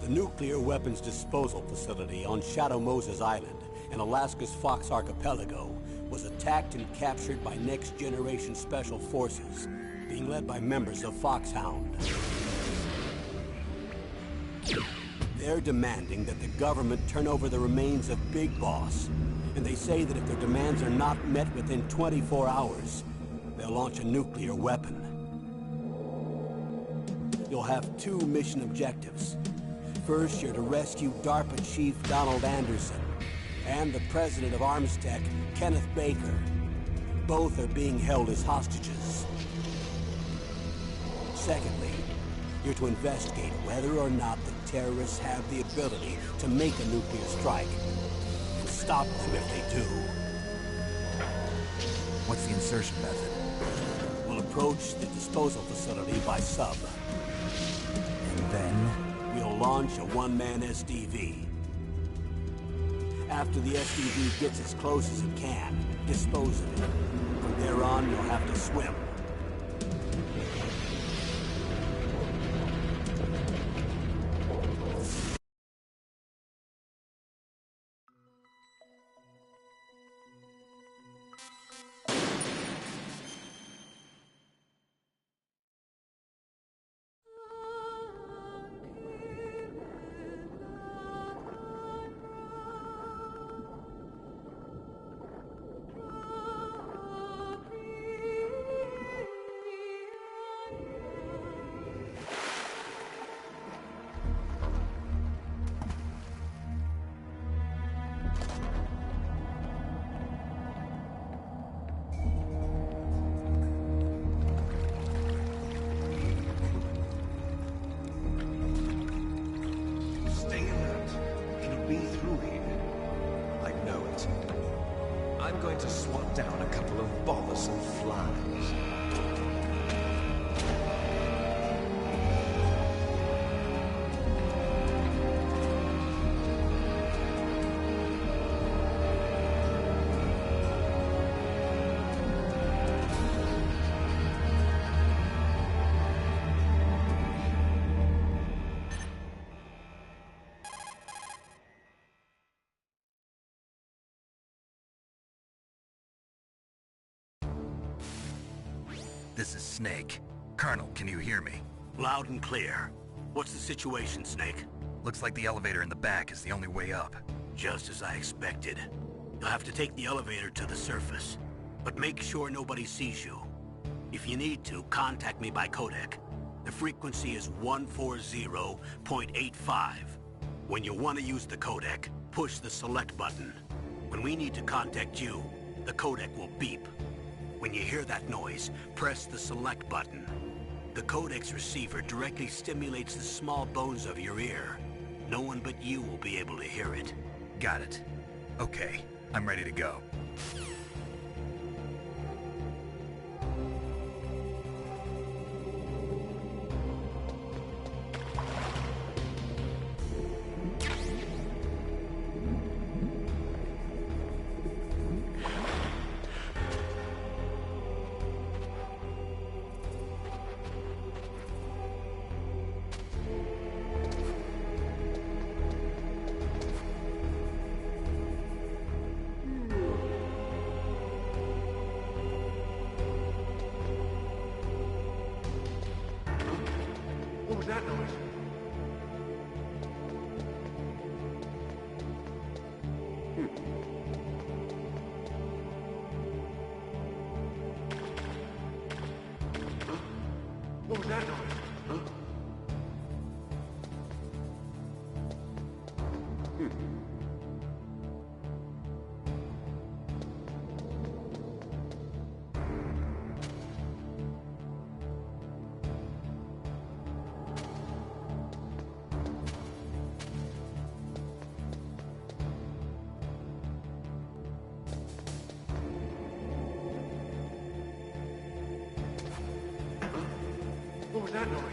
The nuclear weapons disposal facility on Shadow Moses Island in Alaska's Fox Archipelago was attacked and captured by Next Generation Special Forces, being led by members of Foxhound. They're demanding that the government turn over the remains of Big Boss, and they say that if their demands are not met within 24 hours, they'll launch a nuclear weapon. You'll have two mission objectives. First, you're to rescue DARPA Chief Donald Anderson and the president of Armstech, Kenneth Baker. Both are being held as hostages. Secondly, you're to investigate whether or not the terrorists have the ability to make a nuclear strike, and stop them if they do. What's the insertion method? We'll approach the disposal facility by sub. And then? We'll launch a one-man SDV. After the SDV gets as close as it can, dispose of it. From there on, you'll have to swim. I'm going to swat down a couple of bothersome flies. This is Snake. Colonel, can you hear me? Loud and clear. What's the situation, Snake? Looks like the elevator in the back is the only way up. Just as I expected. You'll have to take the elevator to the surface, but make sure nobody sees you. If you need to, contact me by codec. The frequency is 140.85. When you want to use the codec, push the select button. When we need to contact you, the codec will beep. When you hear that noise, press the select button. The codec's receiver directly stimulates the small bones of your ear. No one but you will be able to hear it. Got it. Okay, I'm ready to go. What was that noise? What was that noise? Huh? What was that noise?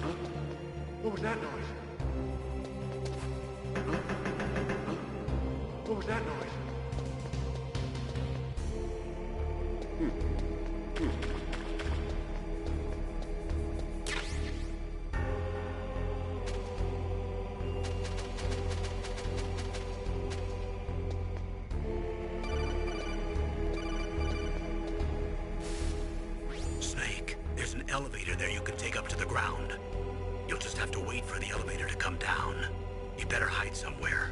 Huh? What was that noise? Huh? Huh? What What was that noise? Snake, there's an elevator there you can take up to the ground. You'll just have to wait for the elevator to come down. You better hide somewhere.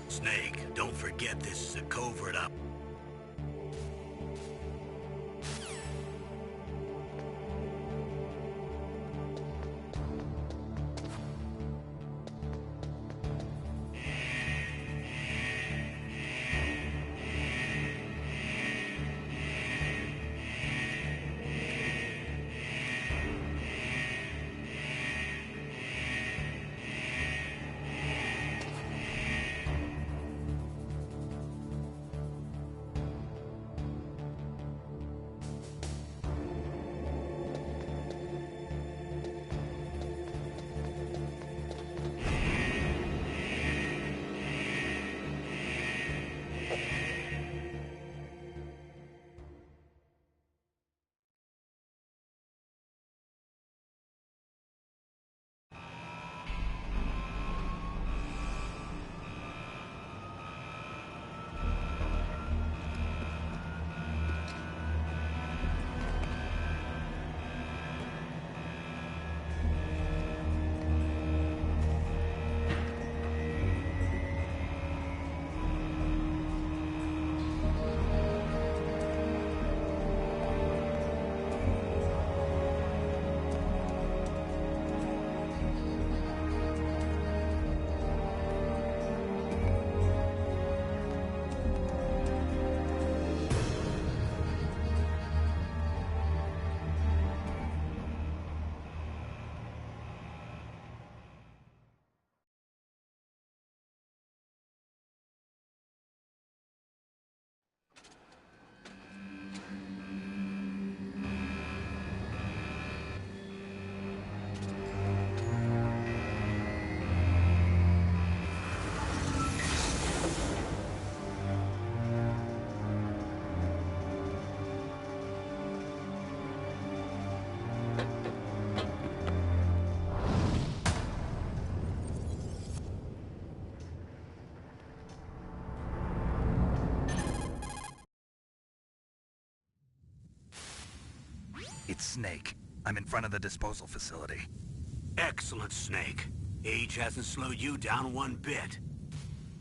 Snake, don't forget this is a covert up. It's Snake. I'm in front of the disposal facility. Excellent, Snake. Age hasn't slowed you down one bit.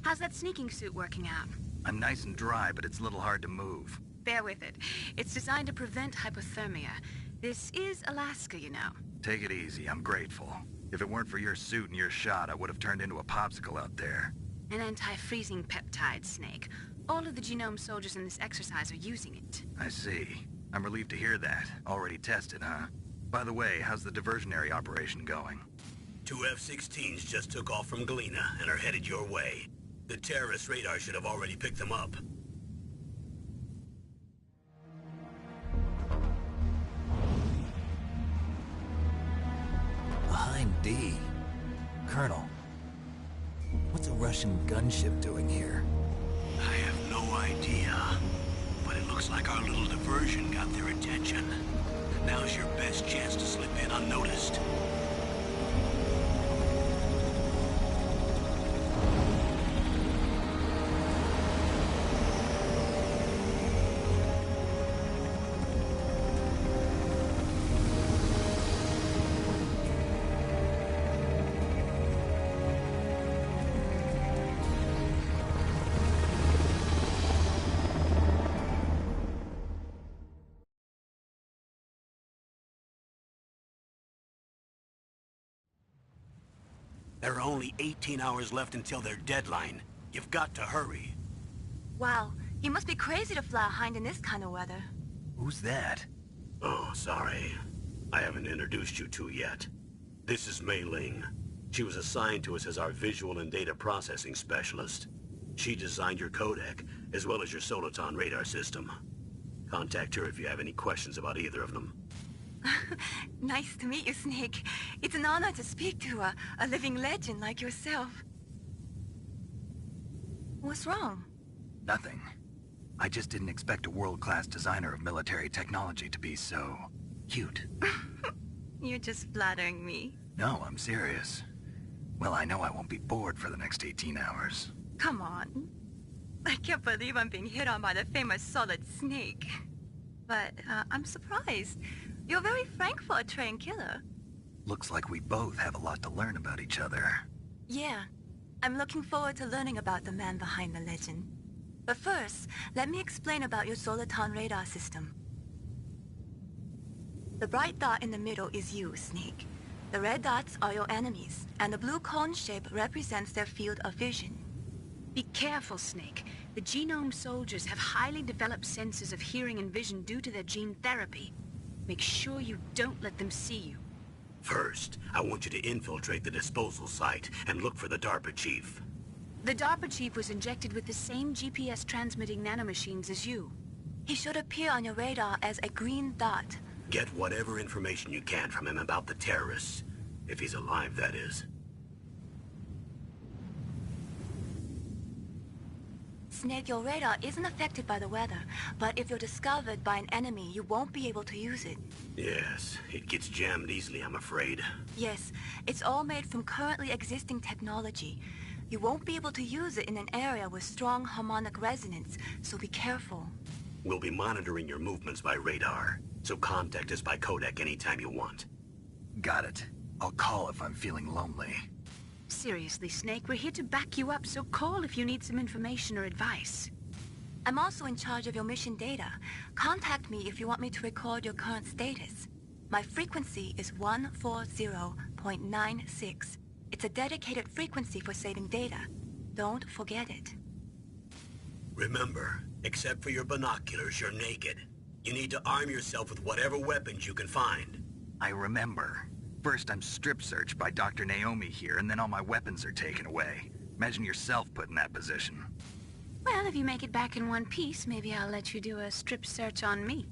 How's that sneaking suit working out? I'm nice and dry, but it's a little hard to move. Bear with it. It's designed to prevent hypothermia. This is Alaska, you know. Take it easy, I'm grateful. If it weren't for your suit and your shot, I would have turned into a popsicle out there. An anti-freezing peptide, Snake. All of the genome soldiers in this exercise are using it. I see. I'm relieved to hear that. Already tested, huh? By the way, how's the diversionary operation going? 2 F-16s just took off from Galena and are headed your way. The terrorist radar should have already picked them up. Behind D. Colonel, what's a Russian gunship doing here? I have no idea. But it looks like our little diversion got their attention. Now's your best chance to slip in unnoticed. There are only 18 hours left until their deadline. You've got to hurry. Wow, you must be crazy to fly a hind in this kind of weather. Who's that? Oh, sorry. I haven't introduced you to yet. This is Mei Ling. She was assigned to us as our visual and data processing specialist. She designed your codec, as well as your Soliton radar system. Contact her if you have any questions about either of them. Nice to meet you, Snake. It's an honor to speak to a living legend like yourself. What's wrong? Nothing. I just didn't expect a world-class designer of military technology to be so... cute. You're just flattering me. No, I'm serious. Well, I know I won't be bored for the next 18 hours. Come on. I can't believe I'm being hit on by the famous Solid Snake. But I'm surprised. You're very frank for a trained killer. Looks like we both have a lot to learn about each other. Yeah. I'm looking forward to learning about the man behind the legend. But first, let me explain about your Soliton radar system. The bright dot in the middle is you, Snake. The red dots are your enemies, and the blue cone shape represents their field of vision. Be careful, Snake. The genome soldiers have highly developed senses of hearing and vision due to their gene therapy. Make sure you don't let them see you. First, I want you to infiltrate the disposal site and look for the DARPA chief. The DARPA chief was injected with the same GPS-transmitting nanomachines as you. He should appear on your radar as a green dot. Get whatever information you can from him about the terrorists. If he's alive, that is. Snake, your radar isn't affected by the weather, but if you're discovered by an enemy, you won't be able to use it. Yes, it gets jammed easily, I'm afraid. Yes, it's all made from currently existing technology. You won't be able to use it in an area with strong harmonic resonance, so be careful. We'll be monitoring your movements by radar, so contact us by codec anytime you want. Got it. I'll call if I'm feeling lonely. Seriously, Snake, we're here to back you up, so call if you need some information or advice. I'm also in charge of your mission data. Contact me if you want me to record your current status. My frequency is 140.96. It's a dedicated frequency for saving data. Don't forget it. Remember, except for your binoculars, you're naked. You need to arm yourself with whatever weapons you can find. I remember. First, I'm strip-searched by Dr. Naomi here, and then all my weapons are taken away. Imagine yourself put in that position. Well, if you make it back in one piece, maybe I'll let you do a strip search on me.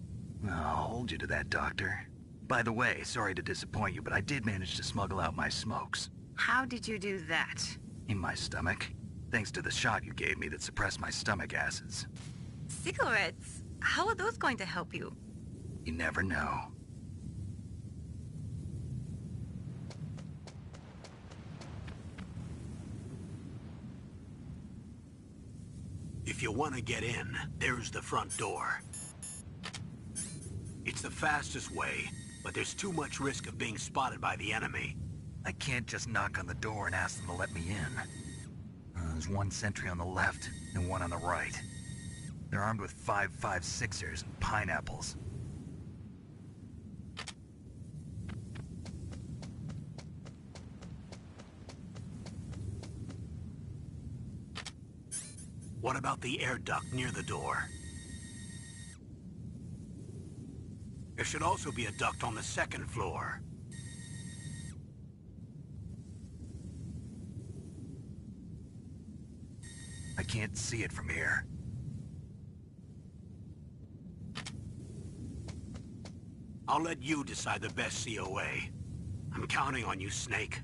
I'll hold you to that, Doctor. By the way, sorry to disappoint you, but I did manage to smuggle out my smokes. How did you do that? In my stomach. Thanks to the shot you gave me that suppressed my stomach acids. Cigarettes? How are those going to help you? You never know. If you want to get in, there's the front door. It's the fastest way, but there's too much risk of being spotted by the enemy. I can't just knock on the door and ask them to let me in. There's one sentry on the left and one on the right. They're armed with 5.56ers and pineapples. What about the air duct near the door? There should also be a duct on the second floor. I can't see it from here. I'll let you decide the best COA. I'm counting on you, Snake.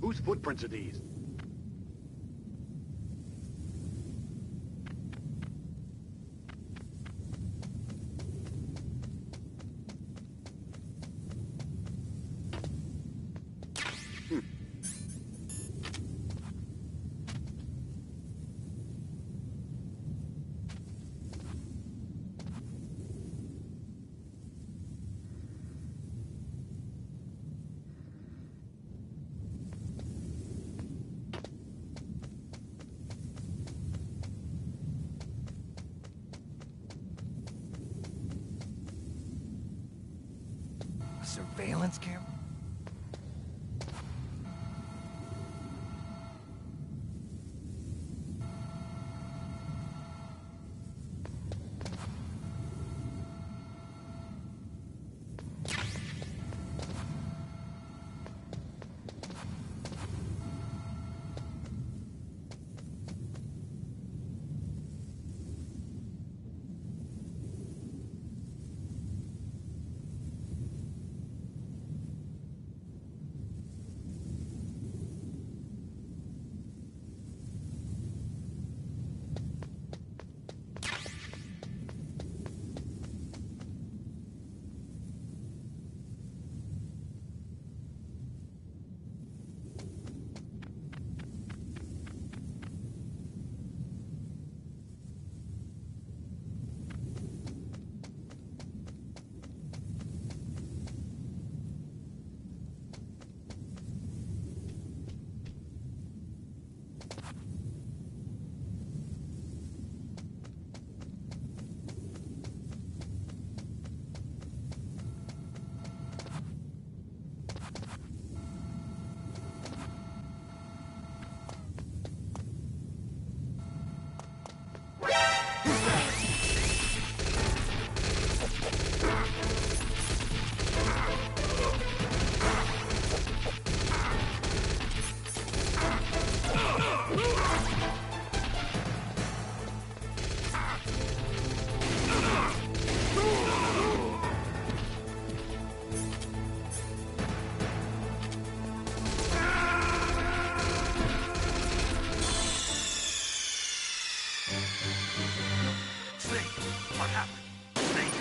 Whose footprints are these? surveillance camera? Snake! What happened? Snake!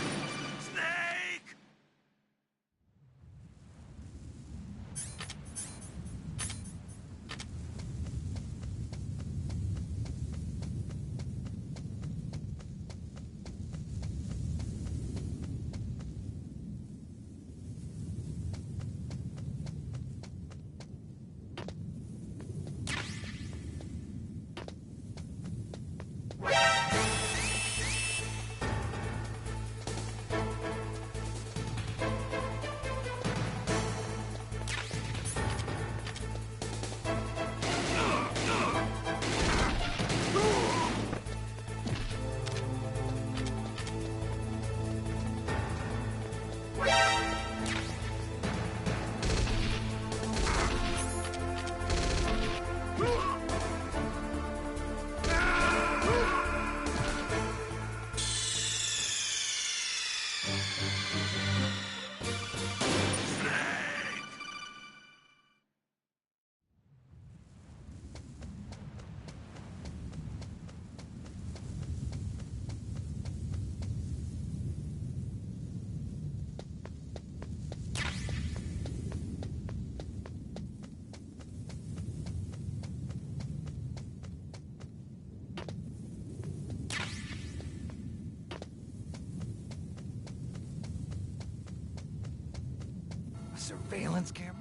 Snake! A surveillance camera?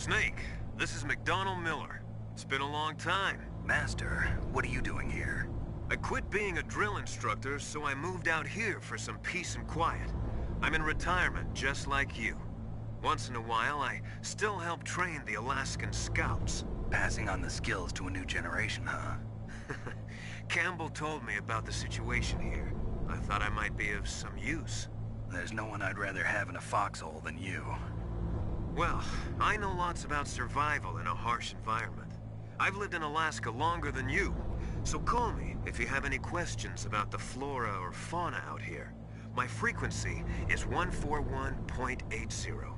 Snake, this is McDonald Miller. It's been a long time. Master, what are you doing here? I quit being a drill instructor, so I moved out here for some peace and quiet. I'm in retirement, just like you. Once in a while, I still help train the Alaskan Scouts. Passing on the skills to a new generation, huh? Campbell told me about the situation here. I thought I might be of some use. There's no one I'd rather have in a foxhole than you. Well, I know lots about survival in a harsh environment. I've lived in Alaska longer than you, so call me if you have any questions about the flora or fauna out here. My frequency is 141.80.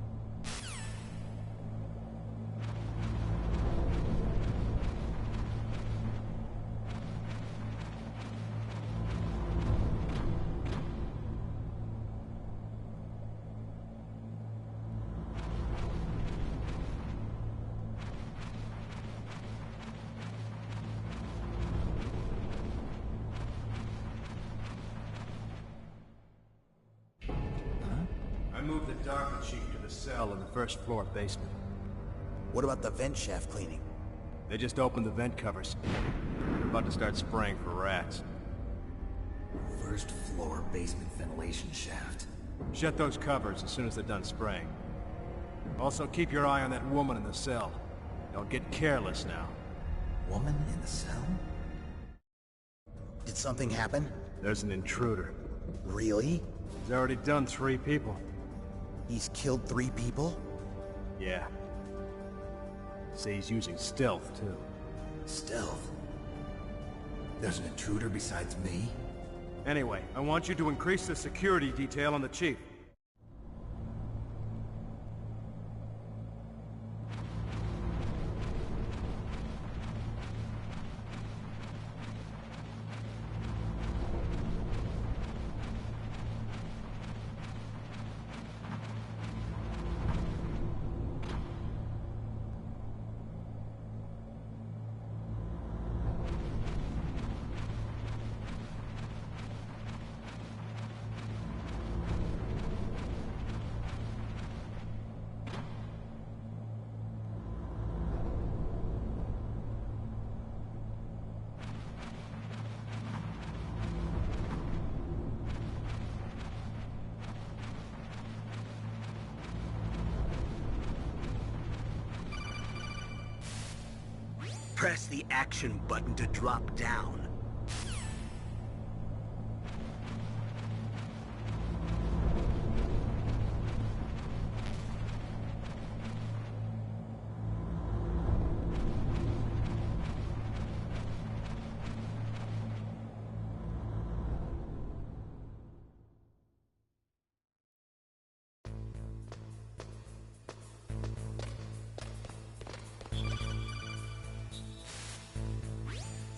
I moved the Darker Chief to the cell in the first floor basement. What about the vent shaft cleaning? They just opened the vent covers. They're about to start spraying for rats. First floor basement ventilation shaft. Shut those covers as soon as they're done spraying. Also, keep your eye on that woman in the cell. Don't get careless now. Woman in the cell? Did something happen? There's an intruder. Really? He's already done 3 people. He's killed 3 people? Yeah. Say he's using stealth, too. Stealth? There's an intruder besides me? Anyway, I want you to increase the security detail on the Chief. Press the action button to drop down.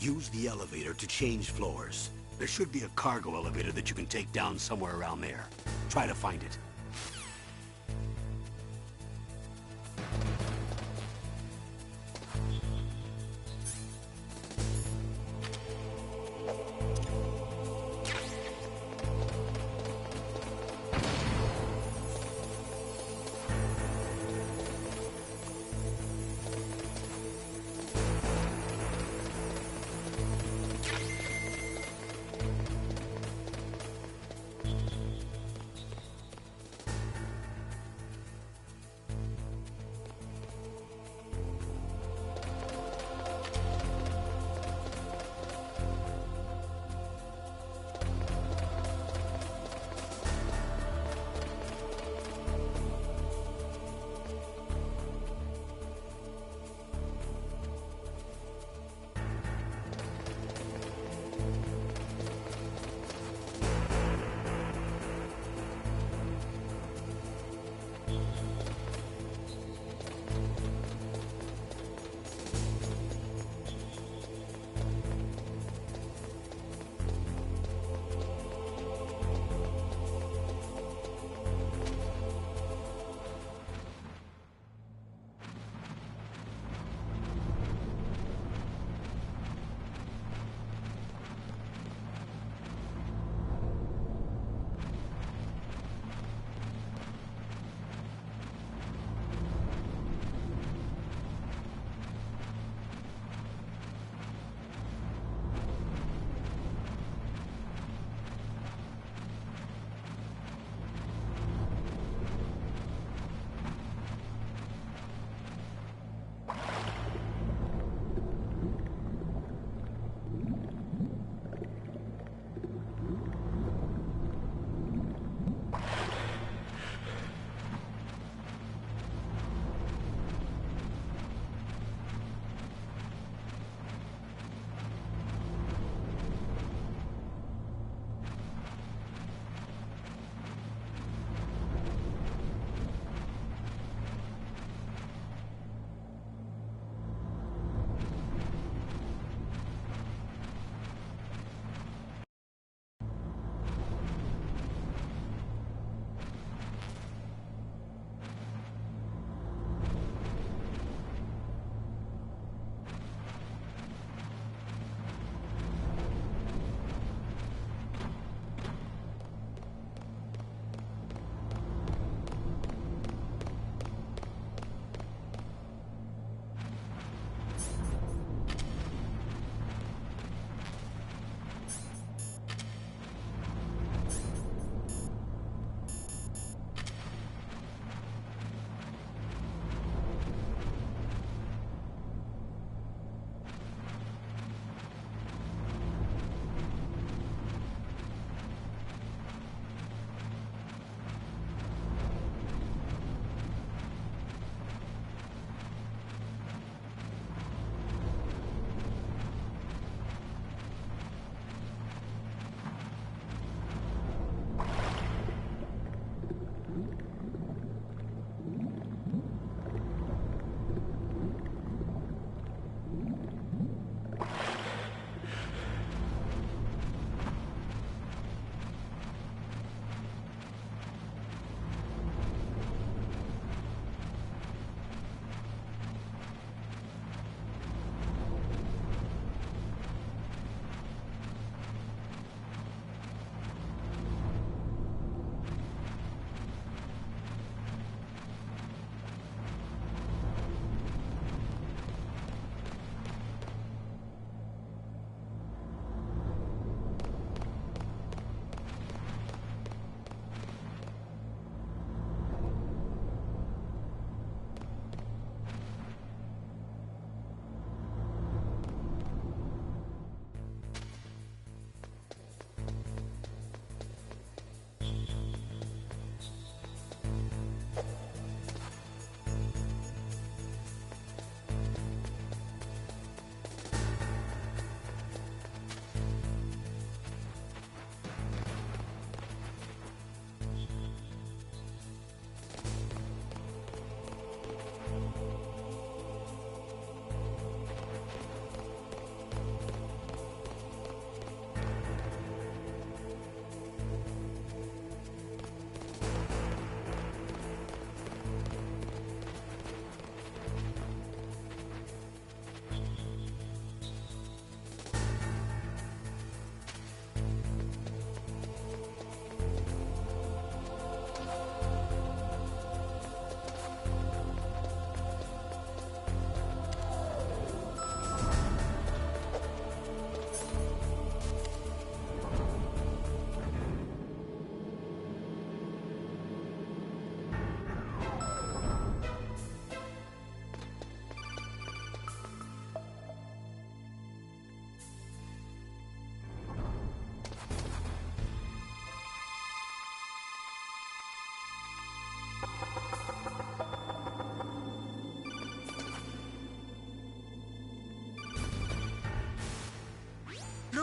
Use the elevator to change floors. There should be a cargo elevator that you can take down somewhere around there. Try to find it.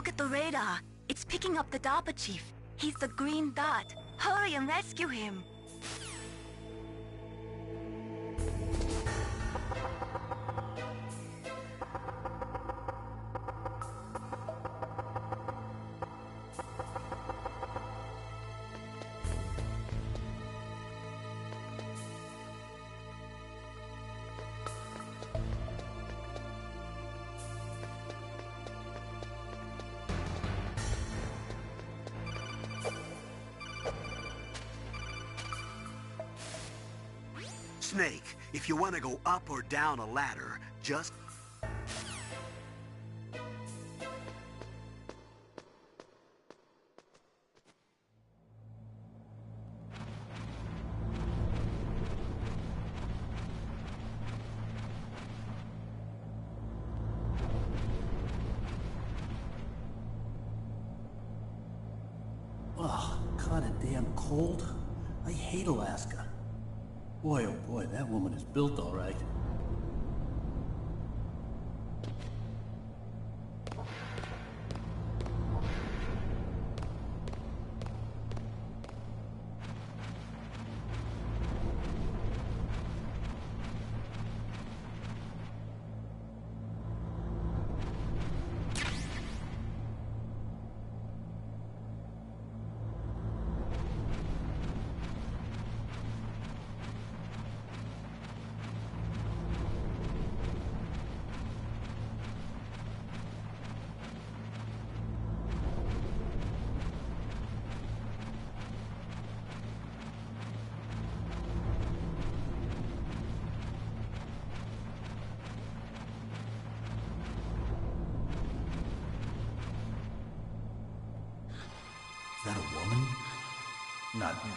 Look at the radar. It's picking up the DARPA chief. He's the green dot. Hurry and rescue him. Snake, if you want to go up or down a ladder, just... Ugh, kinda damn cold. I hate Alaska. Boy, oh boy, that woman is built all right. Is that a woman? Not him.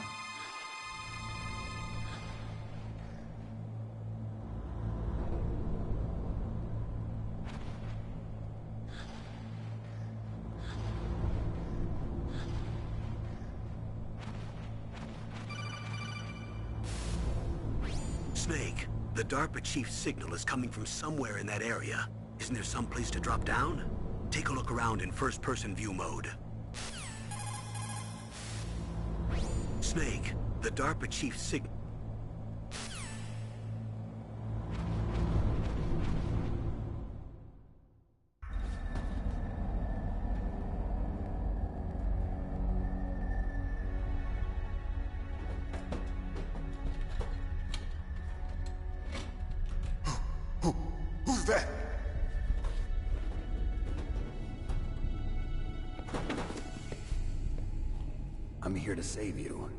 Snake, the DARPA chief's signal is coming from somewhere in that area. Isn't there some place to drop down? Take a look around in first-person view mode. Snake, the DARPA chief's signal... Who's that? I'm here to save you.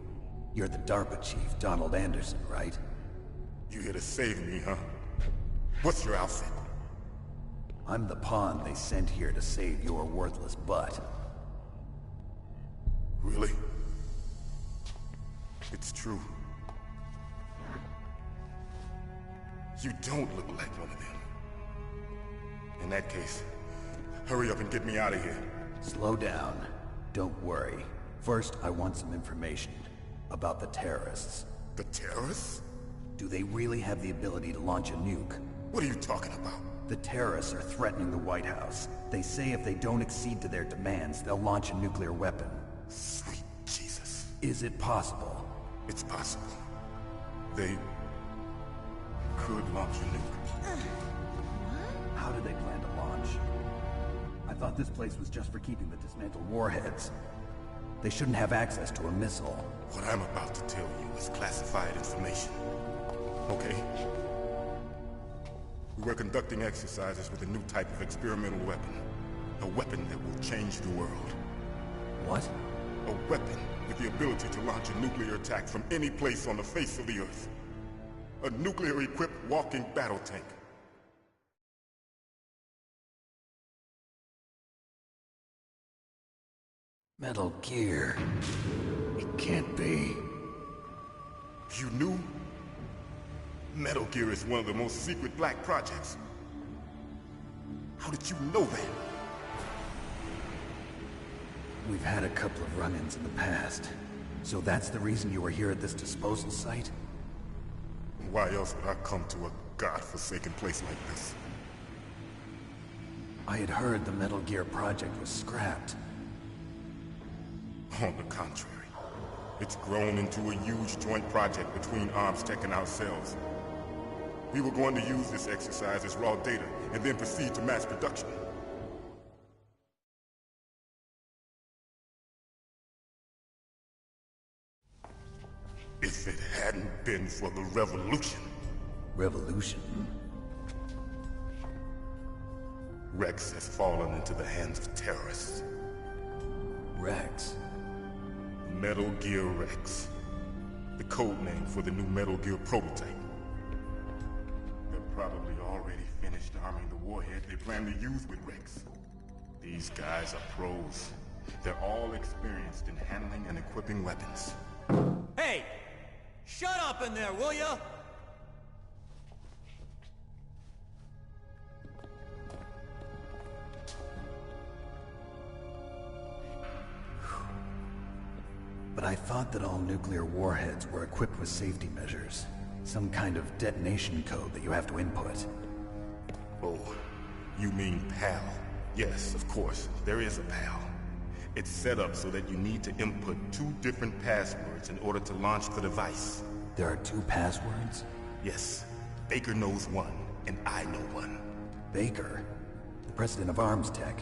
You're the DARPA chief, Donald Anderson, right? You here to save me, huh? What's your outfit? I'm the pawn they sent here to save your worthless butt. Really? It's true. You don't look like one of them. In that case, hurry up and get me out of here. Slow down. Don't worry. First, I want some information about the terrorists. The terrorists? Do they really have the ability to launch a nuke? What are you talking about? The terrorists are threatening the White House. They say if they don't accede to their demands, they'll launch a nuclear weapon. Sweet Jesus. Is it possible? It's possible. They could launch a nuke. How do they plan to launch? I thought this place was just for keeping the dismantled warheads. They shouldn't have access to a missile. What I'm about to tell you is classified information. Okay? We were conducting exercises with a new type of experimental weapon. A weapon that will change the world. What? A weapon with the ability to launch a nuclear attack from any place on the face of the Earth. A nuclear-equipped walking battle tank. Metal Gear. It can't be. You knew? Metal Gear is one of the most secret black projects. How did you know that? We've had a couple of run-ins in the past. So that's the reason you were here at this disposal site? Why else would I come to a godforsaken place like this? I had heard the Metal Gear project was scrapped. On the contrary, it's grown into a huge joint project between ArmsTech and ourselves. We were going to use this exercise as raw data and then proceed to mass production. If it hadn't been for the revolution... Revolution? Rex has fallen into the hands of terrorists. Rex? Metal Gear Rex. The code name for the new Metal Gear prototype. They're probably already finished arming the warhead they plan to use with Rex. These guys are pros. They're all experienced in handling and equipping weapons. Hey! Shut up in there, will ya? But I thought that all nuclear warheads were equipped with safety measures. Some kind of detonation code that you have to input. Oh, you mean PAL? Yes, of course, there is a PAL. It's set up so that you need to input 2 different passwords in order to launch the device. There are 2 passwords? Yes. Baker knows one, and I know one. Baker? The president of ArmsTech?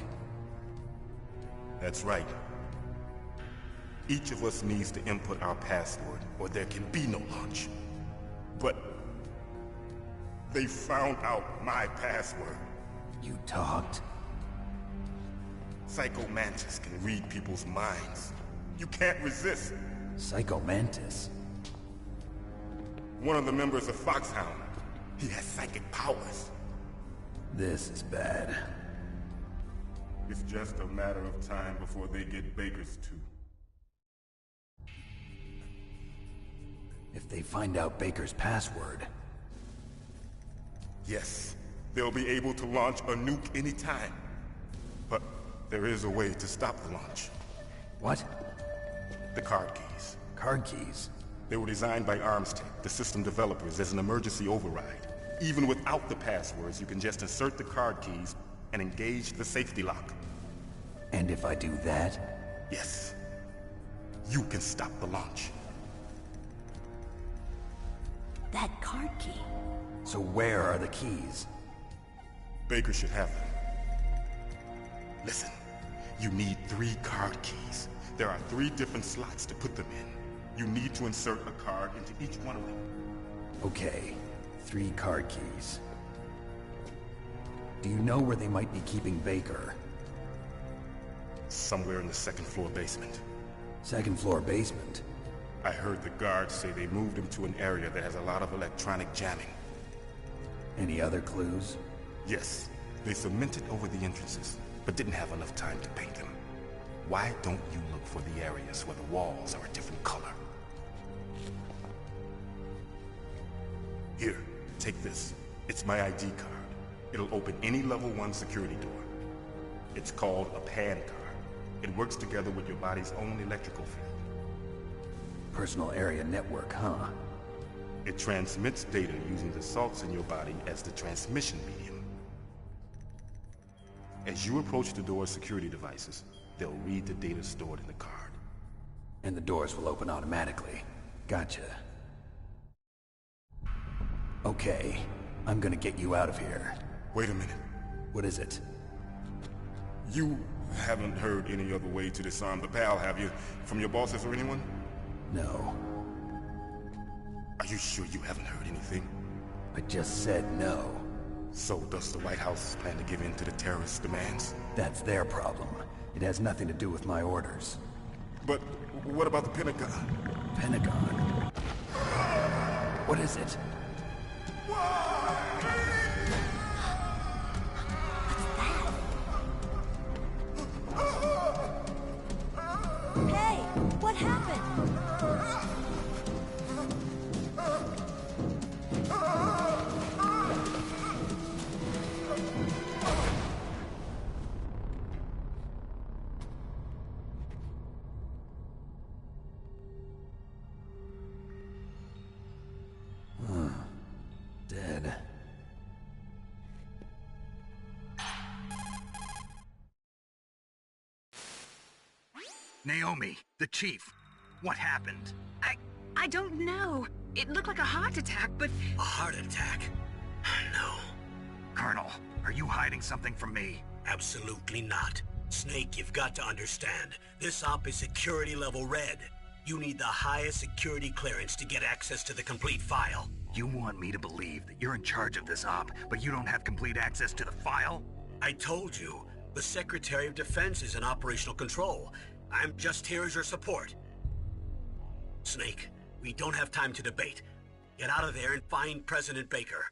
That's right. Each of us needs to input our password, or there can be no launch. But... they found out my password. You talked? Psycho Mantis can read people's minds. You can't resist. Psycho Mantis? One of the members of Foxhound. He has psychic powers. This is bad. It's just a matter of time before they get Baker's too. If they find out Baker's password... Yes, they'll be able to launch a nuke anytime. But there is a way to stop the launch. What? The card keys. Card keys? They were designed by ArmsTech, the system developers, as an emergency override. Even without the passwords, you can just insert the card keys and engage the safety lock. And if I do that? Yes. You can stop the launch. That card key. So where are the keys? Baker should have them. Listen, you need 3 card keys. There are 3 different slots to put them in. You need to insert a card into each one of them. Okay, 3 card keys. Do you know where they might be keeping Baker? Somewhere in the 2nd floor basement. 2nd floor basement? I heard the guards say they moved him to an area that has a lot of electronic jamming. Any other clues? Yes. They cemented over the entrances, but didn't have enough time to paint them. Why don't you look for the areas where the walls are a different color? Here, take this. It's my ID card. It'll open any level 1 security door. It's called a PAN card. It works together with your body's own electrical field. Personal area network, huh? It transmits data using the salts in your body as the transmission medium. As you approach the door's security devices, they'll read the data stored in the card. And the doors will open automatically. Gotcha. Okay, I'm gonna get you out of here. Wait a minute. What is it? You haven't heard any other way to disarm the PAL, have you? From your bosses or anyone? No. Are you sure you haven't heard anything? I just said no. So does the White House plan to give in to the terrorists' demands? That's their problem. It has nothing to do with my orders. But what about the Pentagon? Pentagon? What is it? Hey, what happened? Naomi, the chief. What happened? I don't know. It looked like a heart attack, but... A heart attack? No. Colonel, are you hiding something from me? Absolutely not. Snake, you've got to understand. This op is security level red. You need the highest security clearance to get access to the complete file. You want me to believe that you're in charge of this op, but you don't have complete access to the file? I told you. The Secretary of Defense is in operational control. I'm just here as your support. Snake, we don't have time to debate. Get out of there and find President Baker.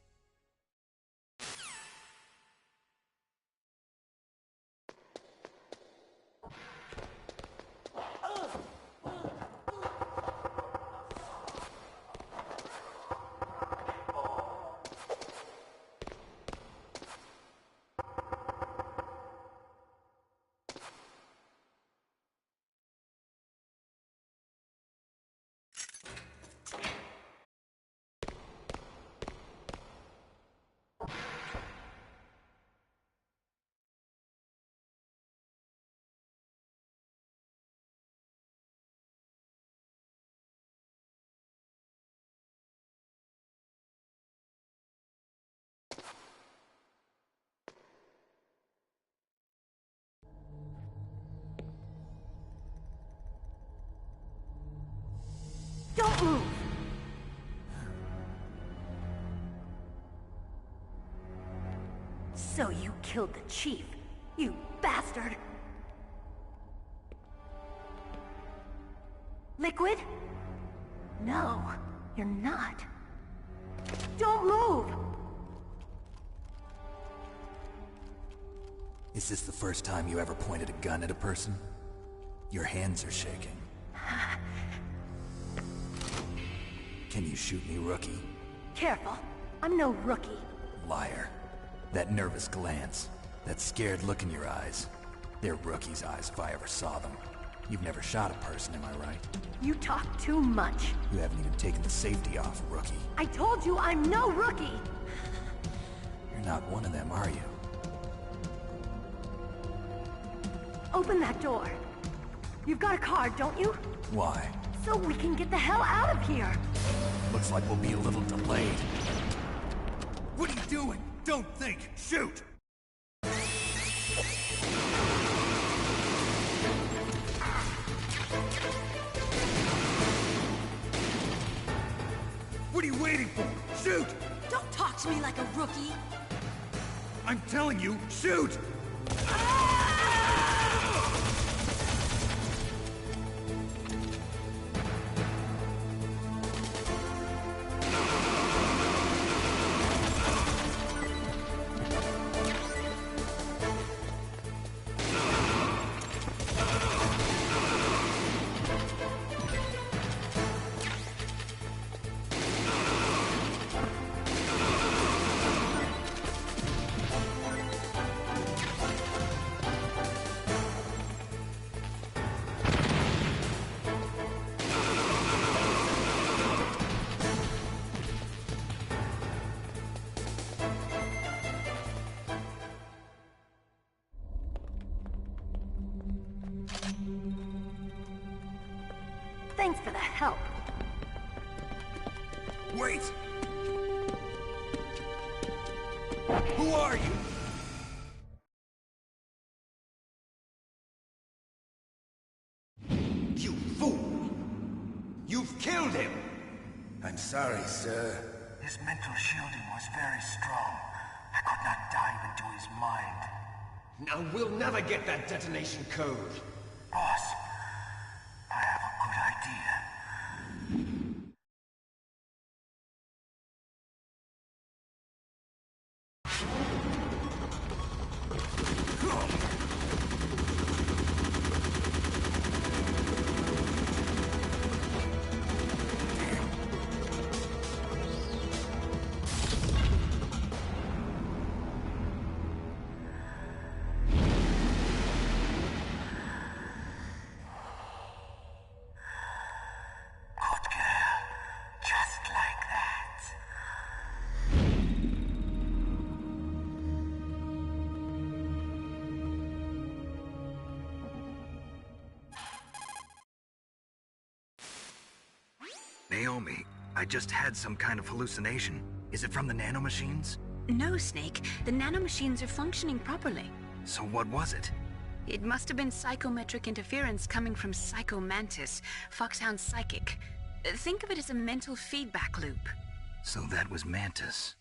Don't move! So you killed the chief, you bastard! Liquid? No, you're not. Don't move! Is this the first time you ever pointed a gun at a person? Your hands are shaking. Can you shoot me, rookie? Careful, I'm no rookie. Liar. That nervous glance, that scared look in your eyes. They're rookie's eyes if I ever saw them. You've never shot a person, am I right? You talk too much. You haven't even taken the safety off, rookie. I told you I'm no rookie! You're not one of them, are you? Open that door. You've got a card, don't you? Why? So we can get the hell out of here! Looks like we'll be a little delayed. What are you doing? Don't think! Shoot! What are you waiting for? Shoot! Don't talk to me like a rookie! I'm telling you, shoot! Thanks for the help. Wait! Who are you? You fool! You've killed him! I'm sorry, sir. His mental shielding was very strong. I could not dive into his mind. Now we'll never get that detonation code. Boss, I have a good idea. Naomi, I just had some kind of hallucination. Is it from the nanomachines? No, Snake. The nanomachines are functioning properly. So what was it? It must have been psychometric interference coming from Psycho Mantis, Foxhound's psychic. Think of it as a mental feedback loop. So that was Mantis.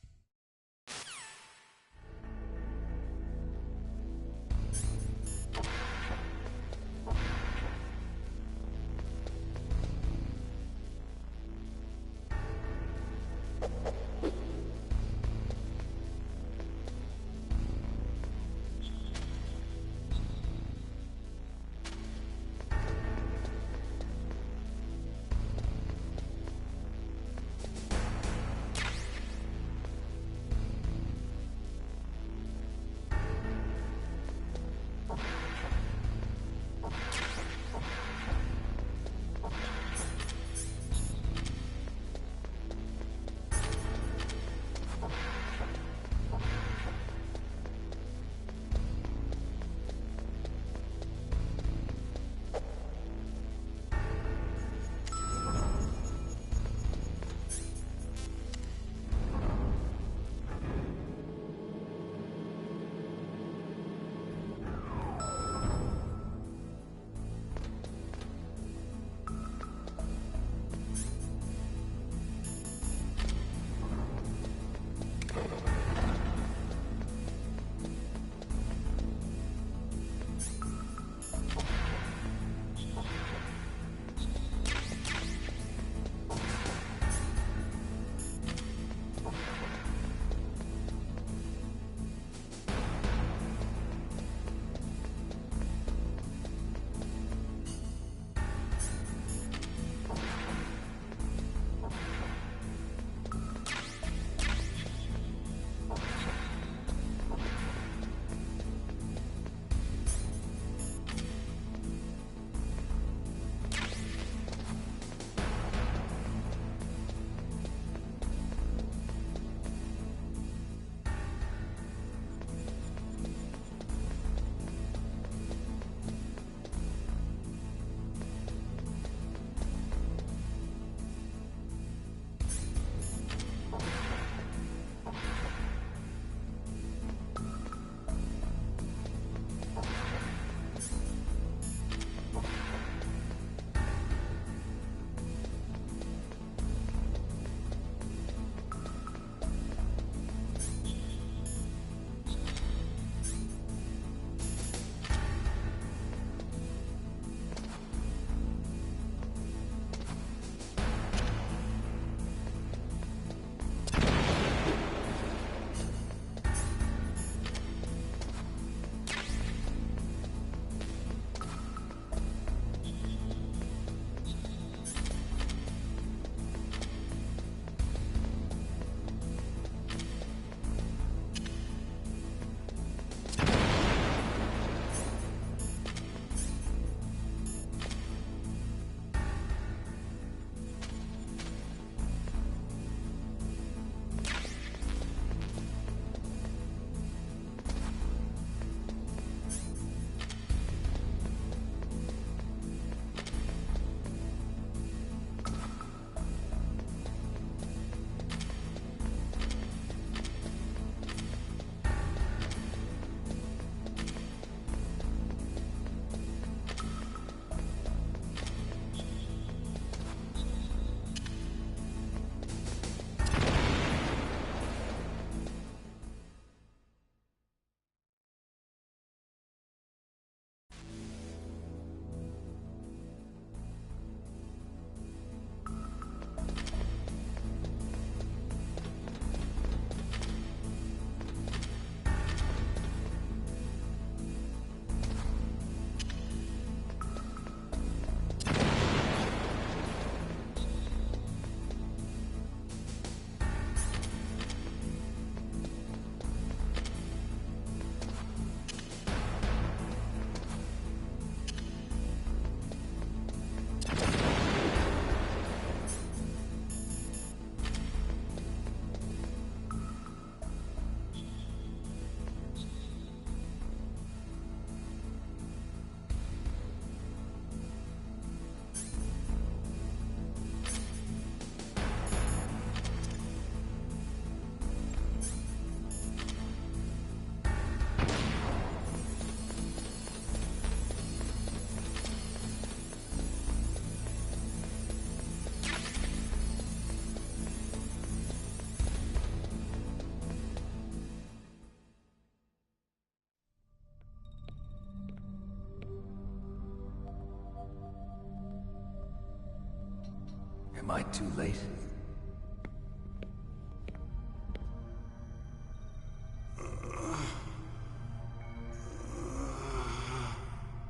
Am I too late?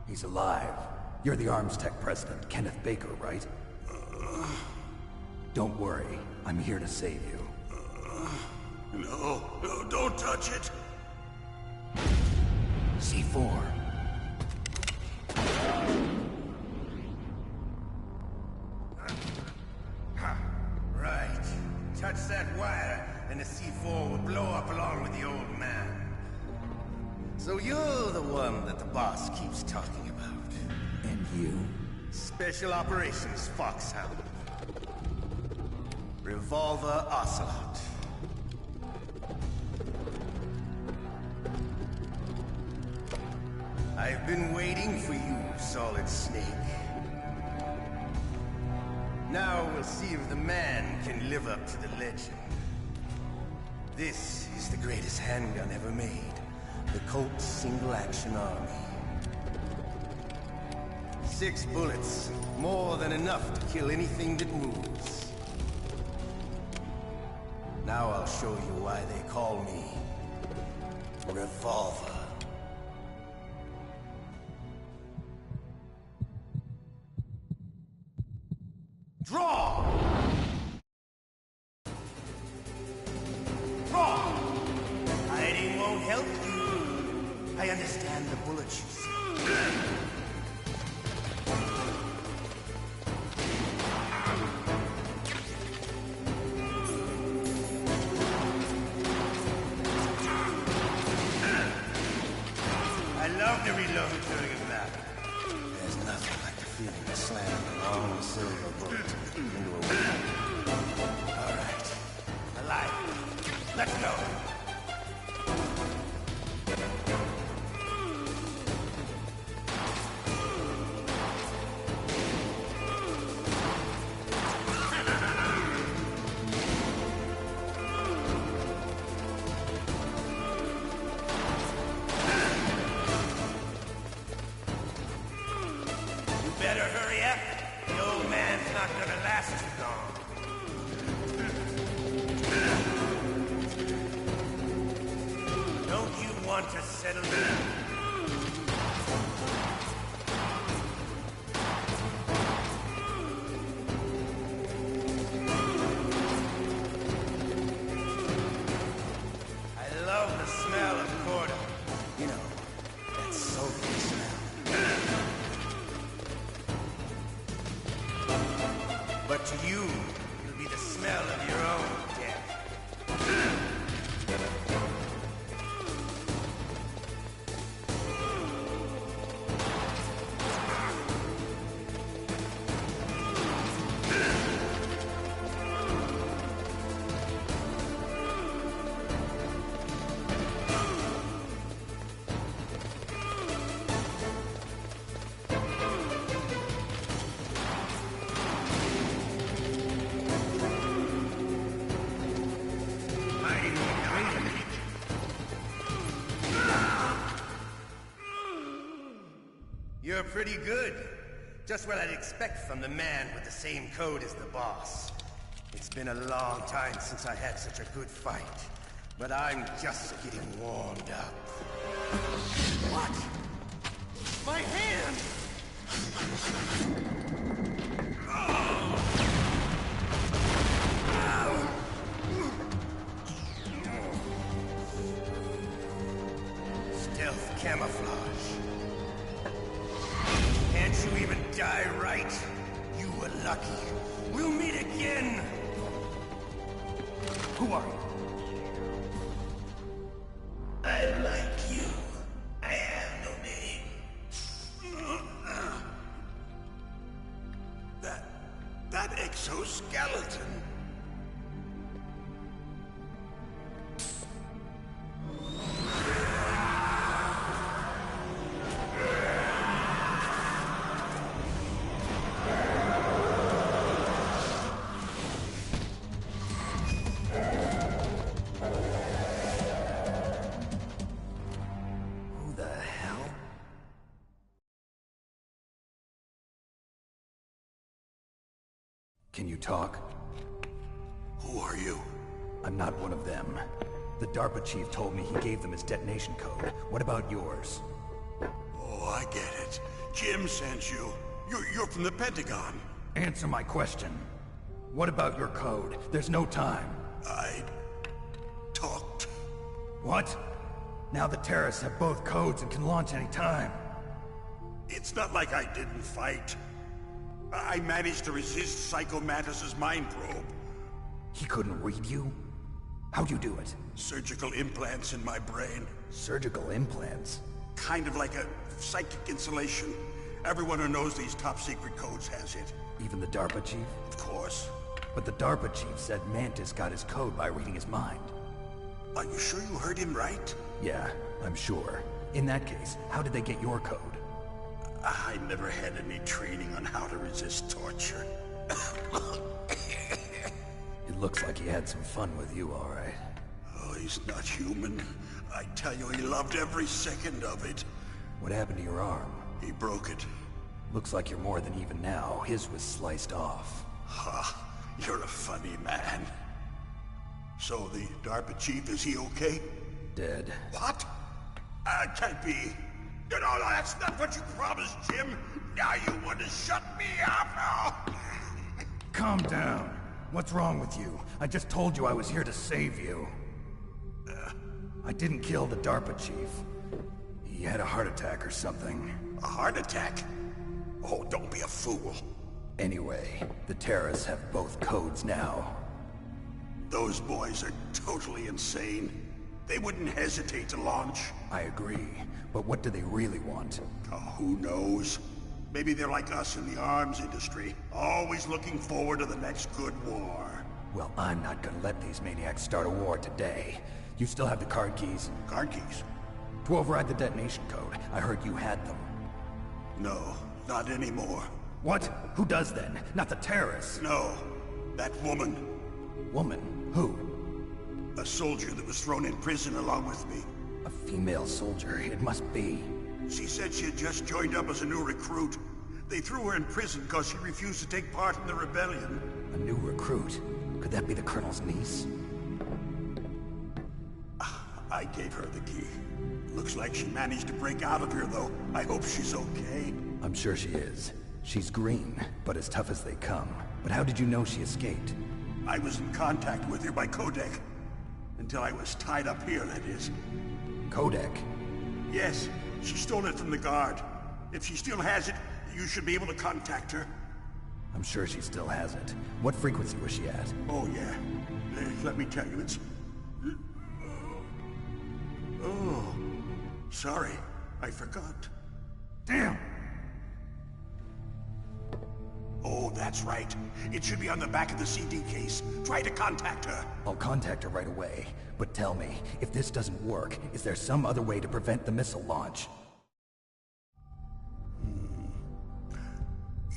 He's alive. You're the Arms Tech president, Kenneth Baker, right? Don't worry. I'm here to save you. No, don't touch it! C4. Right. Touch that wire, and the C4 will blow up along with the old man. So you're the one that the boss keeps talking about. And you? Special Operations Foxhound. Revolver Ocelot. I've been waiting for you, Solid Snake. Now we'll see if the man can live up to the legend. This is the greatest handgun ever made. The Colt Single Action Army. 6 bullets, more than enough to kill anything that moves. Now I'll show you why they call me Revolver. Draw! Draw! Hiding won't help you. I understand the bullet you see. I love to reload during a battle. There's nothing like the feeling of slamming a long silver bullet into a weapon. All right. Alive. Let's go. Better hurry up. The old man's not gonna last too long. Don't you want to settle down? I love the smell of Corda. You know, that Soviet smell. But to you, it'll be the smell of your own death. You're pretty good. Just what I'd expect from the man with the same code as the boss. It's been a long time since I had such a good fight, but I'm just getting warmed up. What? My hand! Stealth camouflage. Can't you even die right? You were lucky. We'll meet again! Who are you? I'm like you. I have no name. That exoskeleton. Can you talk? Who are you? I'm not one of them. The DARPA chief told me he gave them his detonation code. What about yours? Oh, I get it. Jim sent you. You're from the Pentagon. Answer my question. What about your code? There's no time. I talked. What? Now the terrorists have both codes and can launch any time. It's not like I didn't fight. I managed to resist Psycho Mantis's mind probe. He couldn't read you? How'd you do it? Surgical implants in my brain. Surgical implants? Kind of like a psychic insulation. Everyone who knows these top-secret codes has it. Even the DARPA chief? Of course. But the DARPA chief said Mantis got his code by reading his mind. Are you sure you heard him right? Yeah, I'm sure. In that case, how did they get your code? I never had any training on how to resist torture. It looks like he had some fun with you, all right. Oh, he's not human. I tell you, he loved every second of it. What happened to your arm? He broke it. Looks like you're more than even now. His was sliced off. Ha! You're a funny man. So the DARPA chief, is he okay? Dead. What? Can't be. No, that's not what you promised, Jim. Now you want to shut me up? Calm down. What's wrong with you? I just told you I was here to save you. I didn't kill the DARPA chief. He had a heart attack or something. A heart attack? Oh, don't be a fool. Anyway, the terrorists have both codes now. Those boys are totally insane. They wouldn't hesitate to launch. I agree, but what do they really want? Oh, who knows? Maybe they're like us in the arms industry, always looking forward to the next good war. Well, I'm not gonna let these maniacs start a war today. You still have the card keys? Card keys? To override the detonation code. I heard you had them. No, not anymore. What? Who does then? Not the terrorists? No, that woman. Woman? Who? A soldier that was thrown in prison along with me. A female soldier, it must be. She said she had just joined up as a new recruit. They threw her in prison because she refused to take part in the rebellion. A new recruit? Could that be the Colonel's niece? I gave her the key. Looks like she managed to break out of here, though. I hope she's okay. I'm sure she is. She's green, but as tough as they come. But how did you know she escaped? I was in contact with her by codec. Until I was tied up here, that is. Codec? Yes, she stole it from the guard. If she still has it, you should be able to contact her. I'm sure she still has it. What frequency was she at? Oh, yeah. Let me tell you, it's... Oh, sorry. I forgot. Damn! Oh, that's right. It should be on the back of the CD case. Try to contact her. I'll contact her right away. But tell me, if this doesn't work, is there some other way to prevent the missile launch?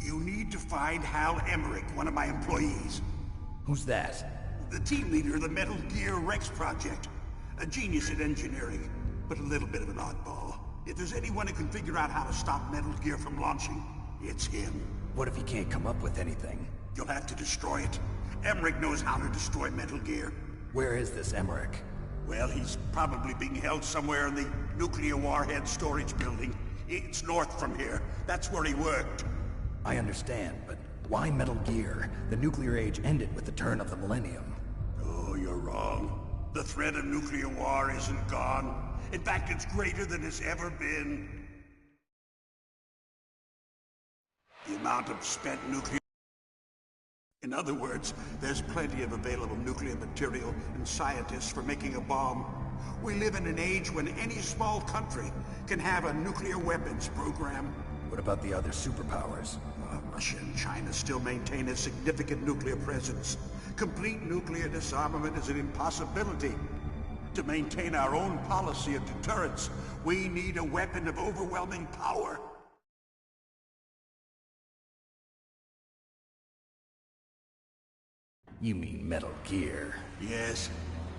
You need to find Hal Emmerich, one of my employees. Who's that? The team leader of the Metal Gear Rex project. A genius at engineering, but a little bit of an oddball. If there's anyone who can figure out how to stop Metal Gear from launching, it's him. What if he can't come up with anything? You'll have to destroy it. Emmerich knows how to destroy Metal Gear. Where is this Emmerich? Well, he's probably being held somewhere in the nuclear warhead storage building. It's north from here. That's where he worked. I understand, but why Metal Gear? The nuclear age ended with the turn of the millennium. Oh, you're wrong. The threat of nuclear war isn't gone. In fact, it's greater than it's ever been. The amount of spent nuclear... In other words, there's plenty of available nuclear material and scientists for making a bomb. We live in an age when any small country can have a nuclear weapons program. What about the other superpowers? Russia and China still maintain a significant nuclear presence. Complete nuclear disarmament is an impossibility. To maintain our own policy of deterrence, we need a weapon of overwhelming power. You mean Metal Gear? Yes.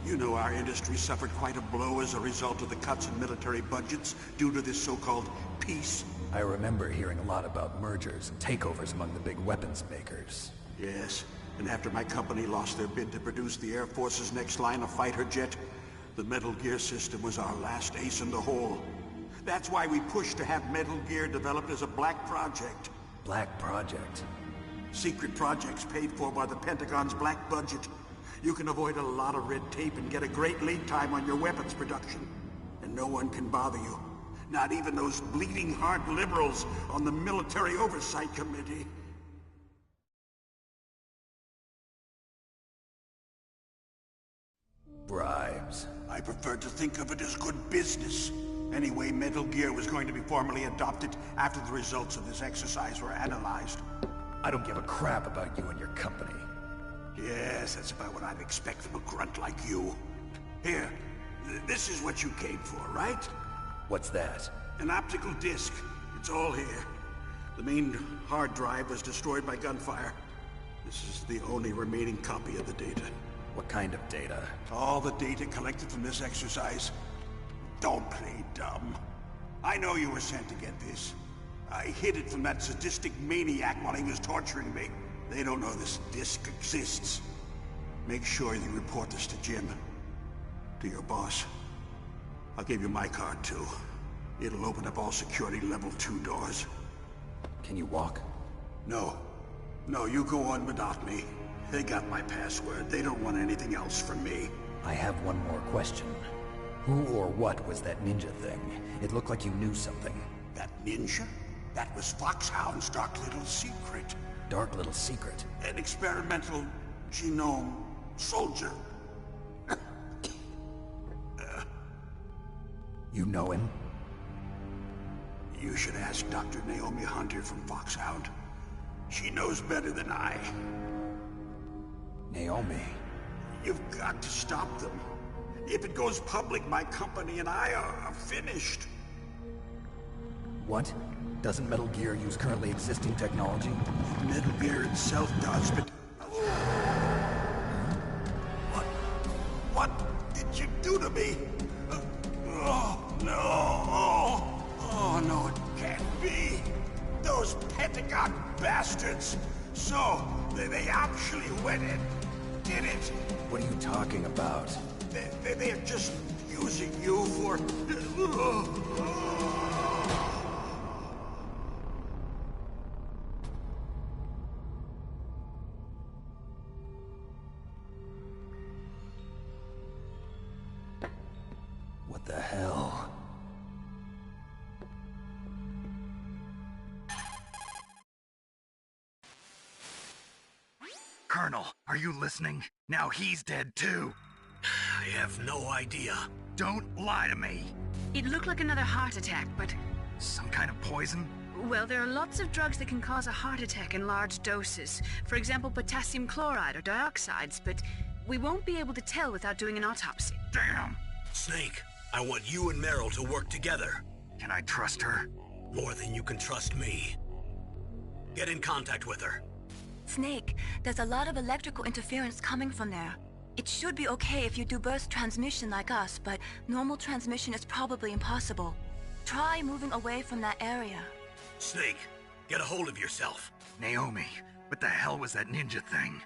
You know our industry suffered quite a blow as a result of the cuts in military budgets due to this so-called peace. I remember hearing a lot about mergers and takeovers among the big weapons makers. Yes, and after my company lost their bid to produce the Air Force's next line of fighter jet, the Metal Gear system was our last ace in the hole. That's why we pushed to have Metal Gear developed as a black project. Black project? Secret projects paid for by the Pentagon's black budget. You can avoid a lot of red tape and get a great lead time on your weapons production. And no one can bother you. Not even those bleeding heart liberals on the Military Oversight Committee. Bribes. I prefer to think of it as good business. Anyway, Metal Gear was going to be formally adopted after the results of this exercise were analyzed. I don't give a crap about you and your company. Yes, that's about what I'd expect from a grunt like you. Here, this is what you came for, right? What's that? An optical disc. It's all here. The main hard drive was destroyed by gunfire. This is the only remaining copy of the data. What kind of data? All the data collected from this exercise. Don't play dumb. I know you were sent to get this. I hid it from that sadistic maniac while he was torturing me. They don't know this disc exists. Make sure you report this to Jim. To your boss. I'll give you my card, too. It'll open up all security level 2 doors. Can you walk? No. No, you go on without me. They got my password. They don't want anything else from me. I have one more question. Who or what was that ninja thing? It looked like you knew something. That ninja? That was Foxhound's dark little secret. Dark little secret? An experimental genome soldier. You know him? You should ask Dr. Naomi Hunter from Foxhound. She knows better than I. Naomi? You've got to stop them. If it goes public, my company and I are finished. What? Doesn't Metal Gear use currently existing technology? Metal Gear itself does, but... What did you do to me? Oh, no. Oh, no, it can't be. Those Pentagon bastards. So, they actually went and did it. What are you talking about? They're just using you for... What the hell? Colonel, are you listening? Now he's dead too. I have no idea. Don't lie to me. It looked like another heart attack, but... Some kind of poison? Well, there are lots of drugs that can cause a heart attack in large doses. For example, potassium chloride or dioxides, but we won't be able to tell without doing an autopsy. Damn! Snake, I want you and Meryl to work together. Can I trust her? More than you can trust me. Get in contact with her. Snake, there's a lot of electrical interference coming from there. It should be okay if you do burst transmission like us, but normal transmission is probably impossible. Try moving away from that area. Snake, get a hold of yourself. Naomi, what the hell was that ninja thing?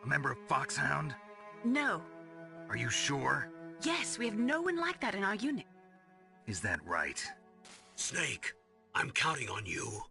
A member of Foxhound? No. Are you sure? Yes, we have no one like that in our unit. Is that right? Snake, I'm counting on you.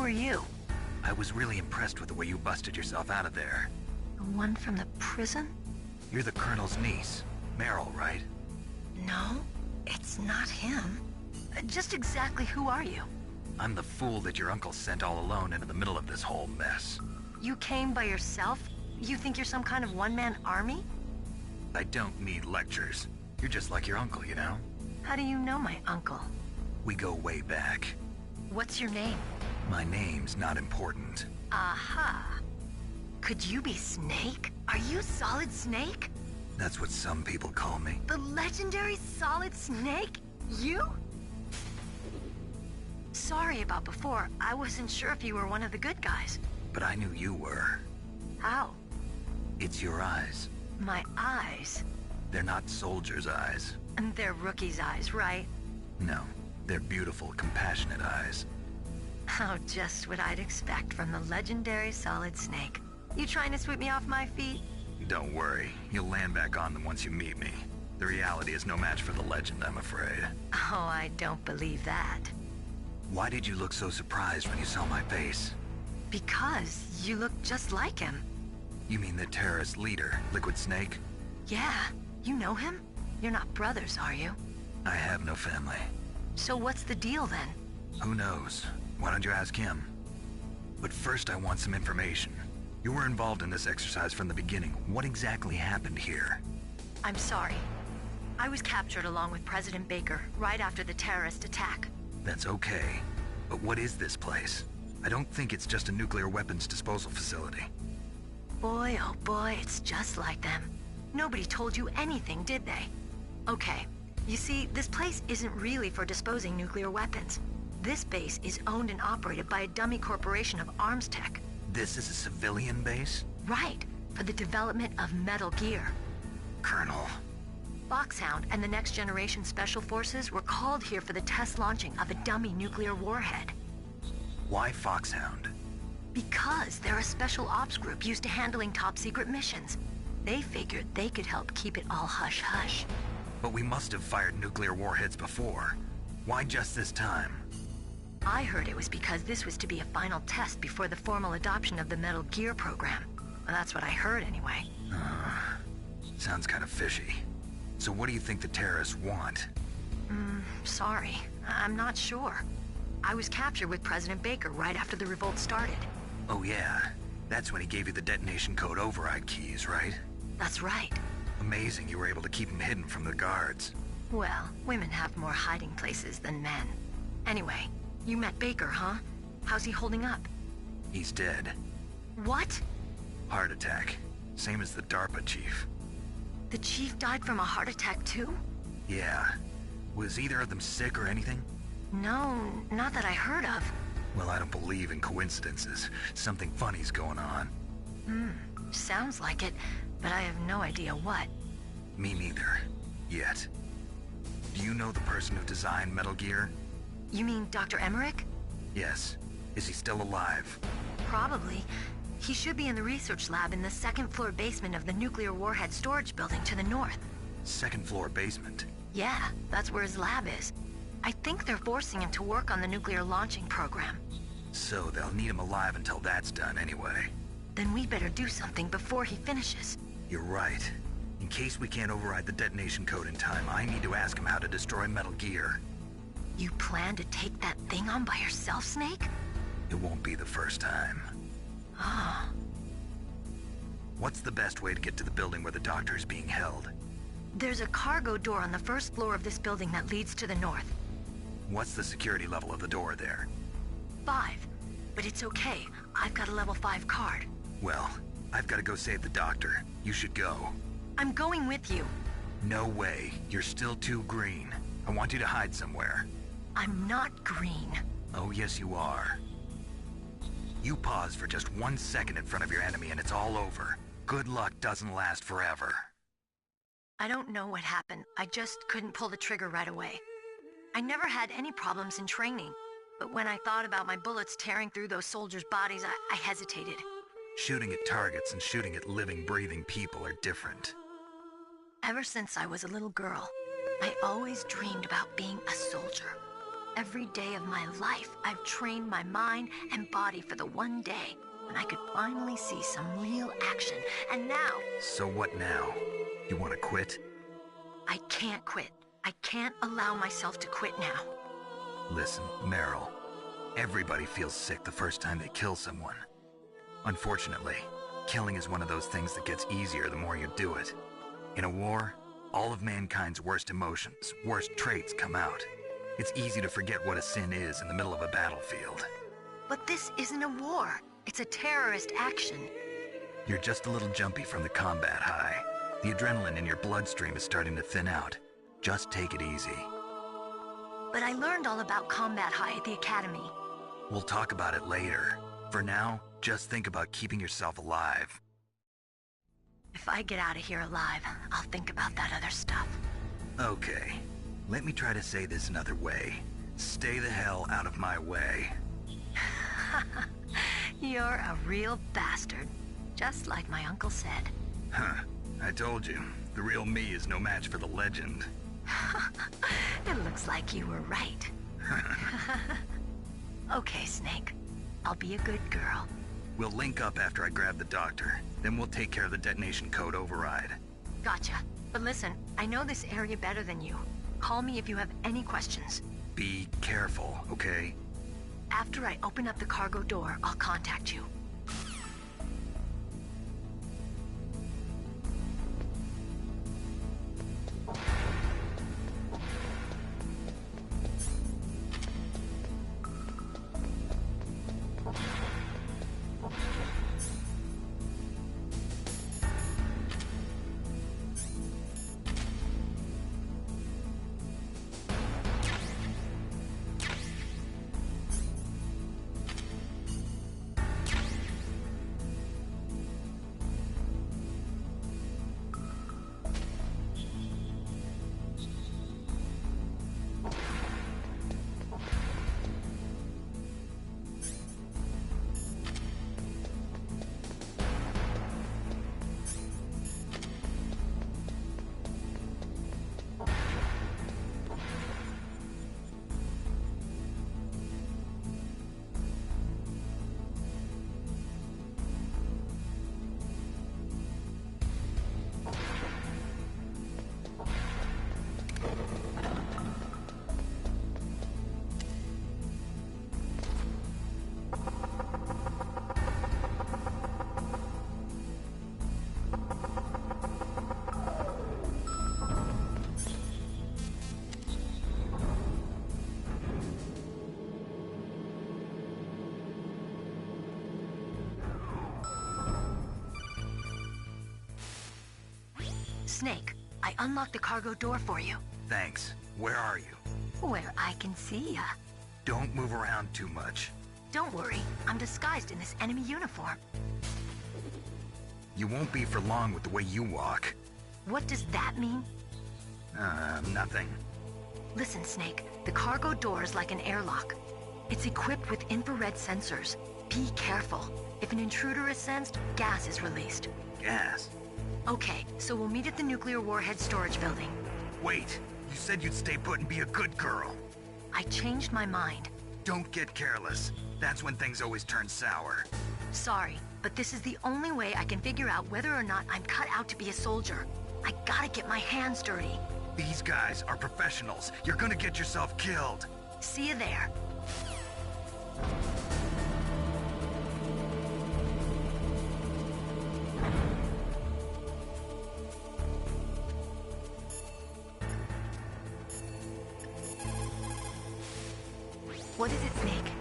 are you? I was really impressed with the way you busted yourself out of there. The one from the prison? You're the Colonel's niece, Meryl, right? No, it's not him. Just exactly who are you? I'm the fool that your uncle sent all alone into the middle of this whole mess. You came by yourself? You think you're some kind of one-man army? I don't need lectures. You're just like your uncle, you know? How do you know my uncle? We go way back. What's your name? My name's not important. Aha. Could you be Snake? Are you Solid Snake? That's what some people call me. The legendary Solid Snake? You? Sorry about before. I wasn't sure if you were one of the good guys. But I knew you were. How? It's your eyes. My eyes? They're not soldiers' eyes. And they're rookies' eyes, right? No, they're beautiful, compassionate eyes. Oh, just what I'd expect from the legendary Solid Snake. You trying to sweep me off my feet? Don't worry, you'll land back on them once you meet me. The reality is no match for the legend, I'm afraid. Oh, I don't believe that. Why did you look so surprised when you saw my face? Because you look just like him. You mean the terrorist leader, Liquid Snake? Yeah, you know him? You're not brothers, are you? I have no family. So what's the deal then? Who knows? Why don't you ask him? But first I want some information. You were involved in this exercise from the beginning. What exactly happened here? I'm sorry. I was captured along with President Baker right after the terrorist attack. That's okay. But what is this place? I don't think it's just a nuclear weapons disposal facility. Boy, oh boy, it's just like them. Nobody told you anything, did they? Okay, you see, this place isn't really for disposing nuclear weapons. This base is owned and operated by a dummy corporation of arms tech. This is a civilian base? Right, for the development of Metal Gear. Colonel. Foxhound and the Next Generation Special Forces were called here for the test launching of a dummy nuclear warhead. Why Foxhound? Because they're a special ops group used to handling top-secret missions. They figured they could help keep it all hush-hush. But we must have fired nuclear warheads before. Why just this time? I heard it was because this was to be a final test before the formal adoption of the Metal Gear program. Well, that's what I heard anyway. Sounds kind of fishy. So what do you think the terrorists want? Sorry. I'm not sure. I was captured with President Baker right after the revolt started. Oh yeah, that's when he gave you the detonation code override keys, right? That's right. Amazing you were able to keep him hidden from the guards. Well, women have more hiding places than men. Anyway, you met Baker, huh? How's he holding up? He's dead. What? Heart attack. Same as the DARPA chief. The chief died from a heart attack too? Yeah. Was either of them sick or anything? No, not that I heard of. Well, I don't believe in coincidences. Something funny's going on. Sounds like it, but I have no idea what. Me neither. Yet. Do you know the person who designed Metal Gear? You mean Dr. Emmerich? Yes. Is he still alive? Probably. He should be in the research lab in the second-floor basement of the nuclear warhead storage building to the north. Second-floor basement? Yeah, that's where his lab is. I think they're forcing him to work on the nuclear launching program. So they'll need him alive until that's done anyway. Then we better do something before he finishes. You're right. In case we can't override the detonation code in time, I need to ask him how to destroy Metal Gear. You plan to take that thing on by yourself, Snake? It won't be the first time. Ah. What's the best way to get to the building where the doctor is being held? There's a cargo door on the first floor of this building that leads to the north. What's the security level of the door there? 5. But it's okay. I've got a level 5 card. Well, I've got to go save the doctor. You should go. I'm going with you. No way. You're still too green. I want you to hide somewhere. I'm not green. Oh, yes you are. You pause for just 1 second in front of your enemy and it's all over. Good luck doesn't last forever. I don't know what happened. I just couldn't pull the trigger right away. I never had any problems in training, but when I thought about my bullets tearing through those soldiers' bodies, I hesitated. Shooting at targets and shooting at living, breathing people are different. Ever since I was a little girl, I always dreamed about being a soldier. Every day of my life, I've trained my mind and body for the one day when I could finally see some real action. And now... So what now? You want to quit? I can't quit. I can't allow myself to quit now. Listen, Meryl. Everybody feels sick the first time they kill someone. Unfortunately, killing is one of those things that gets easier the more you do it. In a war, all of mankind's worst emotions, worst traits come out. It's easy to forget what a sin is in the middle of a battlefield. But this isn't a war. It's a terrorist action. You're just a little jumpy from the combat high. The adrenaline in your bloodstream is starting to thin out. Just take it easy. But I learned all about combat high at the academy. We'll talk about it later. For now, just think about keeping yourself alive. If I get out of here alive, I'll think about that other stuff. Okay. Let me try to say this another way. Stay the hell out of my way. You're a real bastard. Just like my uncle said. Huh. I told you. The real me is no match for the legend. It looks like you were right. Okay, Snake. I'll be a good girl. We'll link up after I grab the doctor. Then we'll take care of the detonation code override. Gotcha. But listen, I know this area better than you. Call me if you have any questions. Be careful, okay? After I open up the cargo door, I'll contact you. Snake, I unlocked the cargo door for you. Thanks. Where are you? Where I can see ya. Don't move around too much. Don't worry, I'm disguised in this enemy uniform. You won't be for long with the way you walk. What does that mean? Nothing. Listen, Snake, the cargo door is like an airlock. It's equipped with infrared sensors. Be careful. If an intruder is sensed, gas is released. Gas? Okay, so we'll meet at the nuclear warhead storage building. Wait, you said you'd stay put and be a good girl. I changed my mind. Don't get careless. That's when things always turn sour. Sorry, but this is the only way I can figure out whether or not I'm cut out to be a soldier. I gotta get my hands dirty. These guys are professionals. You're gonna get yourself killed. See you there. What is it, Snake?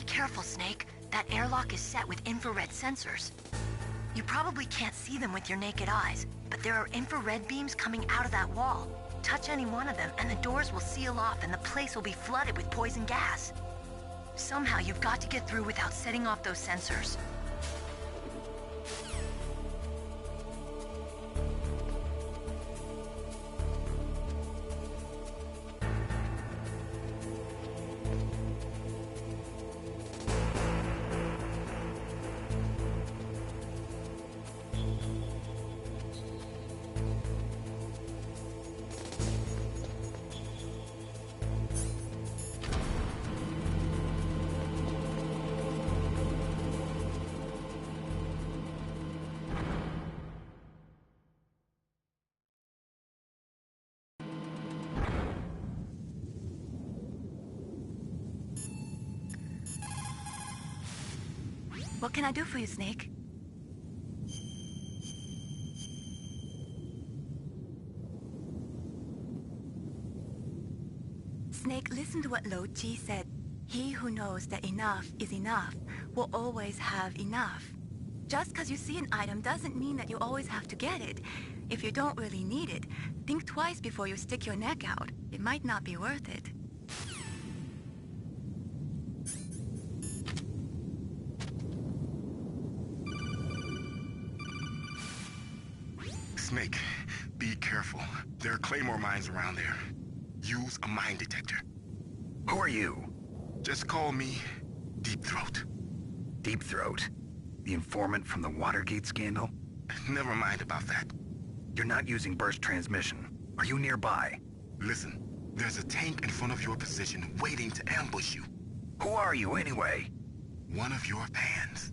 careful, Snake. That airlock is set with infrared sensors. You probably can't see them with your naked eyes, but there are infrared beams coming out of that wall. Touch any one of them, and the doors will seal off and the place will be flooded with poison gas. Somehow you've got to get through without setting off those sensors. What can I do for you, Snake? Snake, listen to what Lo Ji said. He who knows that enough is enough will always have enough. Just because you see an item doesn't mean that you always have to get it. If you don't really need it, think twice before you stick your neck out. It might not be worth it. Snake, be careful. There are Claymore mines around there. Use a mine detector. Who are you? Just call me Deep Throat. Deep Throat? The informant from the Watergate scandal? Never mind about that. You're not using burst transmission. Are you nearby? Listen, there's a tank in front of your position waiting to ambush you. Who are you anyway? One of your fans.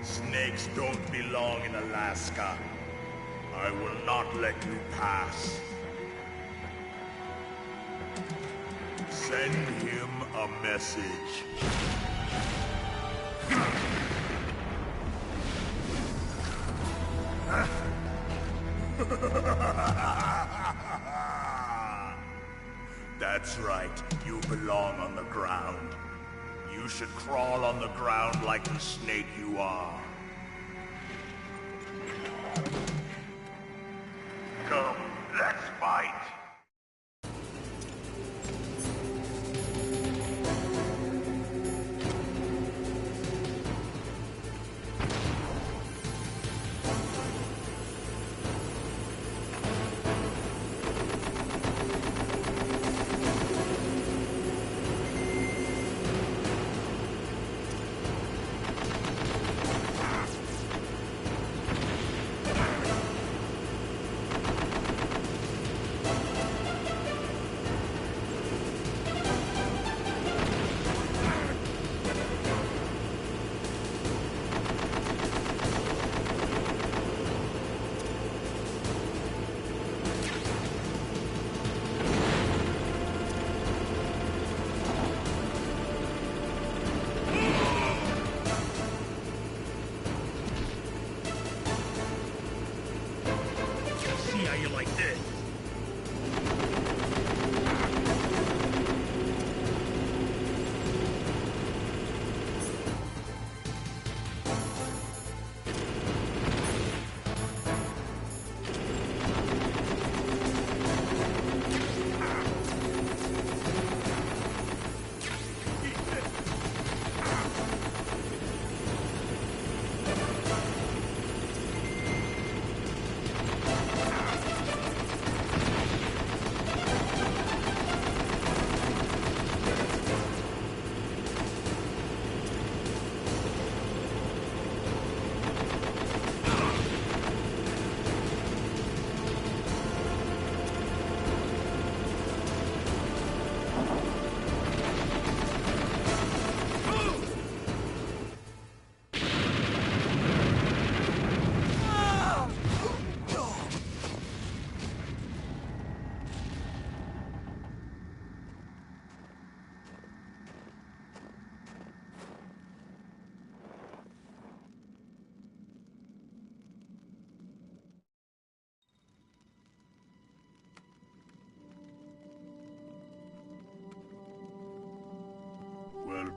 Snakes don't belong in Alaska. I will not let you pass. Send him a message. That's right, you belong on the ground. You should crawl on the ground like the snake you are. Come, let's fight!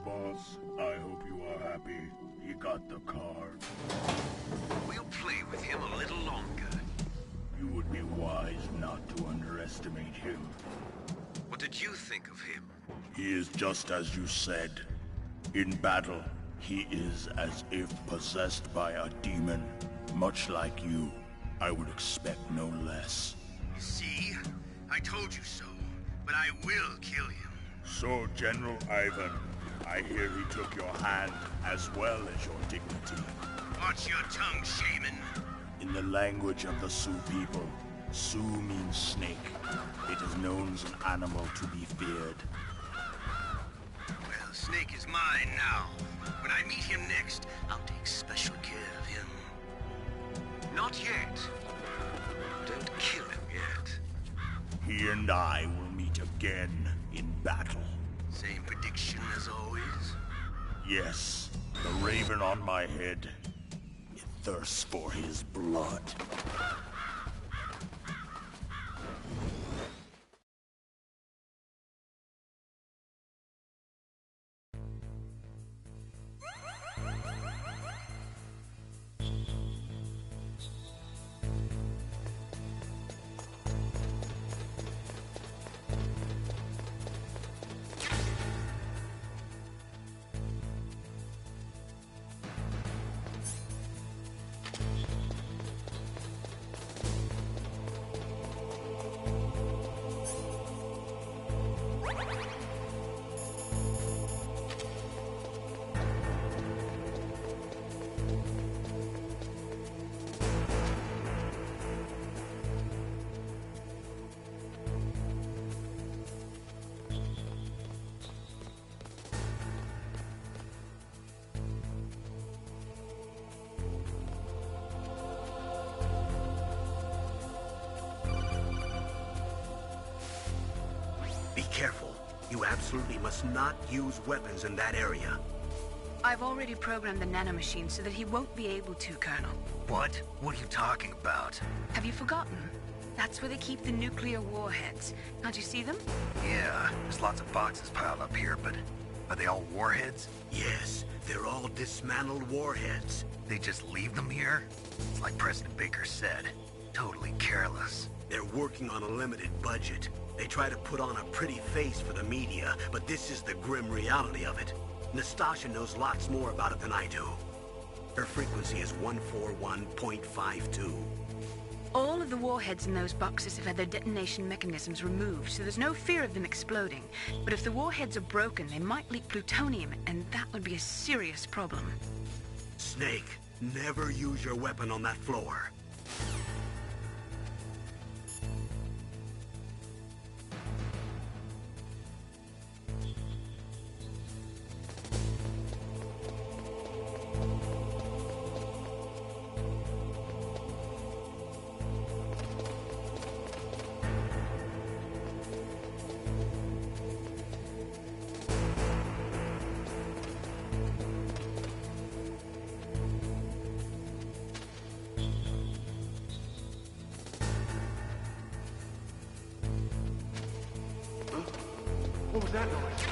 boss. I hope you are happy. He got the card. We'll play with him a little longer. You would be wise not to underestimate him. What did you think of him? He is just as you said. In battle, he is as if possessed by a demon. Much like you, I would expect no less. See? I told you so. But I will kill him. So, General Ivan, I hear he took your hand as well as your dignity. Watch your tongue, shaman. In the language of the Sioux people, Sioux means snake. It is known as an animal to be feared. Well, Snake is mine now. When I meet him next, I'll take special care of him. Not yet. Don't kill him yet. He and I will meet again in battle. Same prediction as always? Yes, the raven on my head. It thirsts for his blood. Be careful. You absolutely must not use weapons in that area. I've already programmed the nanomachine so that he won't be able to, Colonel. What? What are you talking about? Have you forgotten? That's where they keep the nuclear warheads. Can't you see them? Yeah, there's lots of boxes piled up here, but are they all warheads? Yes, they're all dismantled warheads. They just leave them here? It's like President Baker said. Totally careless. They're working on a limited budget. They try to put on a pretty face for the media, but this is the grim reality of it. Nastasha knows lots more about it than I do. Her frequency is 141.52. All of the warheads in those boxes have had their detonation mechanisms removed, so there's no fear of them exploding. But if the warheads are broken, they might leak plutonium, and that would be a serious problem. Snake, never use your weapon on that floor. What was that noise?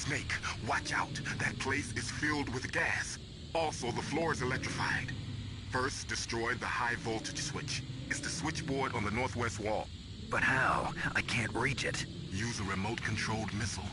Snake, watch out. That place is filled with gas. Also, the floor is electrified. First, destroy the high voltage switch. It's the switchboard on the northwest wall. But how? I can't reach it. Use a remote-controlled missile.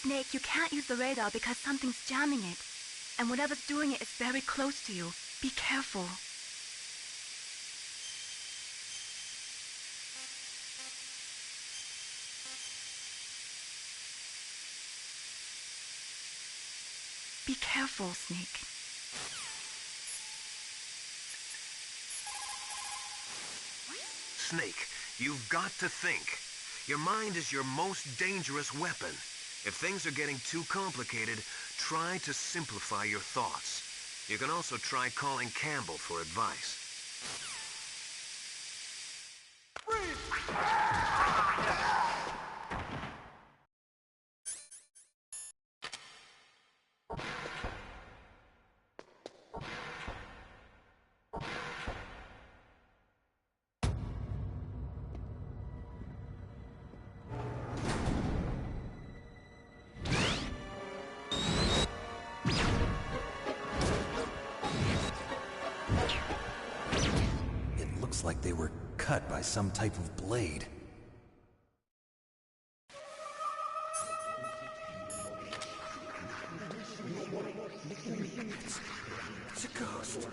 Snake, you can't use the radar because something's jamming it. And whatever's doing it is very close to you. Be careful. Be careful, Snake. Snake, you've got to think. Your mind is your most dangerous weapon. If things are getting too complicated, try to simplify your thoughts. You can also try calling Campbell for advice. Like they were cut by some type of blade. It's a ghost.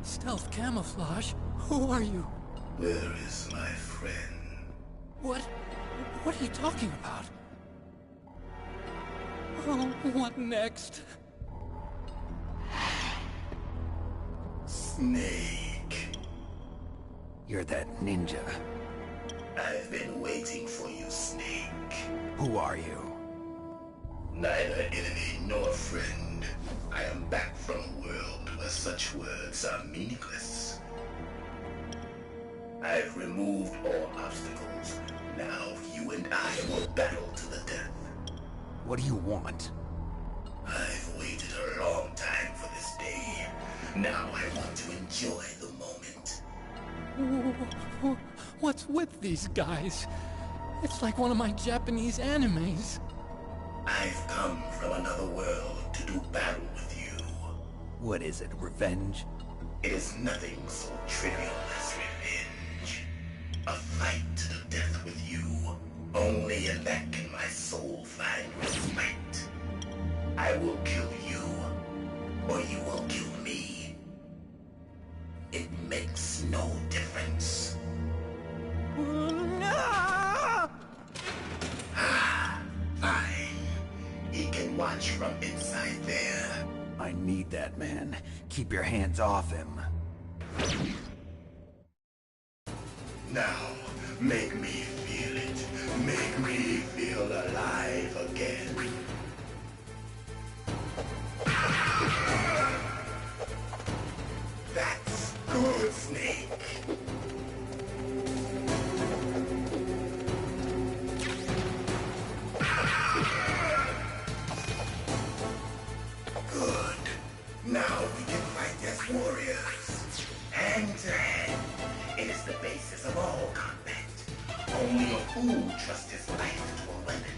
Stealth camouflage? Who are you? Where is my friend? What are you talking about? Oh, what next? Snake. You're that ninja. I've been waiting for you, Snake. Who are you? Neither enemy nor friend. I am back from a world where such words are meaningless. I've removed all obstacles. Now you and I will battle to the death. What do you want? I've waited a long time for this day. Now I want to enjoy the moment. What's with these guys? It's like one of my Japanese animes. I've come from another world to do battle with you. What is it, revenge? It is nothing so trivial as revenge. A fight to the death with you. Only in that can my soul find respite. I will kill you, or you will kill me. It makes no difference. Fine. He can watch from inside there. I need that man. Keep your hands off him. Now, make me feel it. Make me feel alive again. That's good, Snake. Good. Now we can fight as warriors. Hand to hand. It is the basis of all combat. Only a fool trusts his life to a weapon.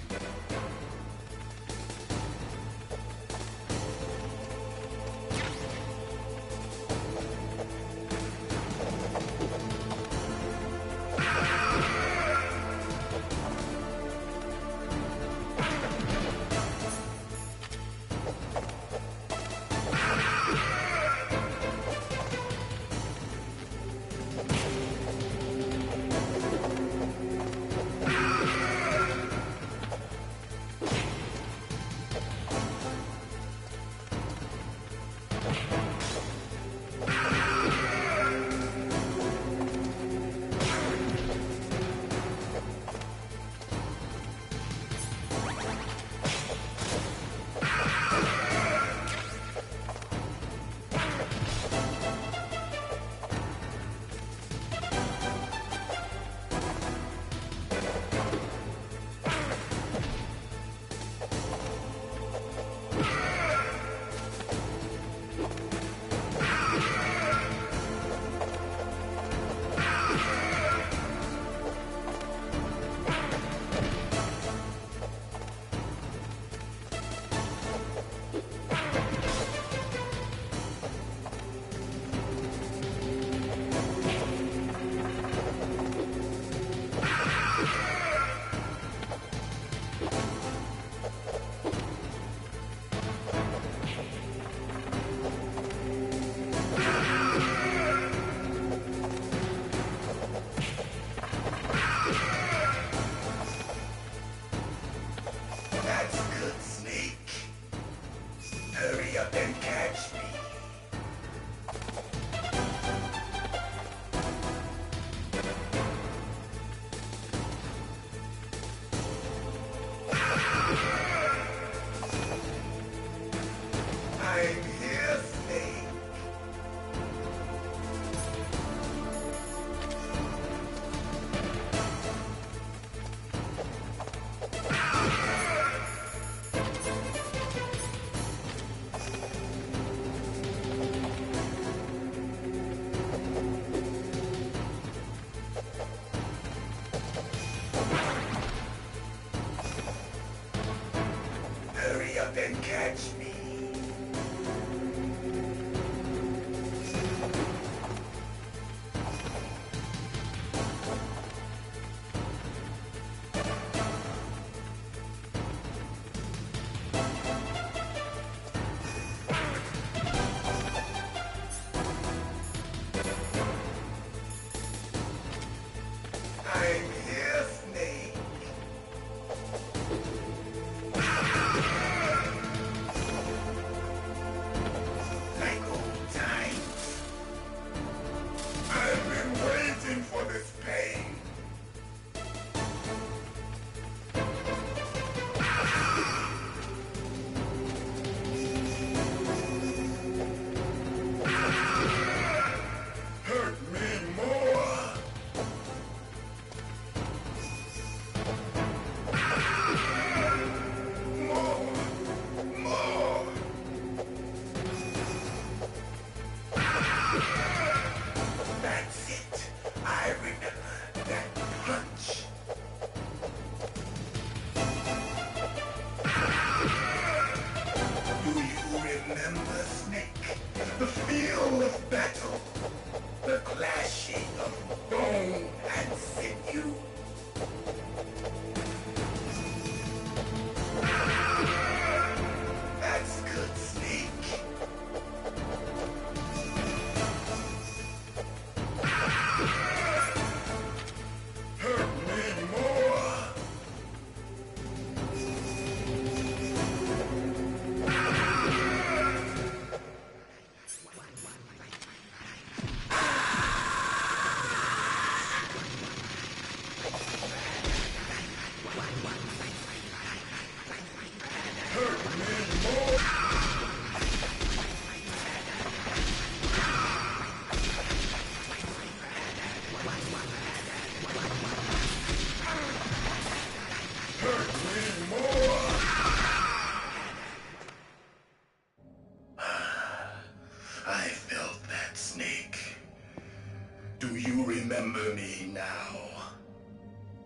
catch me.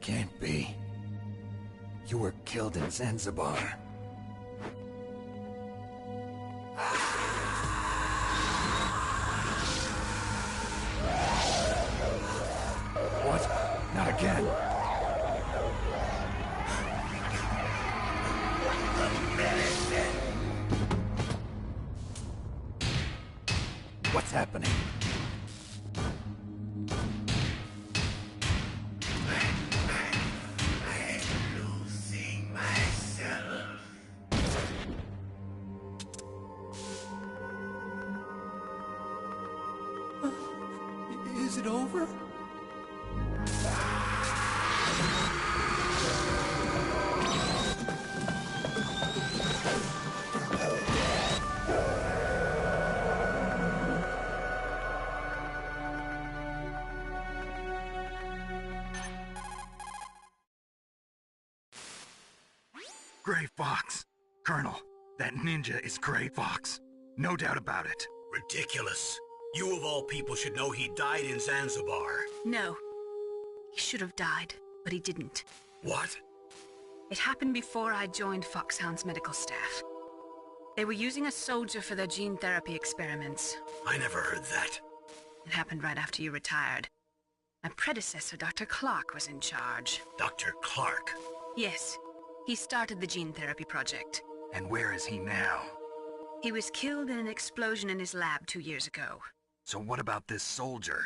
Can't be. You were killed in Zanzibar. What? Not again. What's happening? Is it over? Gray Fox. Colonel, that ninja is Gray Fox. No doubt about it. Ridiculous. You of all people should know he died in Zanzibar. No. He should have died, but he didn't. What? It happened before I joined Foxhound's medical staff. They were using a soldier for their gene therapy experiments. I never heard that. It happened right after you retired. My predecessor, Dr. Clark, was in charge. Dr. Clark? Yes. He started the gene therapy project. And where is he now? He was killed in an explosion in his lab 2 years ago. So what about this soldier?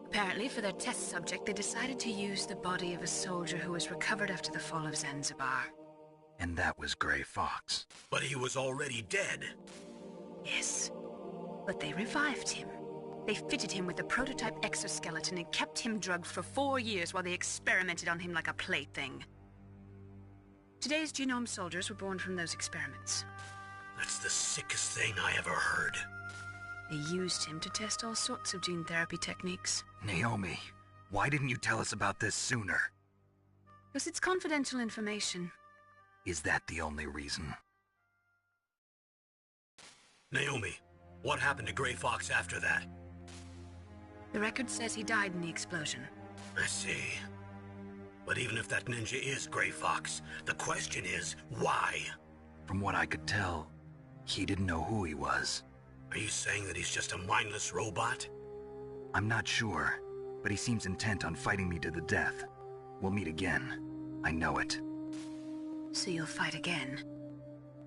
Apparently, for their test subject, they decided to use the body of a soldier who was recovered after the fall of Zanzibar. And that was Gray Fox. But he was already dead. Yes. But they revived him. They fitted him with a prototype exoskeleton and kept him drugged for 4 years while they experimented on him like a plaything. Today's genome soldiers were born from those experiments. That's the sickest thing I ever heard. They used him to test all sorts of gene therapy techniques. Naomi, why didn't you tell us about this sooner? Because it's confidential information. Is that the only reason? Naomi, what happened to Gray Fox after that? The record says he died in the explosion. I see. But even if that ninja is Gray Fox, the question is, why? From what I could tell, he didn't know who he was. Are you saying that he's just a mindless robot? I'm not sure, but he seems intent on fighting me to the death. We'll meet again. I know it. So you'll fight again?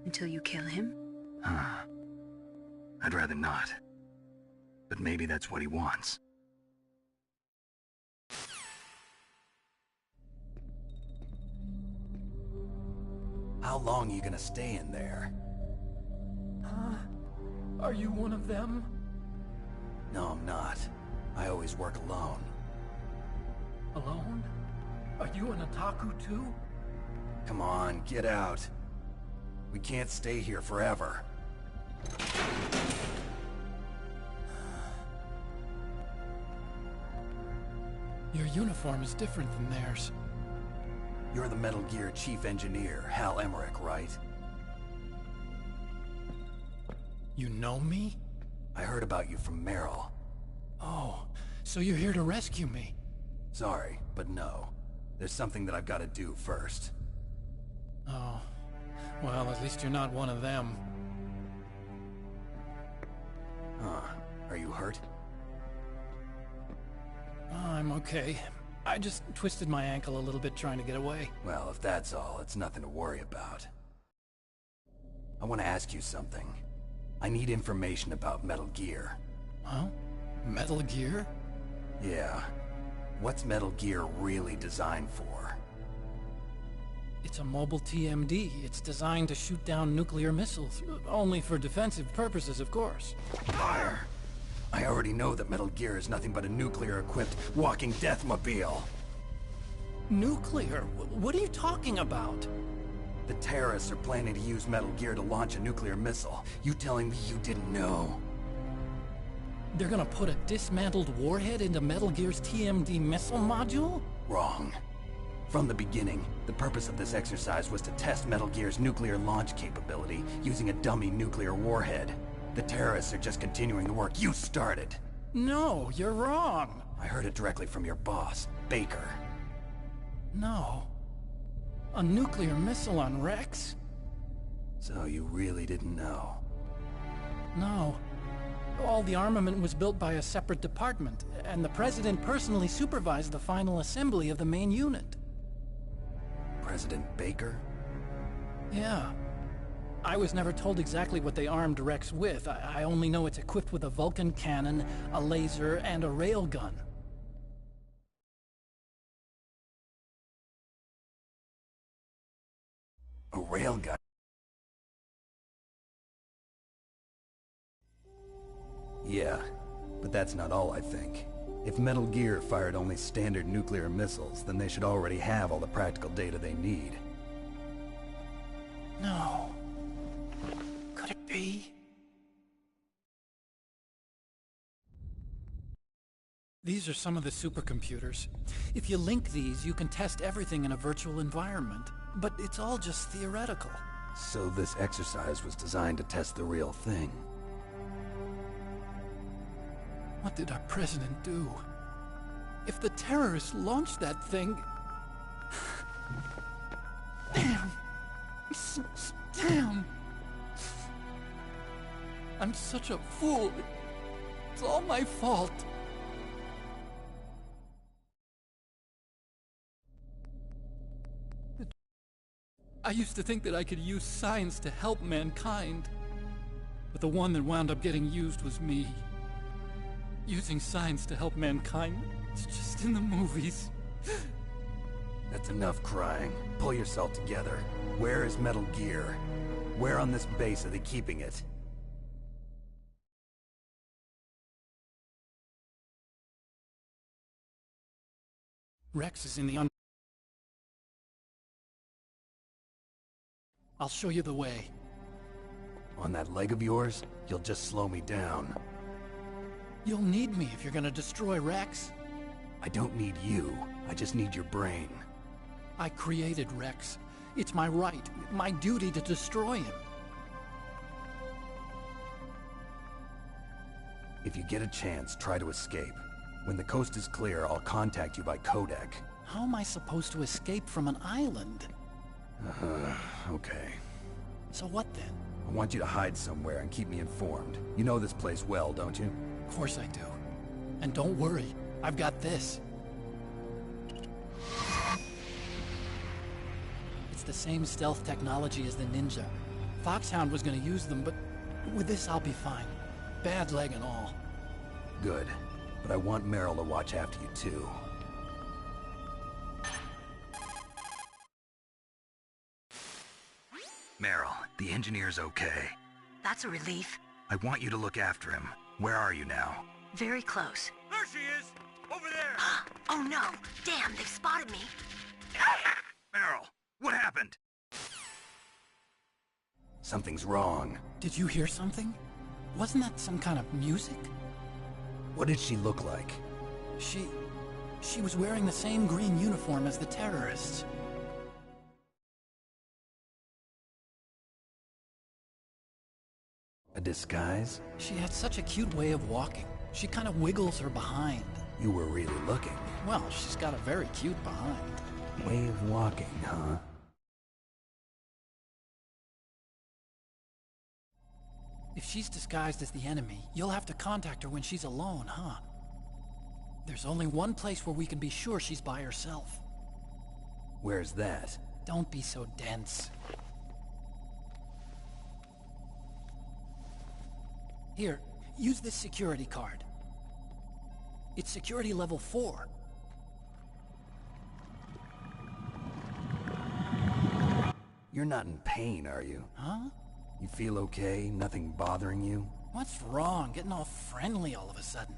Until you kill him? I'd rather not. But maybe that's what he wants. How long are you gonna stay in there? Huh? Are you one of them? No, I'm not. I always work alone. Alone? Are you an otaku too? Come on, get out. We can't stay here forever. Your uniform is different than theirs. You're the Metal Gear Chief Engineer, Hal Emmerich, right? You know me? I heard about you from Meryl. Oh, so you're here to rescue me? Sorry, but no. There's something that I've got to do first. Oh. Well, at least you're not one of them. Huh. Are you hurt? I'm okay. I just twisted my ankle a little bit trying to get away. Well, if that's all, it's nothing to worry about. I want to ask you something. I need information about Metal Gear. Huh? Metal Gear? Yeah. What's Metal Gear really designed for? It's a mobile TMD. It's designed to shoot down nuclear missiles. Only for defensive purposes, of course. Fire! I already know that Metal Gear is nothing but a nuclear-equipped walking deathmobile. Nuclear? What are you talking about? The terrorists are planning to use Metal Gear to launch a nuclear missile. You telling me you didn't know? They're gonna put a dismantled warhead into Metal Gear's TMD missile module? Wrong. From the beginning, the purpose of this exercise was to test Metal Gear's nuclear launch capability using a dummy nuclear warhead. The terrorists are just continuing the work you started. No, you're wrong. I heard it directly from your boss, Baker. No. A nuclear missile on Rex? So you really didn't know? No. All the armament was built by a separate department, and the President personally supervised the final assembly of the main unit. President Baker? Yeah. I was never told exactly what they armed Rex with. I only know it's equipped with a Vulcan cannon, a laser, and a railgun. A railgun? Yeah, but that's not all I think. If Metal Gear fired only standard nuclear missiles, then they should already have all the practical data they need. No. Could it be? These are some of the supercomputers. If you link these, you can test everything in a virtual environment. But it's all just theoretical. So this exercise was designed to test the real thing. What did our president do? If the terrorists launched that thing... Damn! Damn! I'm such a fool. It's all my fault. I used to think that I could use science to help mankind. But the one that wound up getting used was me. Using science to help mankind, it's just in the movies. That's enough crying. Pull yourself together. Where is Metal Gear? Where on this base are they keeping it? Rex is in the I'll show you the way. On that leg of yours, you'll just slow me down. You'll need me if you're gonna destroy Rex. I don't need you. I just need your brain. I created Rex. It's my right, my duty to destroy him. If you get a chance, try to escape. When the coast is clear, I'll contact you by codec. How am I supposed to escape from an island? Okay. So what then? I want you to hide somewhere and keep me informed. You know this place well, don't you? Of course I do. And don't worry, I've got this. It's the same stealth technology as the Ninja. Foxhound was gonna use them, but with this I'll be fine. Bad leg and all. Good. But I want Meryl to watch after you too. Meryl, the engineer's okay. That's a relief. I want you to look after him. Where are you now? Very close. There she is! Over there! Oh no! Damn, they've spotted me! Meryl, what happened? Something's wrong. Did you hear something? Wasn't that some kind of music? What did she look like? She was wearing the same green uniform as the terrorists. A disguise? She had such a cute way of walking. She kind of wiggles her behind. You were really looking. Well, she's got a very cute behind. Way of walking, huh? If she's disguised as the enemy, you'll have to contact her when she's alone, huh? There's only one place where we can be sure she's by herself. Where's that? Don't be so dense. Here, use this security card. It's security level 4. You're not in pain, are you? Huh? You feel okay? Nothing bothering you? What's wrong? Getting all friendly all of a sudden.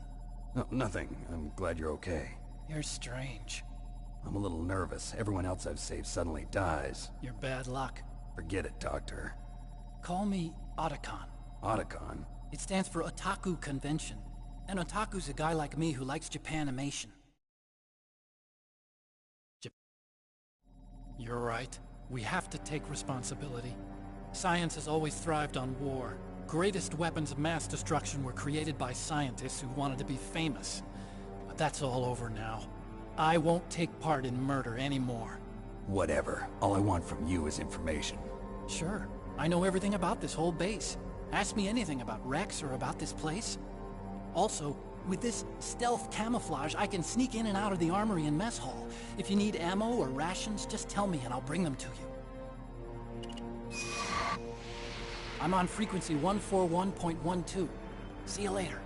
No, nothing. I'm glad you're okay. You're strange. I'm a little nervous. Everyone else I've saved suddenly dies. You're bad luck. Forget it, Doctor. Call me Otacon. Otacon? It stands for Otaku Convention. An otaku's a guy like me who likes Japanimation. You're right. We have to take responsibility. Science has always thrived on war. Greatest weapons of mass destruction were created by scientists who wanted to be famous. But that's all over now. I won't take part in murder anymore. Whatever. All I want from you is information. Sure. I know everything about this whole base. Ask me anything about Rex or about this place. Also, with this stealth camouflage, I can sneak in and out of the armory and mess hall. If you need ammo or rations, just tell me and I'll bring them to you. I'm on frequency 141.12. See you later.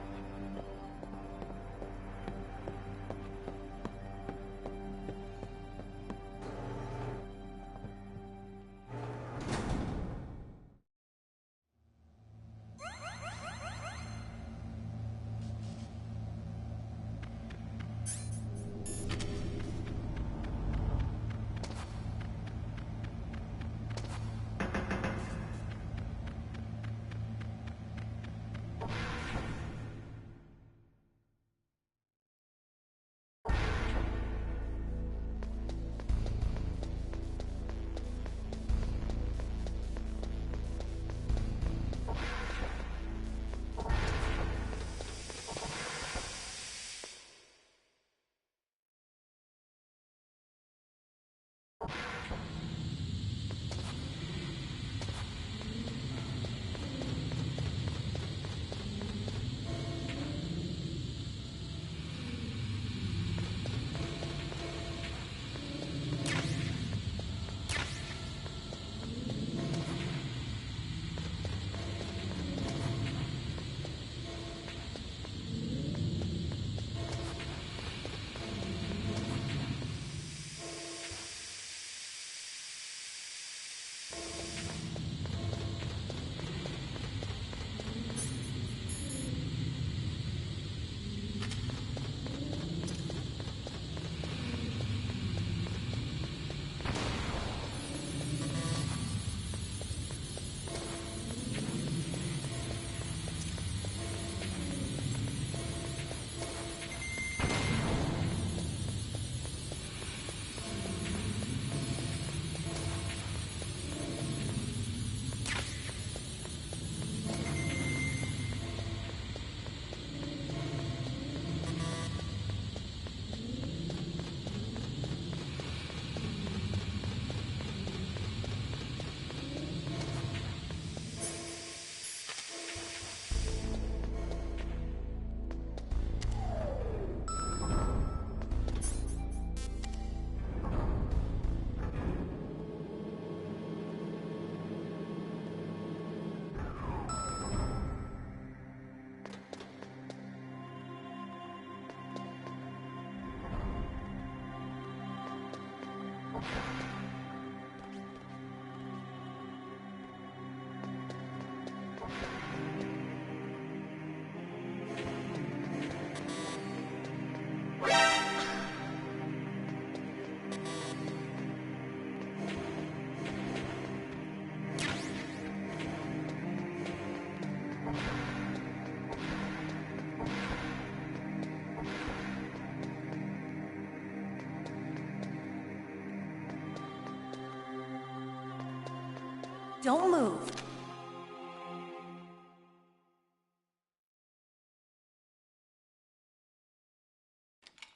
Don't move.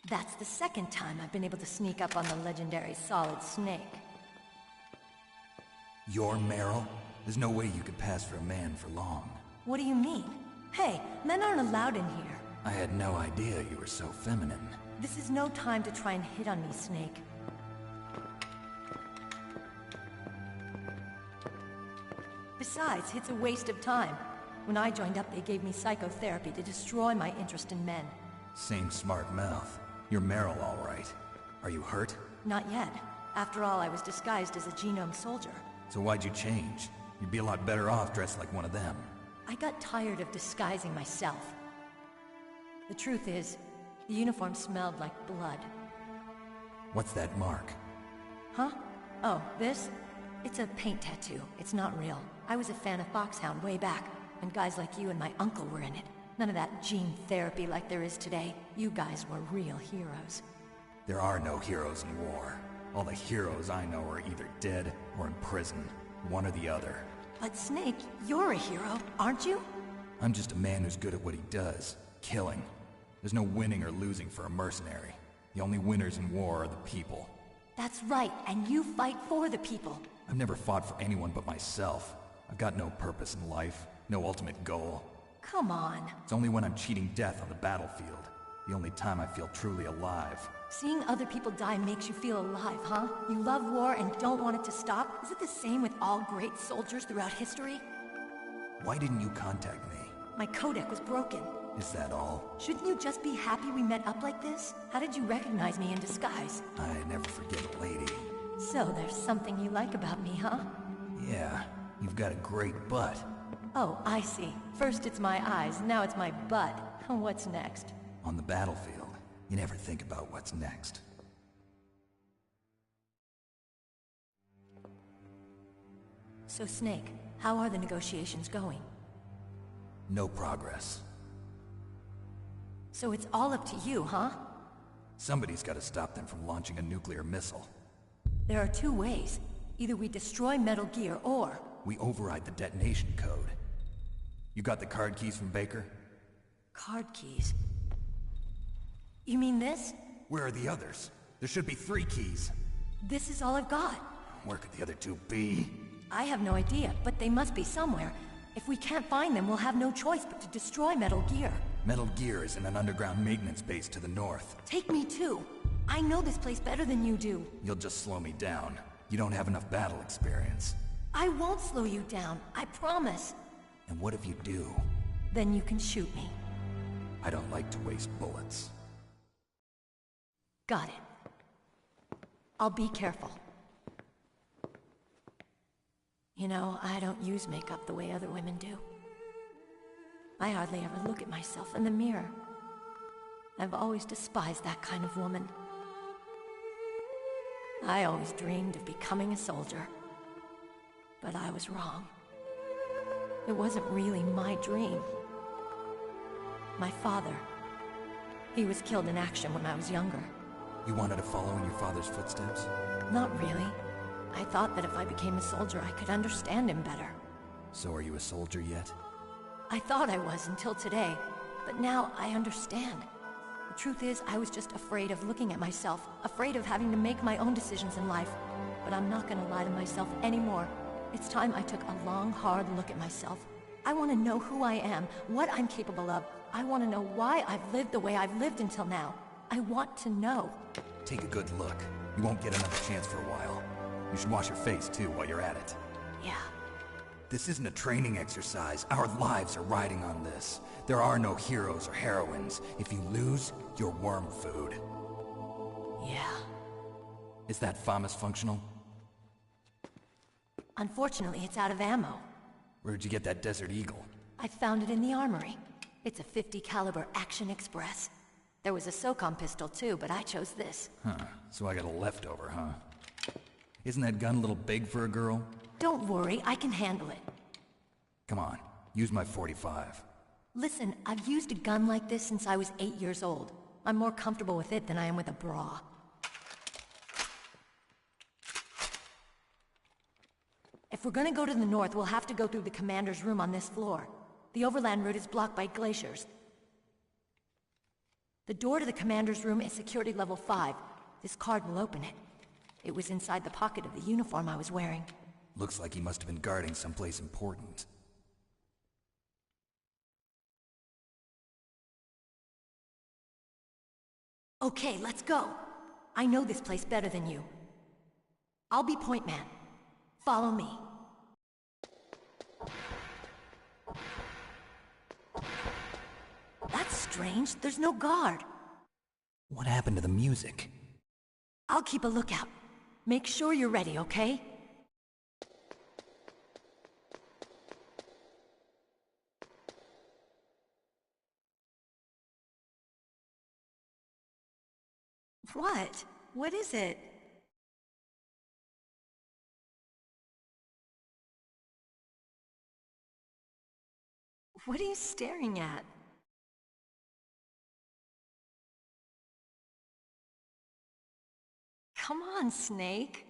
That's the second time I've been able to sneak up on the legendary Solid Snake. You're Meryl? There's no way you could pass for a man for long. What do you mean? Hey, men aren't allowed in here. I had no idea you were so feminine. This is no time to try and hit on me, Snake. Besides, it's a waste of time. When I joined up, they gave me psychotherapy to destroy my interest in men. Same smart mouth. You're Meryl, all right. Are you hurt? Not yet. After all, I was disguised as a genome soldier. So why'd you change? You'd be a lot better off dressed like one of them. I got tired of disguising myself. The truth is, the uniform smelled like blood. What's that mark? Huh? Oh, this? It's a paint tattoo. It's not real. I was a fan of Foxhound way back, when guys like you and my uncle were in it. None of that gene therapy like there is today. You guys were real heroes. There are no heroes in war. All the heroes I know are either dead or in prison. One or the other. But Snake, you're a hero, aren't you? I'm just a man who's good at what he does. Killing. There's no winning or losing for a mercenary. The only winners in war are the people. That's right, and you fight for the people. I've never fought for anyone but myself. I've got no purpose in life, no ultimate goal. Come on. It's only when I'm cheating death on the battlefield. The only time I feel truly alive. Seeing other people die makes you feel alive, huh? You love war and don't want it to stop? Is it the same with all great soldiers throughout history? Why didn't you contact me? My codec was broken. Is that all? Shouldn't you just be happy we met up like this? How did you recognize me in disguise? I never forget a lady. So there's something you like about me, huh? Yeah, you've got a great butt. Oh, I see. First it's my eyes, now it's my butt. What's next? On the battlefield, you never think about what's next. So Snake, how are the negotiations going? No progress. So it's all up to you, huh? Somebody's got to stop them from launching a nuclear missile. There are two ways. Either we destroy Metal Gear, or... we override the detonation code. You got the card keys from Baker? Card keys? You mean this? Where are the others? There should be 3 keys. This is all I've got. Where could the other 2 be? I have no idea, but they must be somewhere. If we can't find them, we'll have no choice but to destroy Metal Gear. Metal Gear is in an underground maintenance base to the north. Take me too. I know this place better than you do. You'll just slow me down. You don't have enough battle experience. I won't slow you down, I promise. And what if you do? Then you can shoot me. I don't like to waste bullets. Got it. I'll be careful. You know, I don't use makeup the way other women do. I hardly ever look at myself in the mirror. I've always despised that kind of woman. I always dreamed of becoming a soldier. But I was wrong. It wasn't really my dream. My father, he was killed in action when I was younger. You wanted to follow in your father's footsteps? Not really. I thought that if I became a soldier, I could understand him better. So are you a soldier yet? I thought I was until today, but now I understand. The truth is, I was just afraid of looking at myself, afraid of having to make my own decisions in life. But I'm not gonna lie to myself anymore. It's time I took a long, hard look at myself. I want to know who I am, what I'm capable of. I want to know why I've lived the way I've lived until now. I want to know. Take a good look. You won't get another chance for a while. You should wash your face, too, while you're at it. Yeah. This isn't a training exercise. Our lives are riding on this. There are no heroes or heroines. If you lose, you're worm food. Yeah. Is that FAMAS functional? Unfortunately, it's out of ammo. Where'd you get that Desert Eagle? I found it in the armory. It's a .50 caliber Action Express. There was a SOCOM pistol too, but I chose this. Huh, so I got a leftover, huh? Isn't that gun a little big for a girl? Don't worry, I can handle it. Come on, use my .45. Listen, I've used a gun like this since I was 8 years old. I'm more comfortable with it than I am with a bra. If we're gonna go to the north, we'll have to go through the commander's room on this floor. The overland route is blocked by glaciers. The door to the commander's room is security level 5. This card will open it. It was inside the pocket of the uniform I was wearing. Looks like he must have been guarding someplace important. Okay, let's go. I know this place better than you. I'll be point man. Follow me. That's strange. There's no guard. What happened to the music? I'll keep a lookout. Make sure you're ready, okay? What? What is it? What are you staring at? Come on, Snake.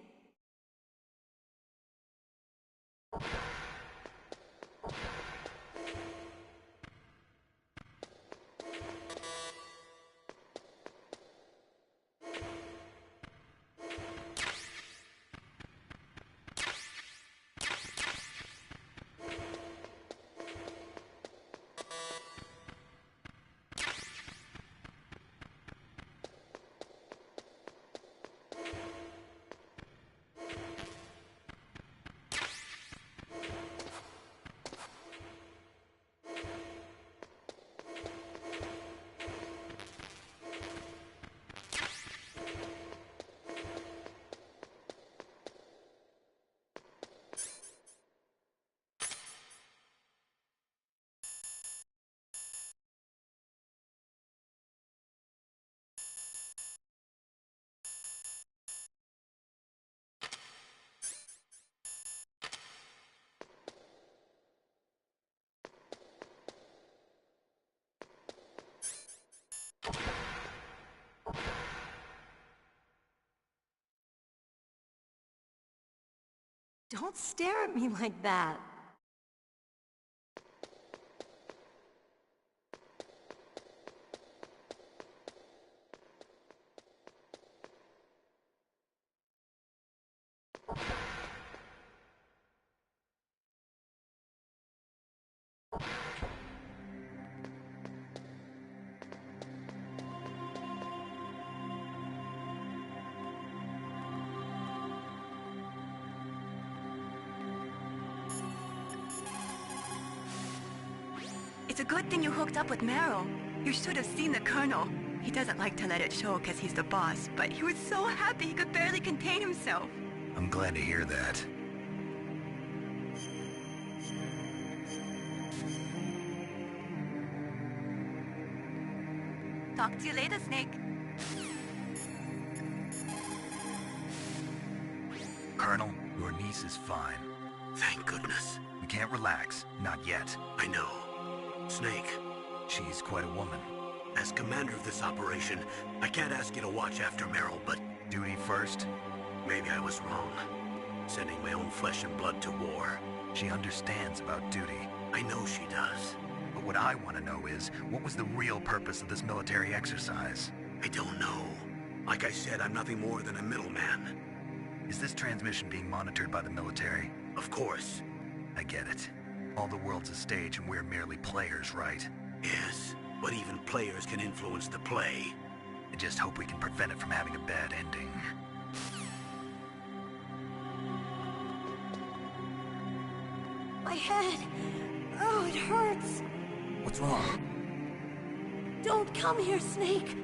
Don't stare at me like that. It's a good thing you hooked up with Meryl. You should have seen the Colonel. He doesn't like to let it show because he's the boss, but he was so happy he could barely contain himself. I'm glad to hear that. Talk to you later, Snake. Colonel, your niece is fine. Thank goodness. We can't relax. Not yet. I know. Snake. She's quite a woman. As commander of this operation, I can't ask you to watch after Meryl, but... Duty first? Maybe I was wrong. Sending my own flesh and blood to war. She understands about duty. I know she does. But what I want to know is, what was the real purpose of this military exercise? I don't know. Like I said, I'm nothing more than a middleman. Is this transmission being monitored by the military? Of course. I get it. All the world's a stage and we're merely players, right? Yes, but even players can influence the play. I just hope we can prevent it from having a bad ending. My head! Oh, it hurts! What's wrong? Don't come here, Snake!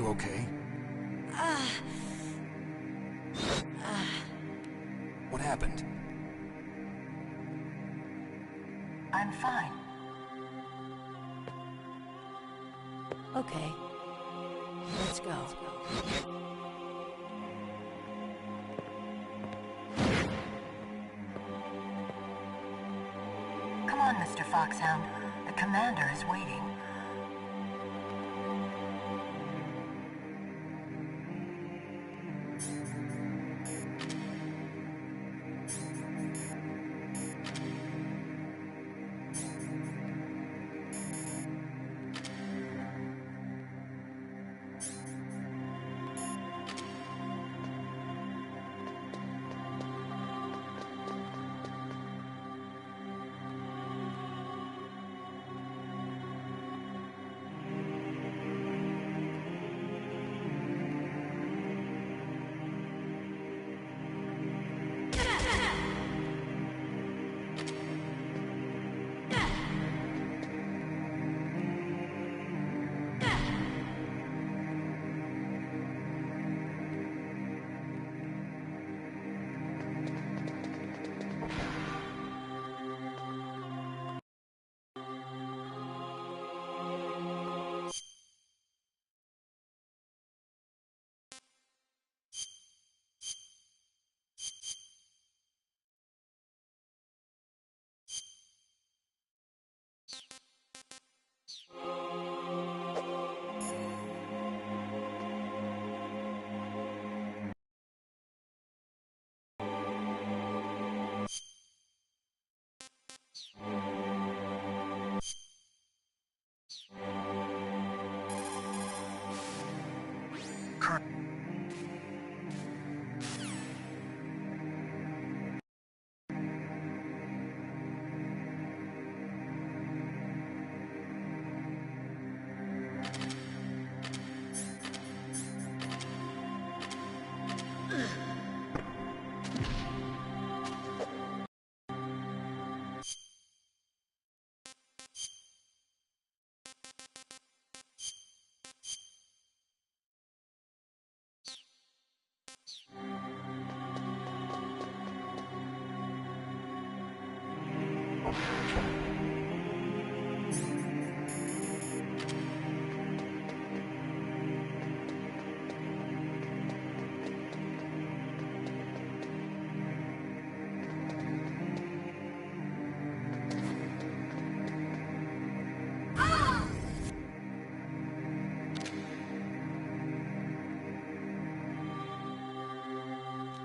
you okay? What happened? I'm fine. Okay. Let's go. Come on, Mr. Foxhound. The commander is waiting.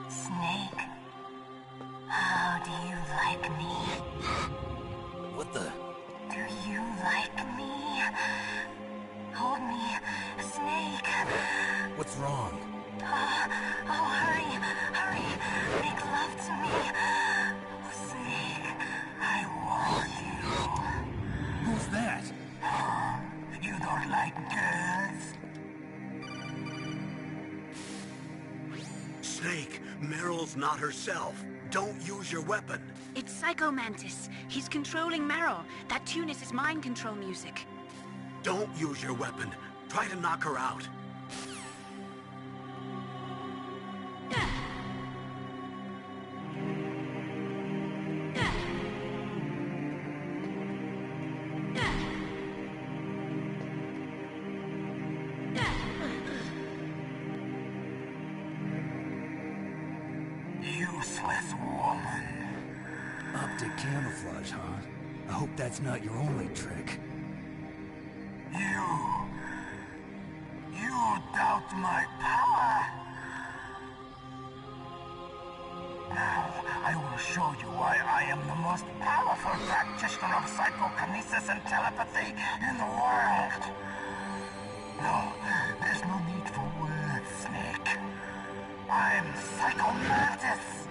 Snake, how do you like me? What the? Do you like me? Hold me, Snake. What's wrong? Oh, hurry, hurry. Make love to me. Snake, I want you. Who's that? You don't like girls? Snake, Meryl's not herself. Don't use your weapon. It's Psycho Mantis. He's controlling Meryl. That tune is his mind control music. Don't use your weapon. Try to knock her out. Useless woman. Optic camouflage, huh? I hope that's not your only trick. You doubt my power? Now, I will show you why I am the most powerful practitioner of psychokinesis and telepathy in the world. No, there's no need for words, Snake. I'm Psycho Mantis.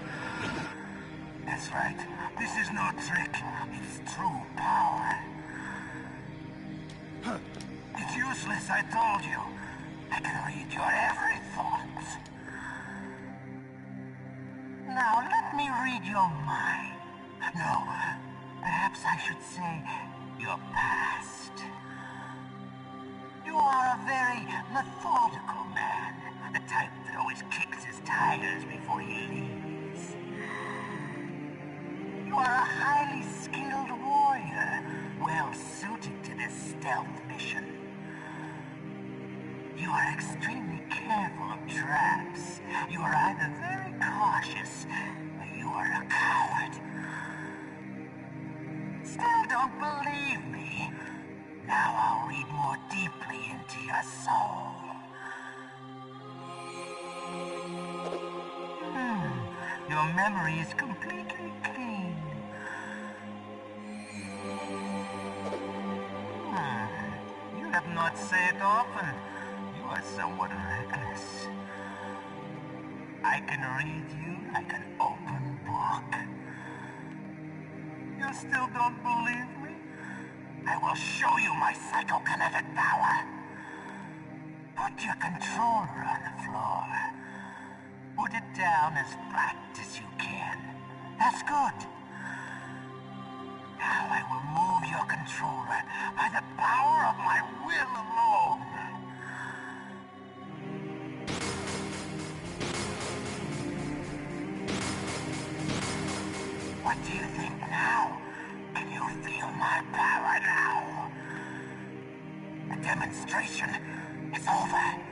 That's right. This is no trick. It's true power. It's useless, I told you. I can read your every thought. Now, let me read your mind. No, perhaps I should say your past. You are a very methodical man. The type that always kicks his tires before he leaves. You are a highly skilled warrior, well suited to this stealth mission. You are extremely careful of traps. You are either very cautious, or you are a coward. Still don't believe me? Now I'll read more deeply into your soul. Your memory is completely clean. You have not said often. You are somewhat reckless. I can read you like an open book. You still don't believe me? I will show you my psychokinetic power. Put your controller on the floor. Put it down as flat as you can. That's good. Now I will move your controller by the power of my will alone. What do you think now? Can you feel my power now? The demonstration is over.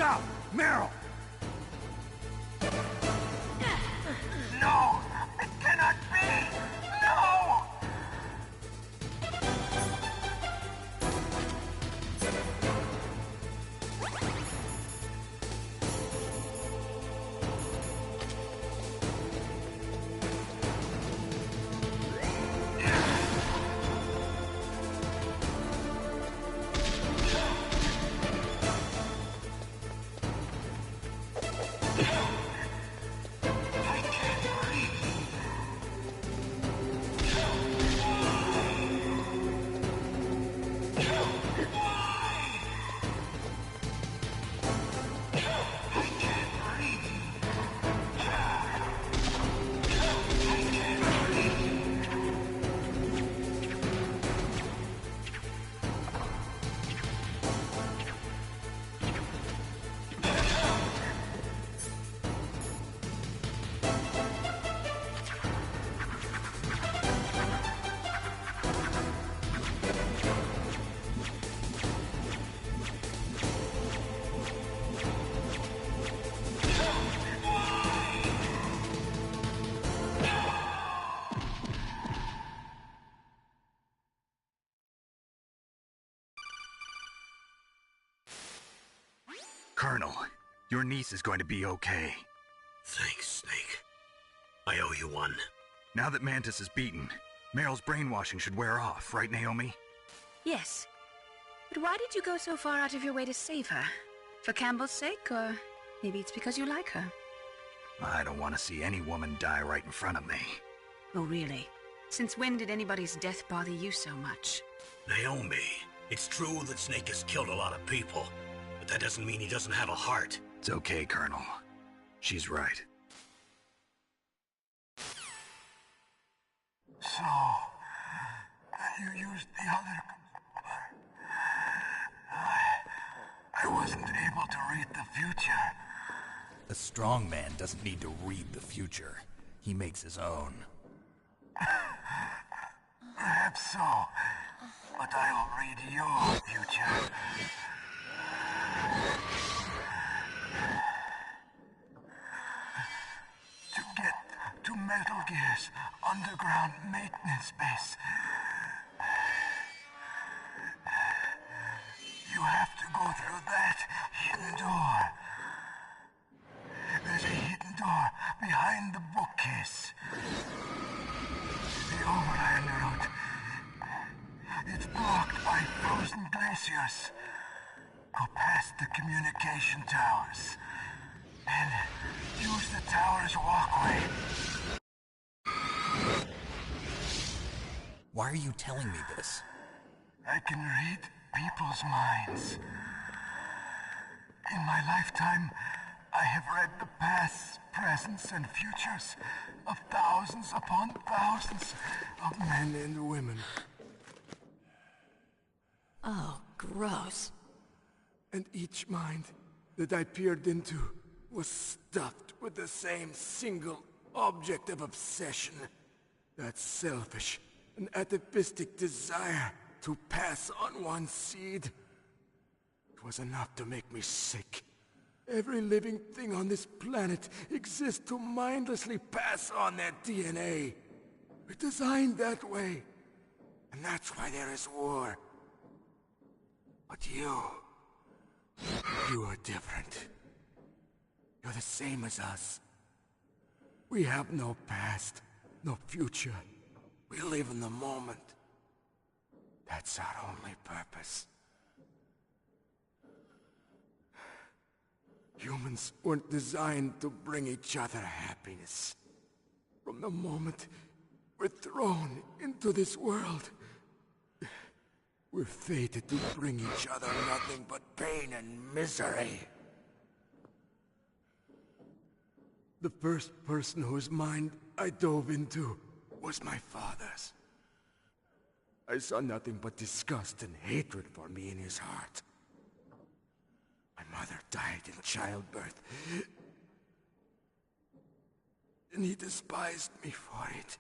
Stop! Meryl! No! It cannot be! No! Colonel, your niece is going to be okay. Thanks, Snake. I owe you one. Now that Mantis is beaten, Meryl's brainwashing should wear off, right, Naomi? Yes. But why did you go so far out of your way to save her? For Campbell's sake, or maybe it's because you like her? I don't want to see any woman die right in front of me. Oh, really? Since when did anybody's death bother you so much? Naomi, it's true that Snake has killed a lot of people, but that doesn't mean he doesn't have a heart. It's okay, Colonel. She's right. So, you used the other... I wasn't able to read the future. A strong man doesn't need to read the future. He makes his own. Perhaps so, but I'll read your future. To get to Metal Gear's underground maintenance base, you have to go through that hidden door. There's a hidden door behind the bookcase. The overland route. It's blocked by frozen glaciers. Go past the communication towers. And use the tower's walkway. Why are you telling me this? I can read people's minds. In my lifetime, I have read the pasts, presents, and futures of thousands upon thousands of men and women. Oh, gross. And each mind that I peered into was stuffed with the same single object of obsession. That selfish and atavistic desire to pass on one's seed. It was enough to make me sick. Every living thing on this planet exists to mindlessly pass on their DNA. We're designed that way. And that's why there is war. But you are different. You're the same as us. We have no past, no future. We live in the moment. That's our only purpose. Humans weren't designed to bring each other happiness. From the moment we're thrown into this world, we're fated to bring each other nothing but pain and misery. The first person whose mind I dove into was my father's. I saw nothing but disgust and hatred for me in his heart. My mother died in childbirth, and he despised me for it.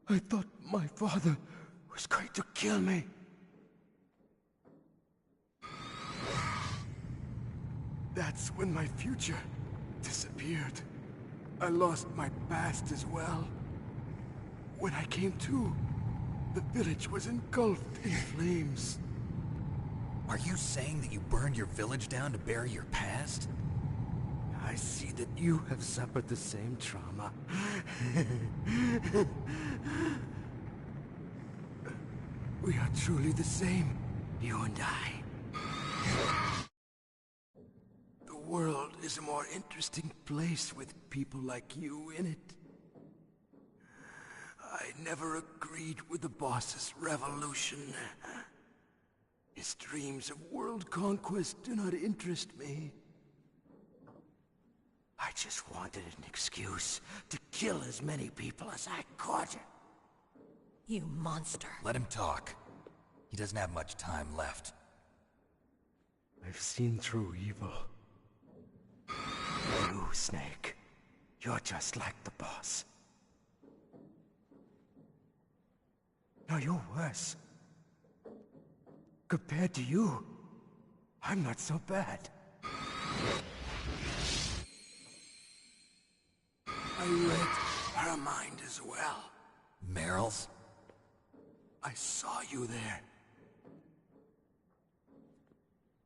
I thought my father was going to kill me. That's when my future disappeared. I lost my past as well. When I came to, the village was engulfed in flames. Are you saying that you burned your village down to bury your past? I see that you have suffered the same trauma. We are truly the same, you and I. The world is a more interesting place with people like you in it. I never agreed with the boss's revolution. His dreams of world conquest do not interest me. I just wanted an excuse to kill as many people as I could. You monster. Let him talk. He doesn't have much time left. I've seen through evil. You, Snake. You're just like the boss. No, you're worse. Compared to you, I'm not so bad. I read her mind as well. Meryl's? I saw you there.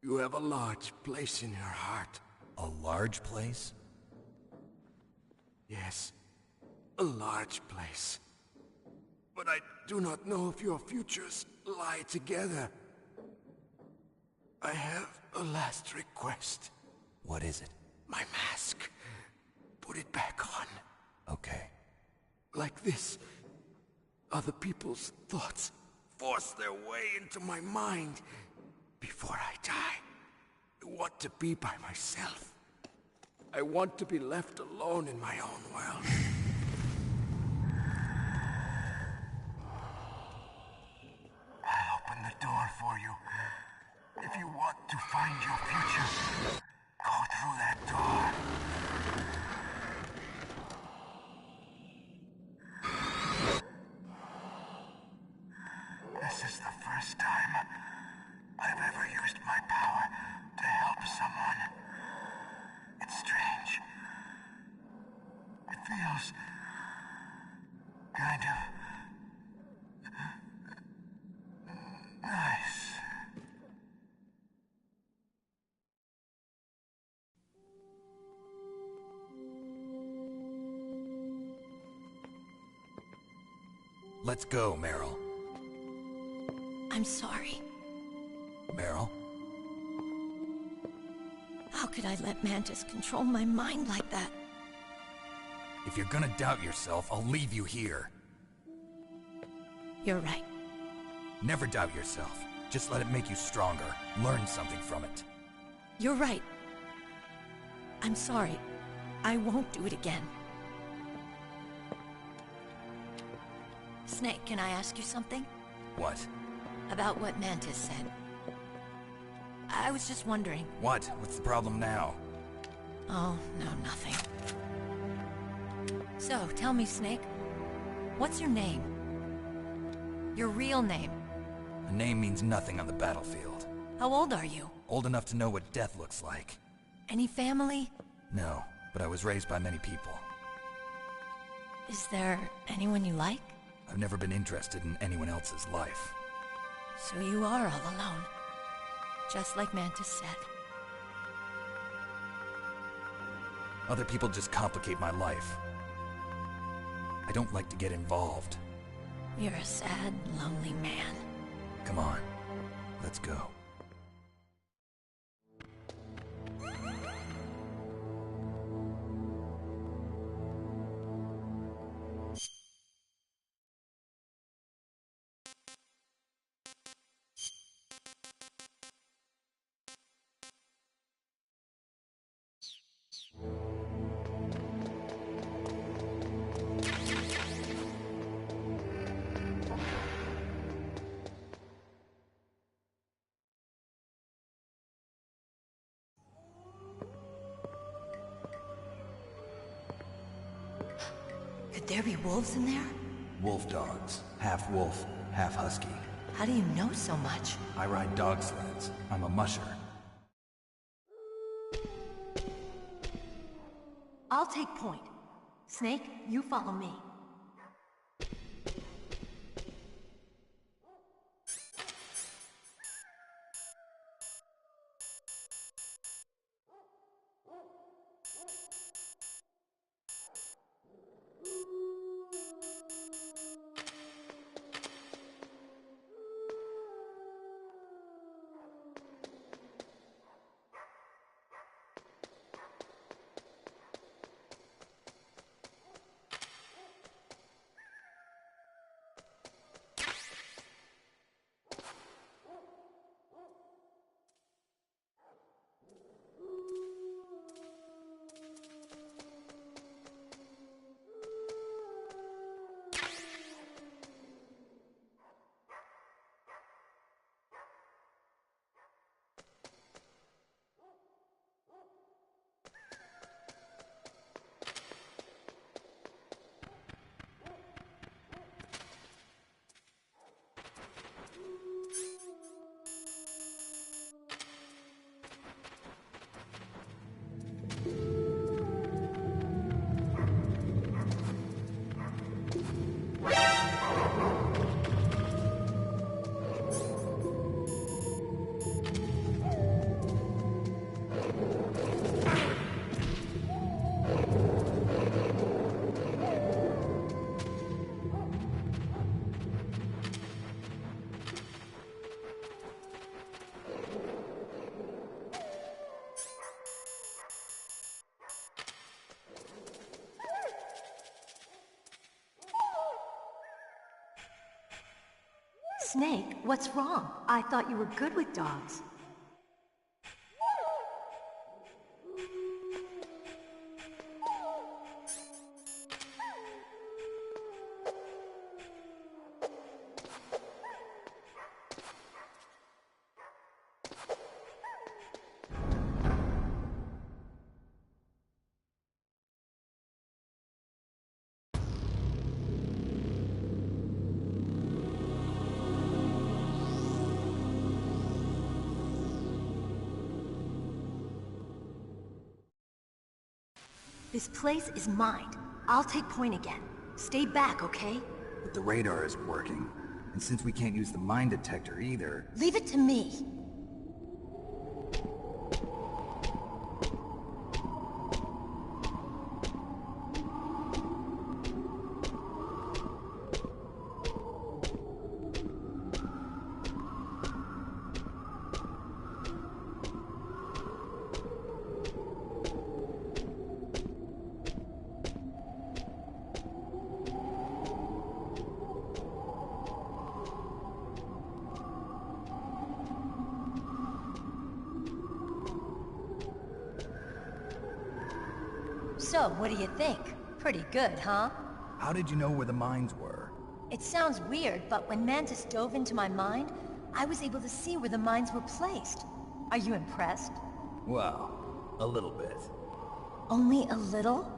You have a large place in your heart. A large place? Yes, a large place. But I do not know if your futures lie together. I have a last request. What is it? My mask. Put it back on. Okay. Like this, other people's thoughts force their way into my mind. Before I die, I want to be by myself. I want to be left alone in my own world. I'll open the door for you. If you want to find your future, go through that door. This is the first time I've ever used my power to help someone. It's strange. It feels kind of nice. Let's go, Meryl. I'm sorry. Meryl? How could I let Mantis control my mind like that? If you're gonna doubt yourself, I'll leave you here. You're right. Never doubt yourself. Just let it make you stronger. Learn something from it. You're right. I'm sorry. I won't do it again. Snake, can I ask you something? What? About what Mantis said. I was just wondering. What? What's the problem now? Oh, no, nothing. So, tell me, Snake. What's your name? Your real name? A name means nothing on the battlefield. How old are you? Old enough to know what death looks like. Any family? No, but I was raised by many people. Is there anyone you like? I've never been interested in anyone else's life. So you are all alone. Just like Mantis said. Other people just complicate my life. I don't like to get involved. You're a sad, lonely man. Come on, let's go. Could there be wolves in there? Wolf dogs. Half wolf, half husky. How do you know so much? I ride dog sleds. I'm a musher. I'll take point. Snake, you follow me. Snake, what's wrong? I thought you were good with dogs. This place is mine. I'll take point again. Stay back, okay? But the radar isn't working. And since we can't use the mine detector either... Leave it to me. So, what do you think? Pretty good, huh? How did you know where the mines were? It sounds weird, but when Mantis dove into my mind, I was able to see where the mines were placed. Are you impressed? Well, a little bit. Only a little?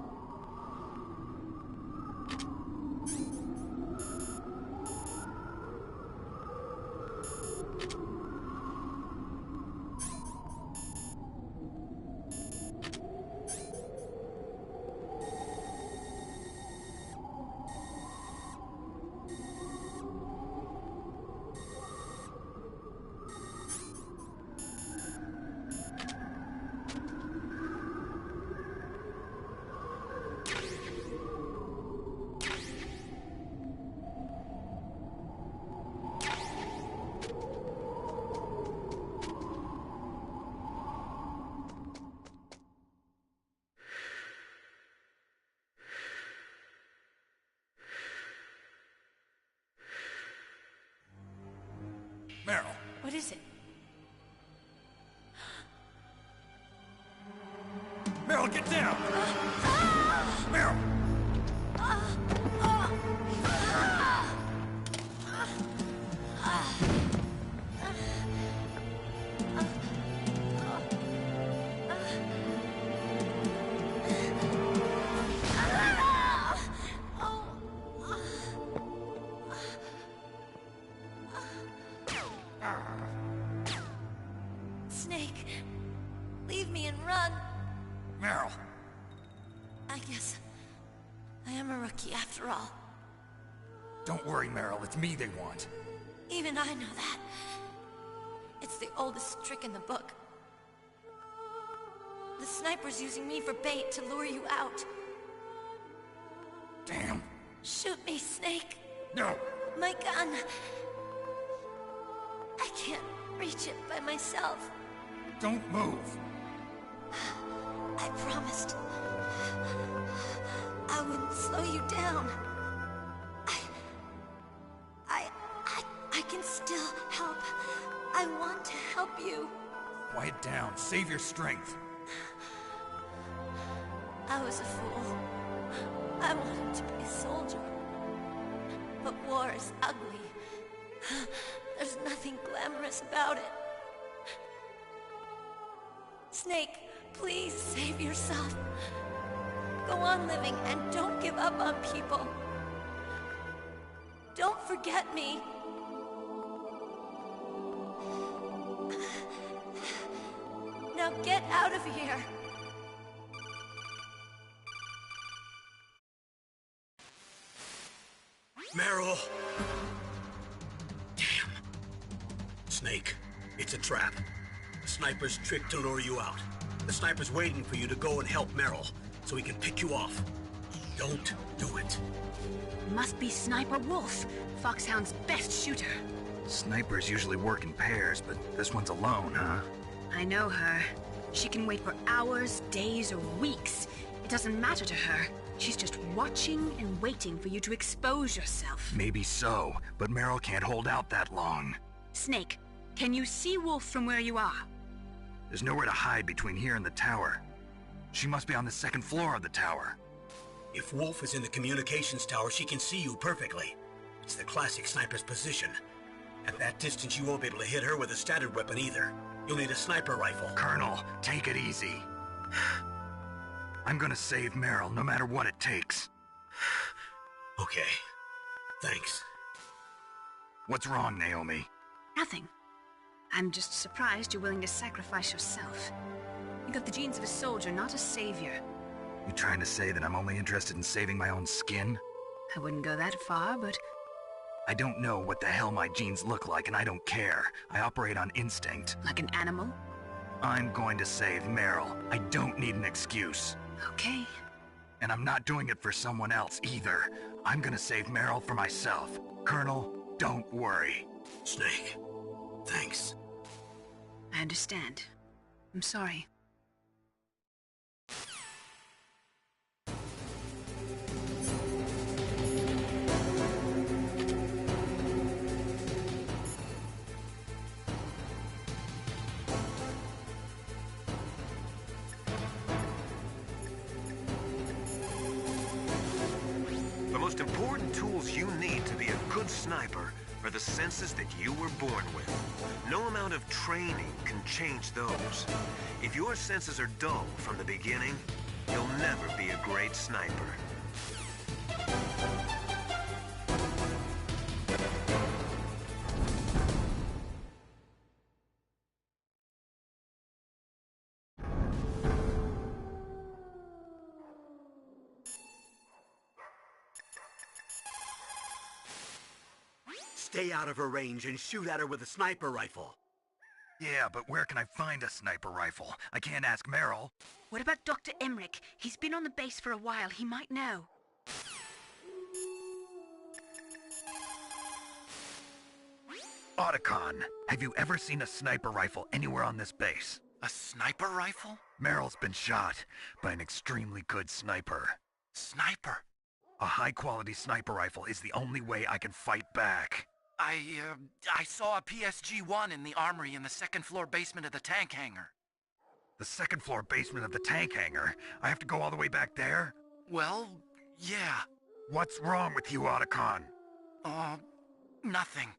Meryl. What is it? Meryl, get down! Meryl! Snake, leave me and run. Meryl! I guess I am a rookie after all. Don't worry, Meryl. It's me they want. Even I know that. It's the oldest trick in the book. The sniper's using me for bait to lure you out. Damn. Shoot me, Snake. No. My gun. I can't reach it by myself. Don't move. I promised. I wouldn't slow you down. I can still help. I want to help you. Quiet down. Save your strength. I was a fool. I wanted to be a soldier. But war is ugly. There's nothing glamorous about it. Snake, please save yourself. Go on living and don't give up on people. Don't forget me. Now get out of here. Meryl! Damn. Snake, it's a trap. The sniper's trick to lure you out. The sniper's waiting for you to go and help Meryl, so he can pick you off. Don't do it. Must be Sniper Wolf, Foxhound's best shooter. Snipers usually work in pairs, but this one's alone, huh? I know her. She can wait for hours, days, or weeks. It doesn't matter to her. She's just watching and waiting for you to expose yourself. Maybe so, but Meryl can't hold out that long. Snake, can you see Wolf from where you are? There's nowhere to hide between here and the tower. She must be on the second floor of the tower. If Wolf is in the communications tower, she can see you perfectly. It's the classic sniper's position. At that distance, you won't be able to hit her with a standard weapon either. You'll need a sniper rifle. Colonel, take it easy. I'm gonna save Meryl, no matter what it takes. Okay. Thanks. What's wrong, Naomi? Nothing. I'm just surprised you're willing to sacrifice yourself. You got the genes of a soldier, not a savior. You trying to say that I'm only interested in saving my own skin? I wouldn't go that far, but... I don't know what the hell my genes look like, and I don't care. I operate on instinct. Like an animal? I'm going to save Meryl. I don't need an excuse. Okay. And I'm not doing it for someone else either. I'm gonna save Meryl for myself. Colonel, don't worry. Snake, thanks. I understand. I'm sorry. The most important tools you need to be a good sniper are the senses that you were born with. No amount of training can change those. If your senses are dull from the beginning, you'll never be a great sniper. Stay out of her range and shoot at her with a sniper rifle. Yeah, but where can I find a sniper rifle? I can't ask Meryl. What about Dr. Emmerich? He's been on the base for a while. He might know. Otacon, have you ever seen a sniper rifle anywhere on this base? A sniper rifle? Meryl's been shot by an extremely good sniper. Sniper? A high-quality sniper rifle is the only way I can fight back. I saw a PSG-1 in the armory in the second-floor basement of the tank hangar. The second-floor basement of the tank hangar? I have to go all the way back there? Well, yeah. What's wrong with you, Otacon? Nothing.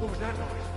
What was that noise?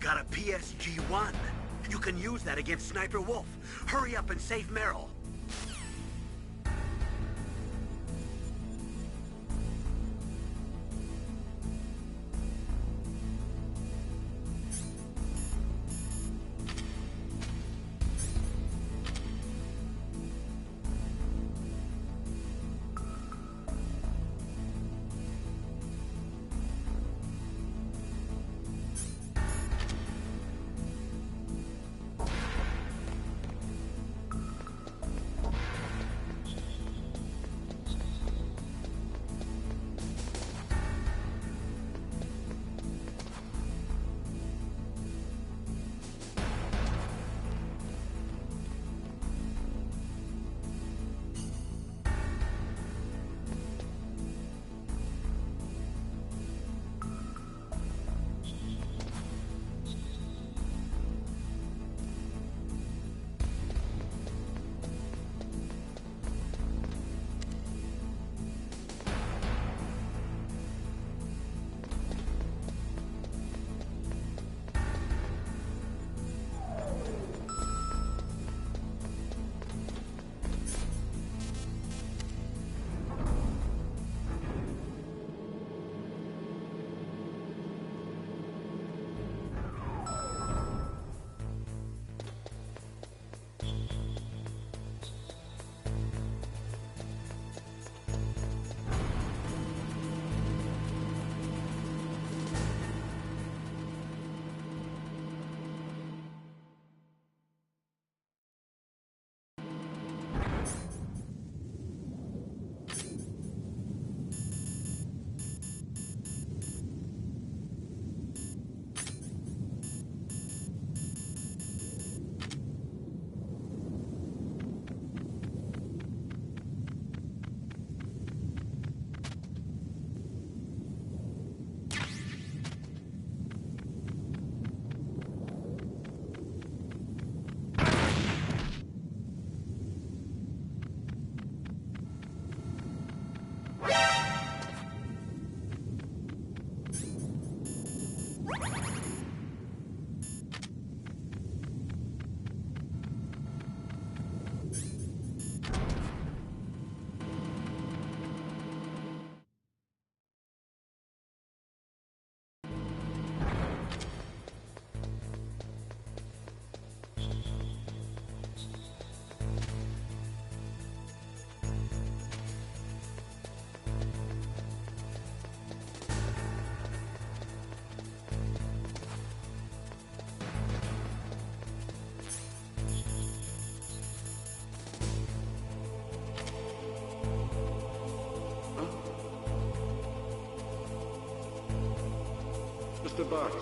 got a PSG-1. You can use that against Sniper Wolf. Hurry up and save Meryl. Mr. Box.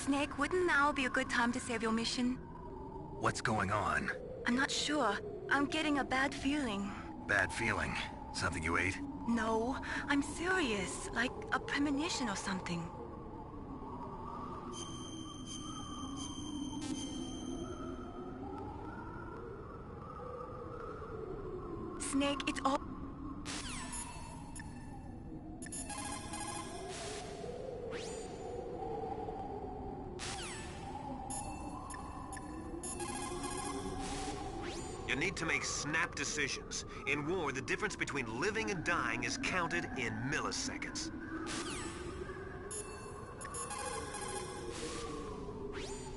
Snake, wouldn't now be a good time to save your mission? What's going on? I'm not sure. I'm getting a bad feeling. Bad feeling? Something you ate? No, I'm serious. Like a premonition or something. Snake, it's all... You need to make snap decisions. In war, the difference between living and dying is counted in milliseconds.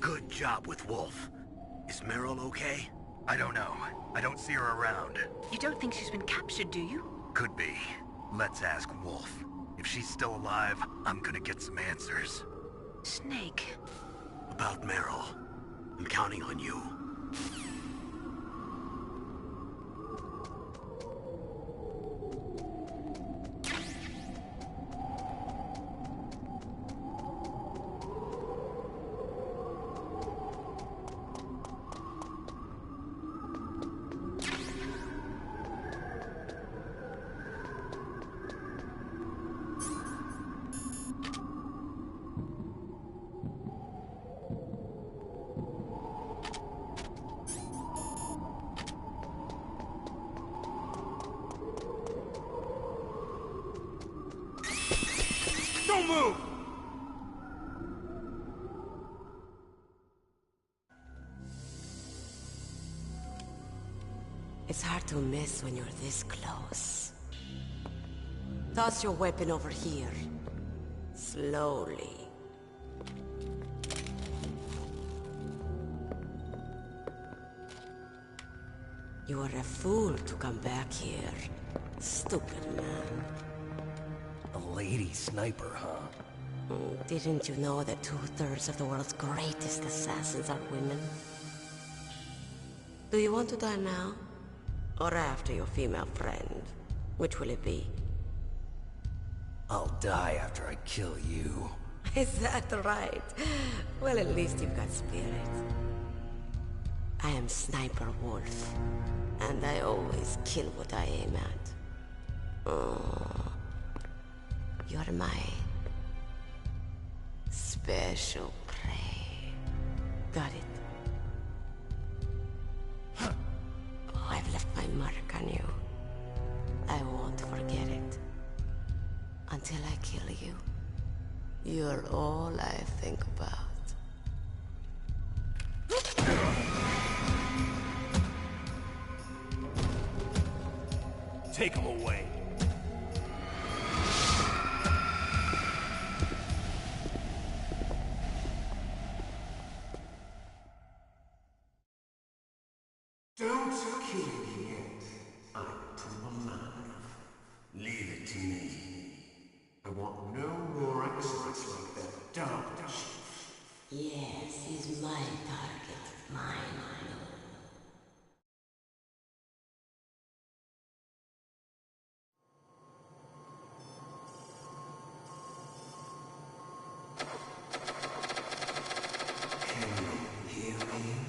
Good job with Wolf. Is Meryl okay? I don't know. I don't see her around. You don't think she's been captured, do you? Could be. Let's ask Wolf. If she's still alive, I'm gonna get some answers. Snake. About Meryl. I'm counting on you. Don't move! It's hard to miss when you're this close. Toss your weapon over here. Slowly. You are a fool to come back here. Stupid man. A lady sniper, huh? Didn't you know that 2/3 of the world's greatest assassins are women? Do you want to die now? Or after your female friend? Which will it be? I'll die after I kill you. Is that right? Well, at least you've got spirit. I am Sniper Wolf, and I always kill what I aim at. Oh, you're my special prey. Got it? Oh, I've left my mark on you. I won't forget it. Until I kill you. You're all I think about. Take him away. Don't kill me yet. I'm alive. Leave it to me. I want no more accidents like that Dark Chief. Yes, he's my target. Mine. Can you hear me?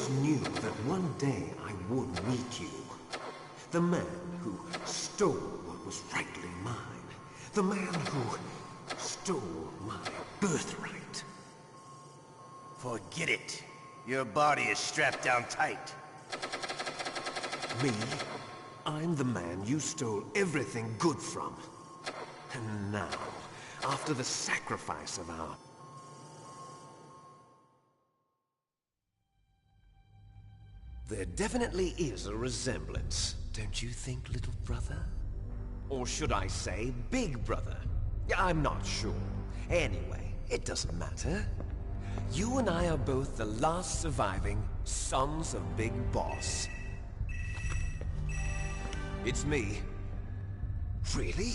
knew that one day I would meet you. The man who stole what was rightly mine. The man who stole my birthright. Forget it. Your body is strapped down tight. Me? I'm the man you stole everything good from. And now, after the sacrifice of our... There definitely is a resemblance, don't you think, little brother? Or should I say, big brother? I'm not sure. Anyway, it doesn't matter. You and I are both the last surviving sons of Big Boss. It's me. Really?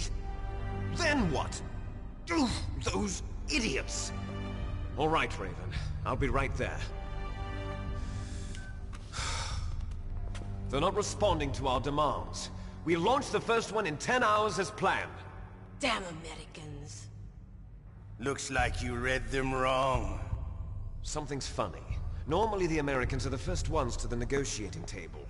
Then what? Oof, those idiots! All right, Raven. I'll be right there. They're not responding to our demands. We launched the first one in 10 hours as planned. Damn Americans. Looks like you read them wrong. Something's funny. Normally the Americans are the first ones to the negotiating table.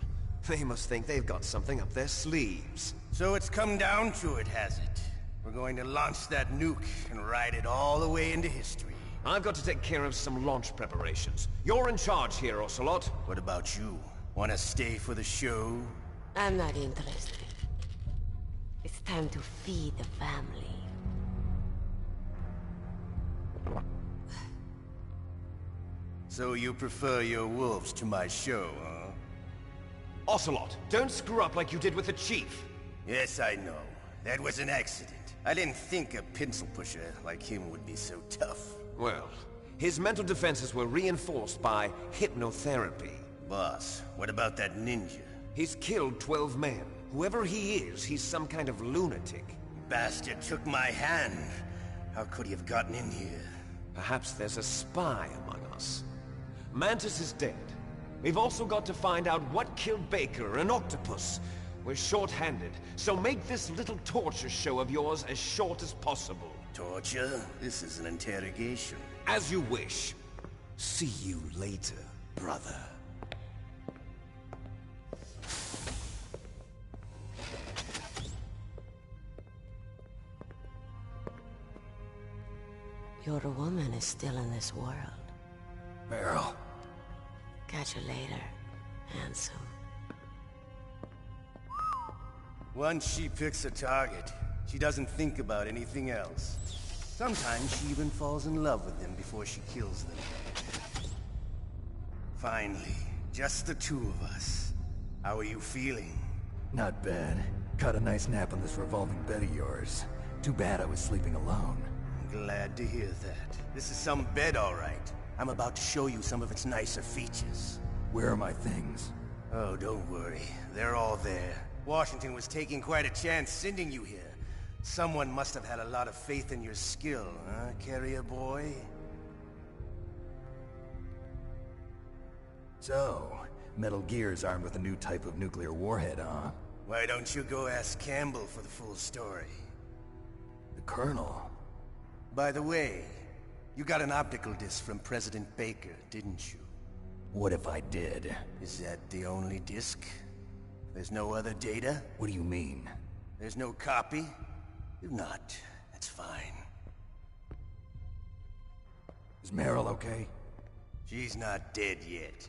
They must think they've got something up their sleeves. So it's come down to it, has it? We're going to launch that nuke and ride it all the way into history. I've got to take care of some launch preparations. You're in charge here, Ocelot. What about you? Want to stay for the show? I'm not interested. It's time to feed the family. So you prefer your wolves to my show, huh? Ocelot, don't screw up like you did with the Chief. Yes, I know. That was an accident. I didn't think a pencil pusher like him would be so tough. Well, his mental defenses were reinforced by hypnotherapy. Boss, what about that ninja? He's killed 12 men. Whoever he is, he's some kind of lunatic. Bastard took my hand. How could he have gotten in here? Perhaps there's a spy among us. Mantis is dead. We've also got to find out what killed Baker and Octopus. We're short-handed, so make this little torture show of yours as short as possible. Torture? This is an interrogation. As you wish. See you later, brother. Your woman is still in this world. Meryl. Catch you later, handsome. Once she picks a target, she doesn't think about anything else. Sometimes she even falls in love with them before she kills them. Finally, just the two of us. How are you feeling? Not bad. Caught a nice nap on this revolving bed of yours. Too bad I was sleeping alone. Glad to hear that. This is some bed, all right. I'm about to show you some of its nicer features. Where are my things? Oh, don't worry. They're all there. Washington was taking quite a chance sending you here. Someone must have had a lot of faith in your skill, huh, carrier boy? So, Metal Gear's armed with a new type of nuclear warhead, huh? Why don't you go ask Campbell for the full story? The Colonel? By the way, you got an optical disc from President Baker, didn't you? What if I did? Is that the only disc? There's no other data? What do you mean? There's no copy? If not, that's fine. Is Meryl okay? She's not dead yet.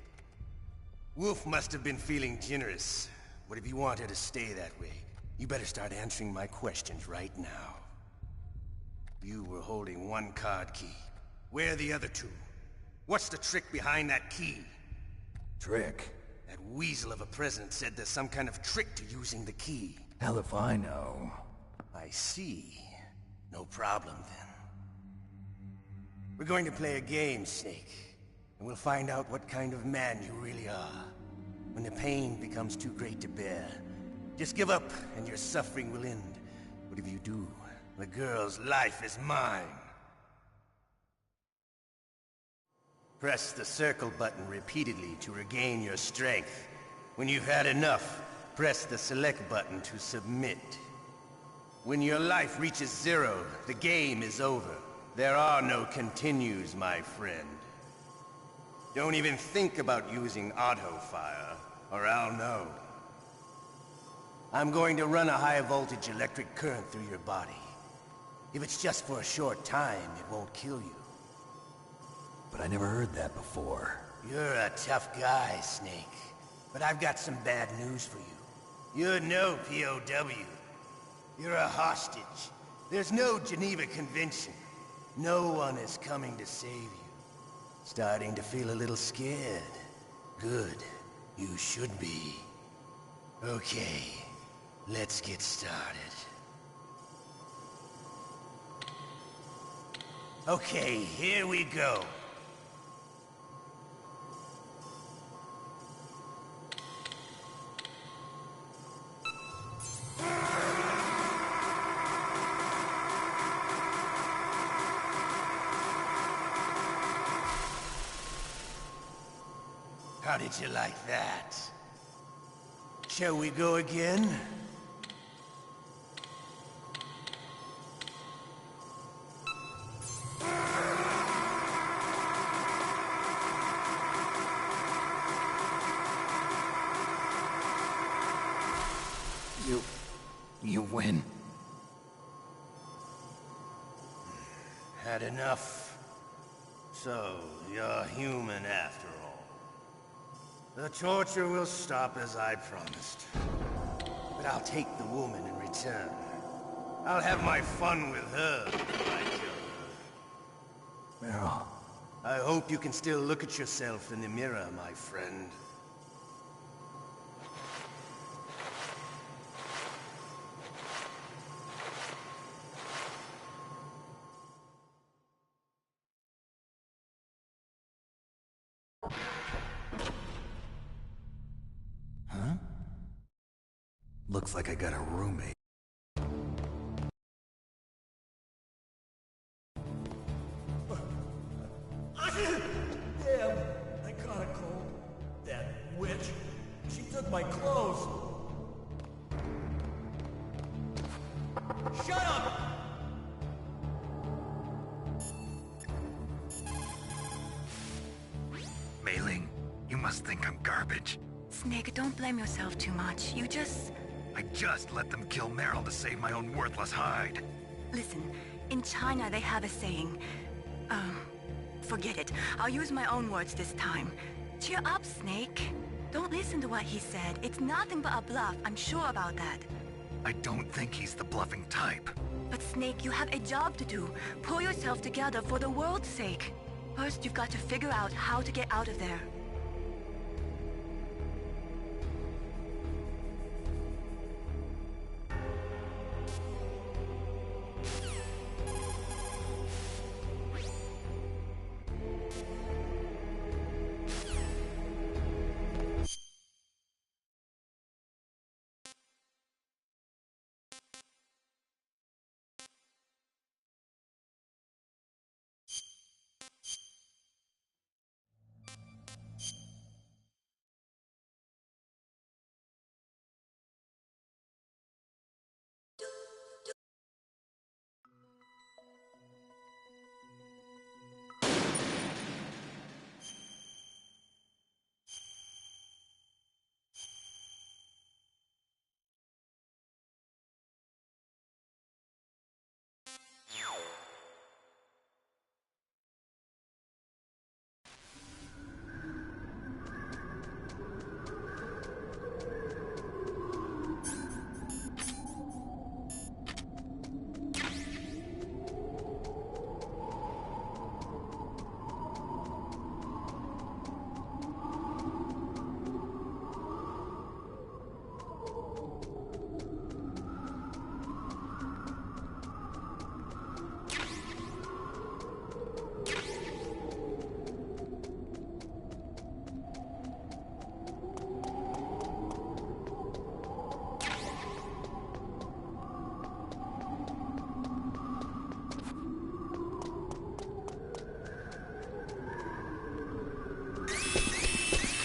Wolf must have been feeling generous. But if you want her to stay that way, you better start answering my questions right now. You were holding one card key. Where are the other two? What's the trick behind that key? Trick? That weasel of a president said there's some kind of trick to using the key. Hell if I know. I see. No problem then. We're going to play a game, Snake. And we'll find out what kind of man you really are. When the pain becomes too great to bear, just give up and your suffering will end. But if you do, the girl's life is mine. Press the circle button repeatedly to regain your strength. When you've had enough, press the select button to submit. When your life reaches 0, the game is over. There are no continues, my friend. Don't even think about using auto fire, or I'll know. I'm going to run a high-voltage electric current through your body. If it's just for a short time, it won't kill you. But I never heard that before. You're a tough guy, Snake. But I've got some bad news for you. You're no POW. You're a hostage. There's no Geneva Convention. No one is coming to save you. Starting to feel a little scared. Good. You should be. Okay. Let's get started. Okay, here we go. How did you like that? Shall we go again? You win. Had enough. So, you're human after all. The torture will stop as I promised. But I'll take the woman in return. I'll have my fun with her before I kill her. Meryl. I hope you can still look at yourself in the mirror, my friend. Huh? Looks like I got a roommate. Damn, I caught a cold. That witch. She took my clothes. Shut up! Mei Ling, you must think I'm garbage. Snake, don't blame yourself too much. You just... I just let them kill Meryl to save my own worthless hide. Listen, in China they have a saying. Forget it. I'll use my own words this time. Cheer up, Snake. Don't listen to what he said. It's nothing but a bluff. I'm sure about that. I don't think he's the bluffing type. But Snake, you have a job to do. Pull yourself together for the world's sake. First, you've got to figure out how to get out of there.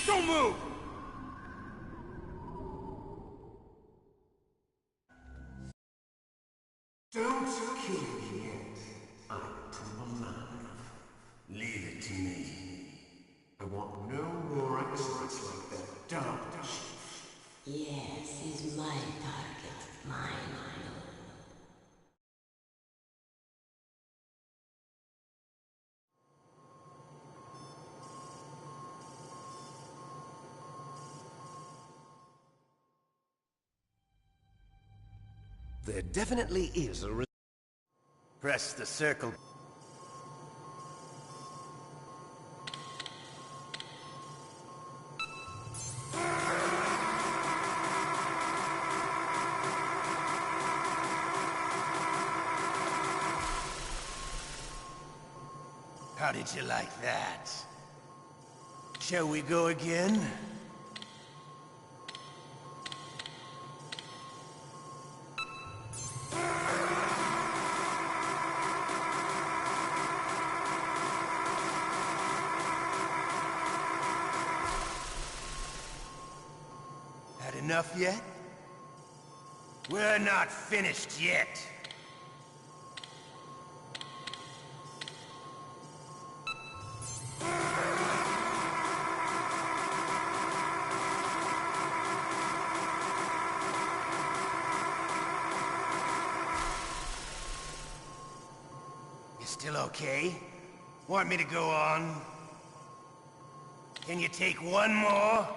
Don't move! Don't kill me yet. I'm too alive. Leave it to me. The want no more accidents like that, don't you? Yes, he's my target. Mine. There definitely is a... Press the circle. How did you like that? Shall we go again? Had enough yet? We're not finished yet. You still okay? Want me to go on? Can you take one more?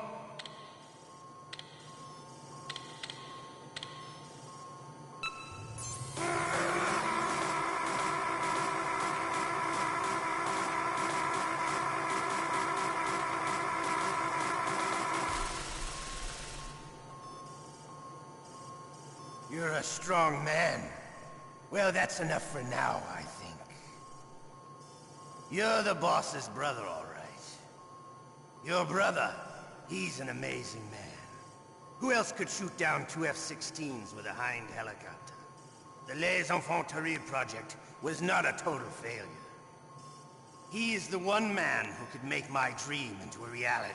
You're a strong man. Well, that's enough for now, I think. You're the boss's brother, all right. Your brother, he's an amazing man. Who else could shoot down 2 F-16s with a Hind helicopter? The Les Enfants Terribles project was not a total failure. He is the one man who could make my dream into a reality.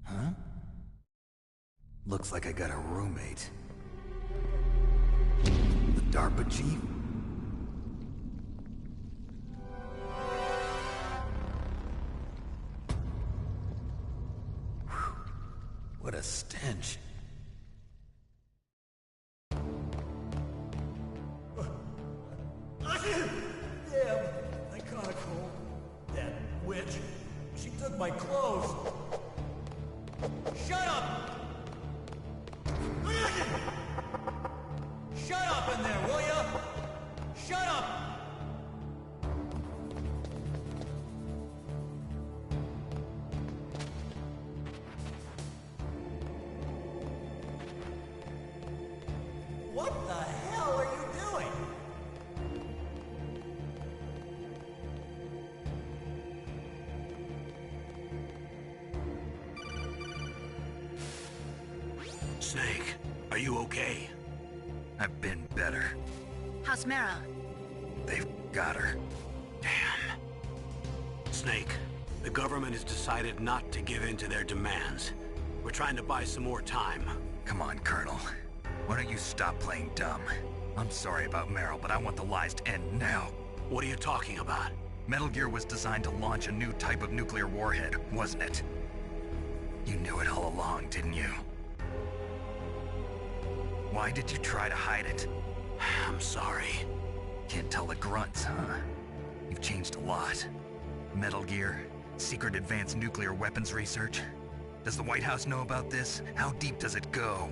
Huh? Looks like I got a roommate. The DARPA chief? Whew. What a stench. Damn, I caught a cold. That witch, she took my clothes. Shut up! Shut up in there, will ya? Shut up! What the hell are you doing? Snake, are you okay? I've been better. How's Mara? They've got her. Damn. Snake, the government has decided not to give in to their demands. We're trying to buy some more time. Come on, Colonel. Why don't you stop playing dumb? I'm sorry about Meryl, but I want the lies to end now. What are you talking about? Metal Gear was designed to launch a new type of nuclear warhead, wasn't it? You knew it all along, didn't you? Why did you try to hide it? I'm sorry. Can't tell the grunts, huh? You've changed a lot. Metal Gear, secret advanced nuclear weapons research. Does the White House know about this? How deep does it go?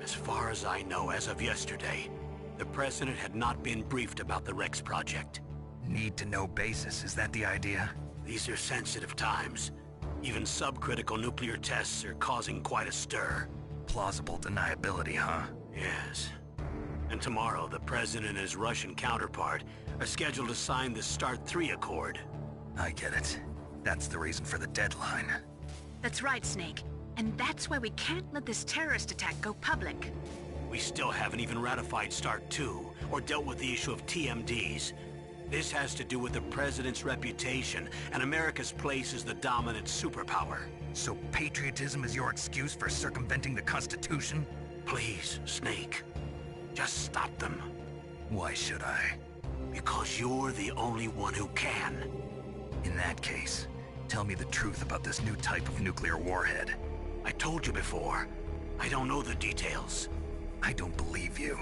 As far as I know, as of yesterday, the President had not been briefed about the Rex project. Need-to-know basis, is that the idea? These are sensitive times. Even subcritical nuclear tests are causing quite a stir. Plausible deniability, huh? Yes. And tomorrow, the President and his Russian counterpart are scheduled to sign the START 3 Accord. I get it. That's the reason for the deadline. That's right, Snake. And that's why we can't let this terrorist attack go public. We still haven't even ratified START 2, or dealt with the issue of TMDs. This has to do with the President's reputation, and America's place as the dominant superpower. So patriotism is your excuse for circumventing the Constitution? Please, Snake. Just stop them. Why should I? Because you're the only one who can. In that case, tell me the truth about this new type of nuclear warhead. I told you before. I don't know the details. I don't believe you.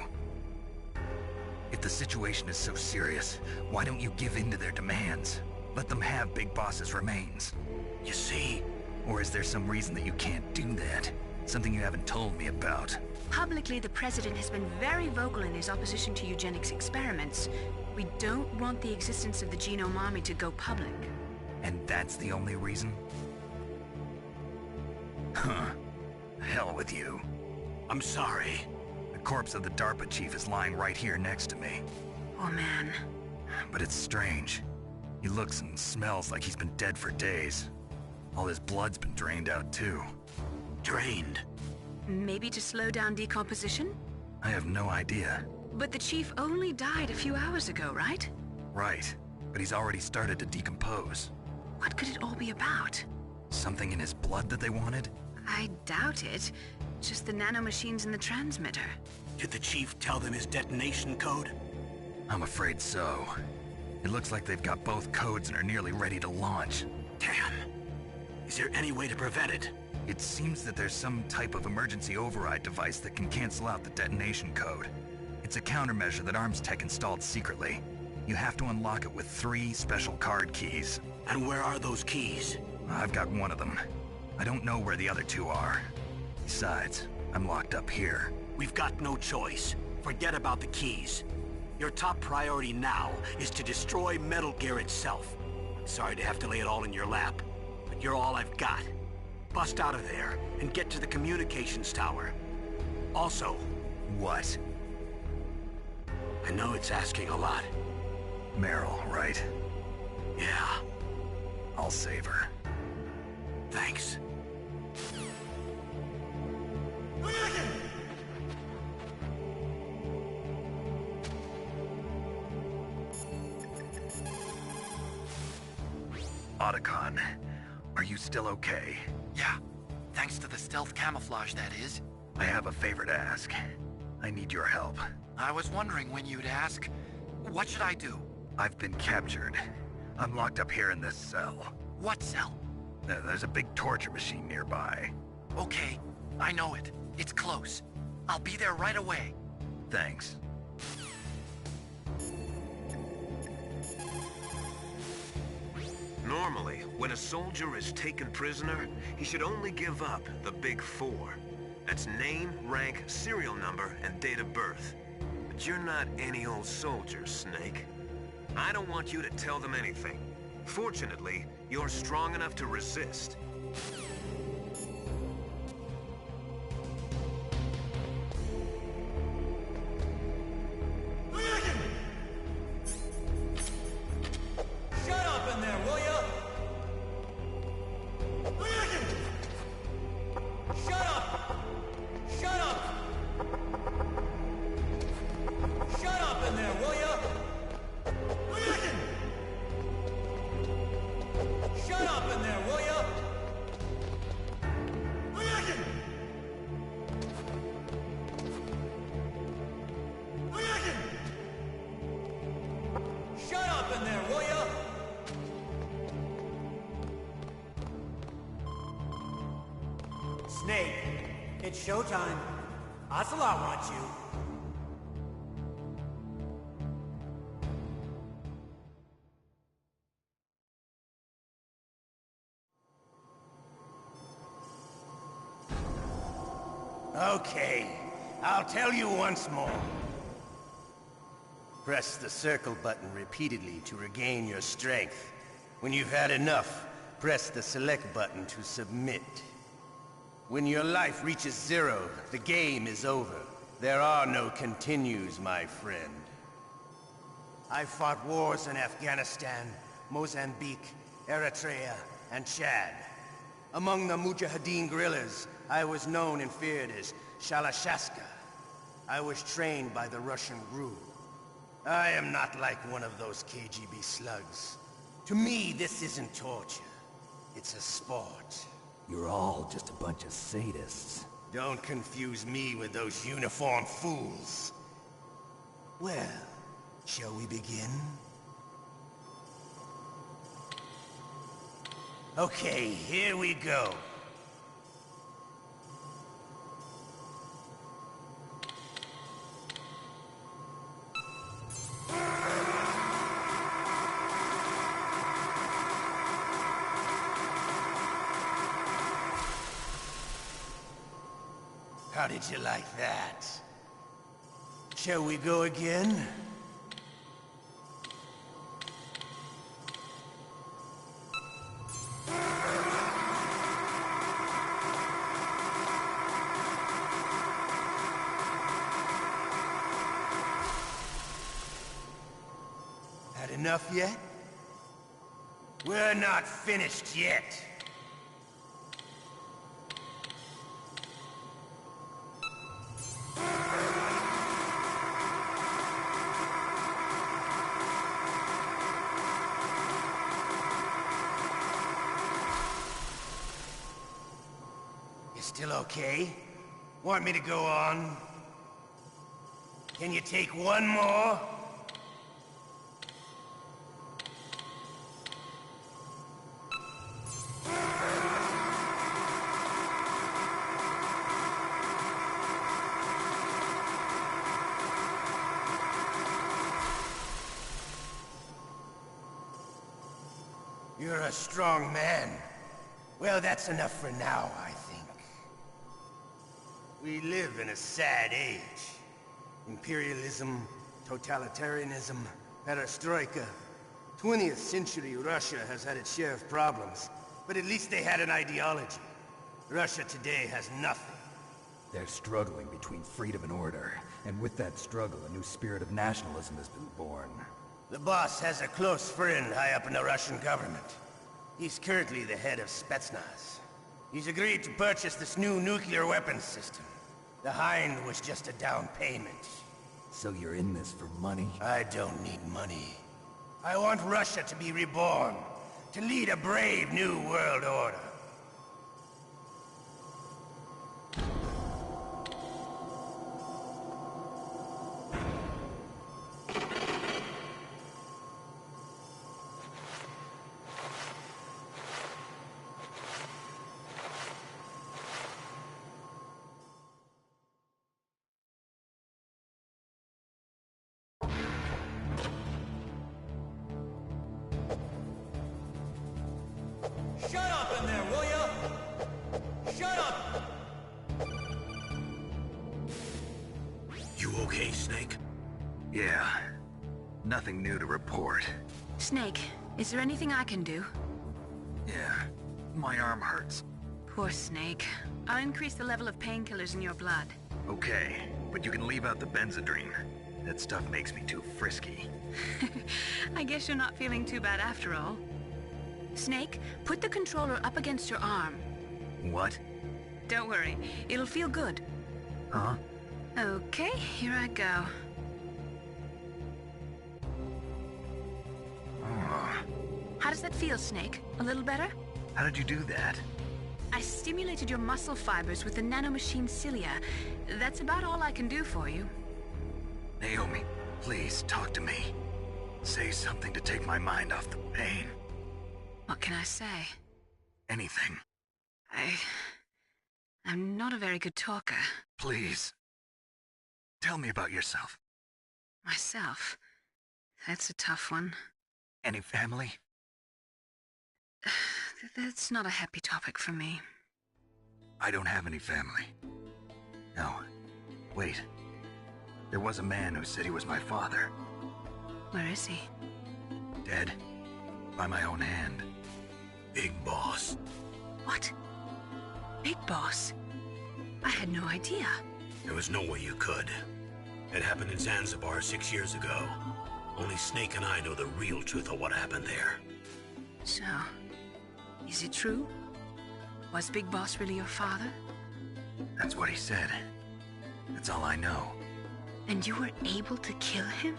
If the situation is so serious, why don't you give in to their demands? Let them have Big Boss's remains. You see? Or is there some reason that you can't do that? Something you haven't told me about? Publicly, the President has been very vocal in his opposition to eugenics experiments. We don't want the existence of the Genome Army to go public. And that's the only reason? Huh. Hell with you. I'm sorry. The corpse of the DARPA chief is lying right here next to me. Oh, man. But it's strange. He looks and smells like he's been dead for days. All his blood's been drained out, too. Drained? Maybe to slow down decomposition? I have no idea. But the chief only died a few hours ago, right? Right. But he's already started to decompose. What could it all be about? Something in his blood that they wanted? I doubt it. Just the nanomachines in the transmitter. Did the chief tell them his detonation code? I'm afraid so. It looks like they've got both codes and are nearly ready to launch. Damn. Is there any way to prevent it? It seems that there's some type of emergency override device that can cancel out the detonation code. It's a countermeasure that Arms Tech installed secretly. You have to unlock it with 3 special card keys. And where are those keys? I've got one of them. I don't know where the other 2 are. Besides, I'm locked up here. We've got no choice. Forget about the keys. Your top priority now is to destroy Metal Gear itself. I'm sorry to have to lay it all in your lap, but you're all I've got. Bust out of there and get to the communications tower. Also... What? I know it's asking a lot. Meryl, right? Yeah. I'll save her. Thanks. Otacon, are you still okay? Yeah, thanks to the stealth camouflage, that is. I have a favor to ask. I need your help. I was wondering when you'd ask. What should I do? I've been captured. I'm locked up here in this cell. What cell? There's a big torture machine nearby. Okay, I know it. It's close. I'll be there right away. Thanks. Normally, when a soldier is taken prisoner, he should only give up the big 4. That's name, rank, serial number, and date of birth. But you're not any old soldier, Snake. I don't want you to tell them anything. Fortunately, you're strong enough to resist. Shut up in there, will ya? Shut up! Shut up! Shut up in there, will ya? Shut up in there, will ya? Shut up in there, will ya? Snake, it's showtime. Ocelot wants you. Okay, I'll tell you once more. Press the circle button repeatedly to regain your strength. When you've had enough, press the select button to submit. When your life reaches 0, the game is over. There are no continues, my friend. I fought wars in Afghanistan, Mozambique, Eritrea, and Chad. Among the Mujahideen guerrillas, I was known and feared as Shalashaska. I was trained by the Russian GRU. I am not like one of those KGB slugs. To me, this isn't torture. It's a sport. You're all just a bunch of sadists. Don't confuse me with those uniformed fools. Well, shall we begin? Okay, here we go. How did you like that? Shall we go again? Had enough yet? We're not finished yet. Still okay? Want me to go on? Can you take one more? You're a strong man. Well, that's enough for now, I think. We live in a sad age. Imperialism, totalitarianism, perestroika. 20th century Russia has had its share of problems, but at least they had an ideology. Russia today has nothing. They're struggling between freedom and order, and with that struggle, a new spirit of nationalism has been born. The boss has a close friend high up in the Russian government. He's currently the head of Spetsnaz. He's agreed to purchase this new nuclear weapons system. The Hind was just a down payment. So you're in this for money? I don't need money. I want Russia to be reborn, to lead a brave new world order. Shut up in there, will ya? Shut up! You okay, Snake? Yeah. Nothing new to report. Snake, is there anything I can do? Yeah. My arm hurts. Poor Snake. I'll increase the level of painkillers in your blood. Okay, but you can leave out the Benzedrine. That stuff makes me too frisky. I guess you're not feeling too bad after all. Snake, put the controller up against your arm. What? Don't worry, it'll feel good. Huh? Okay, here I go. How does that feel, Snake? A little better? How did you do that? I stimulated your muscle fibers with the nanomachine cilia. That's about all I can do for you. Naomi, please talk to me. Say something to take my mind off the pain. What can I say? Anything. I'm not a very good talker. Please. Tell me about yourself. Myself? That's a tough one. Any family? That's not a happy topic for me. I don't have any family. No. Wait. There was a man who said he was my father. Where is he? Dead. By my own hand. Big Boss. What? Big Boss? I had no idea. There was no way you could. It happened in Zanzibar 6 years ago. Only Snake and I know the real truth of what happened there. So, is it true? Was Big Boss really your father? That's what he said. That's all I know. And you were able to kill him,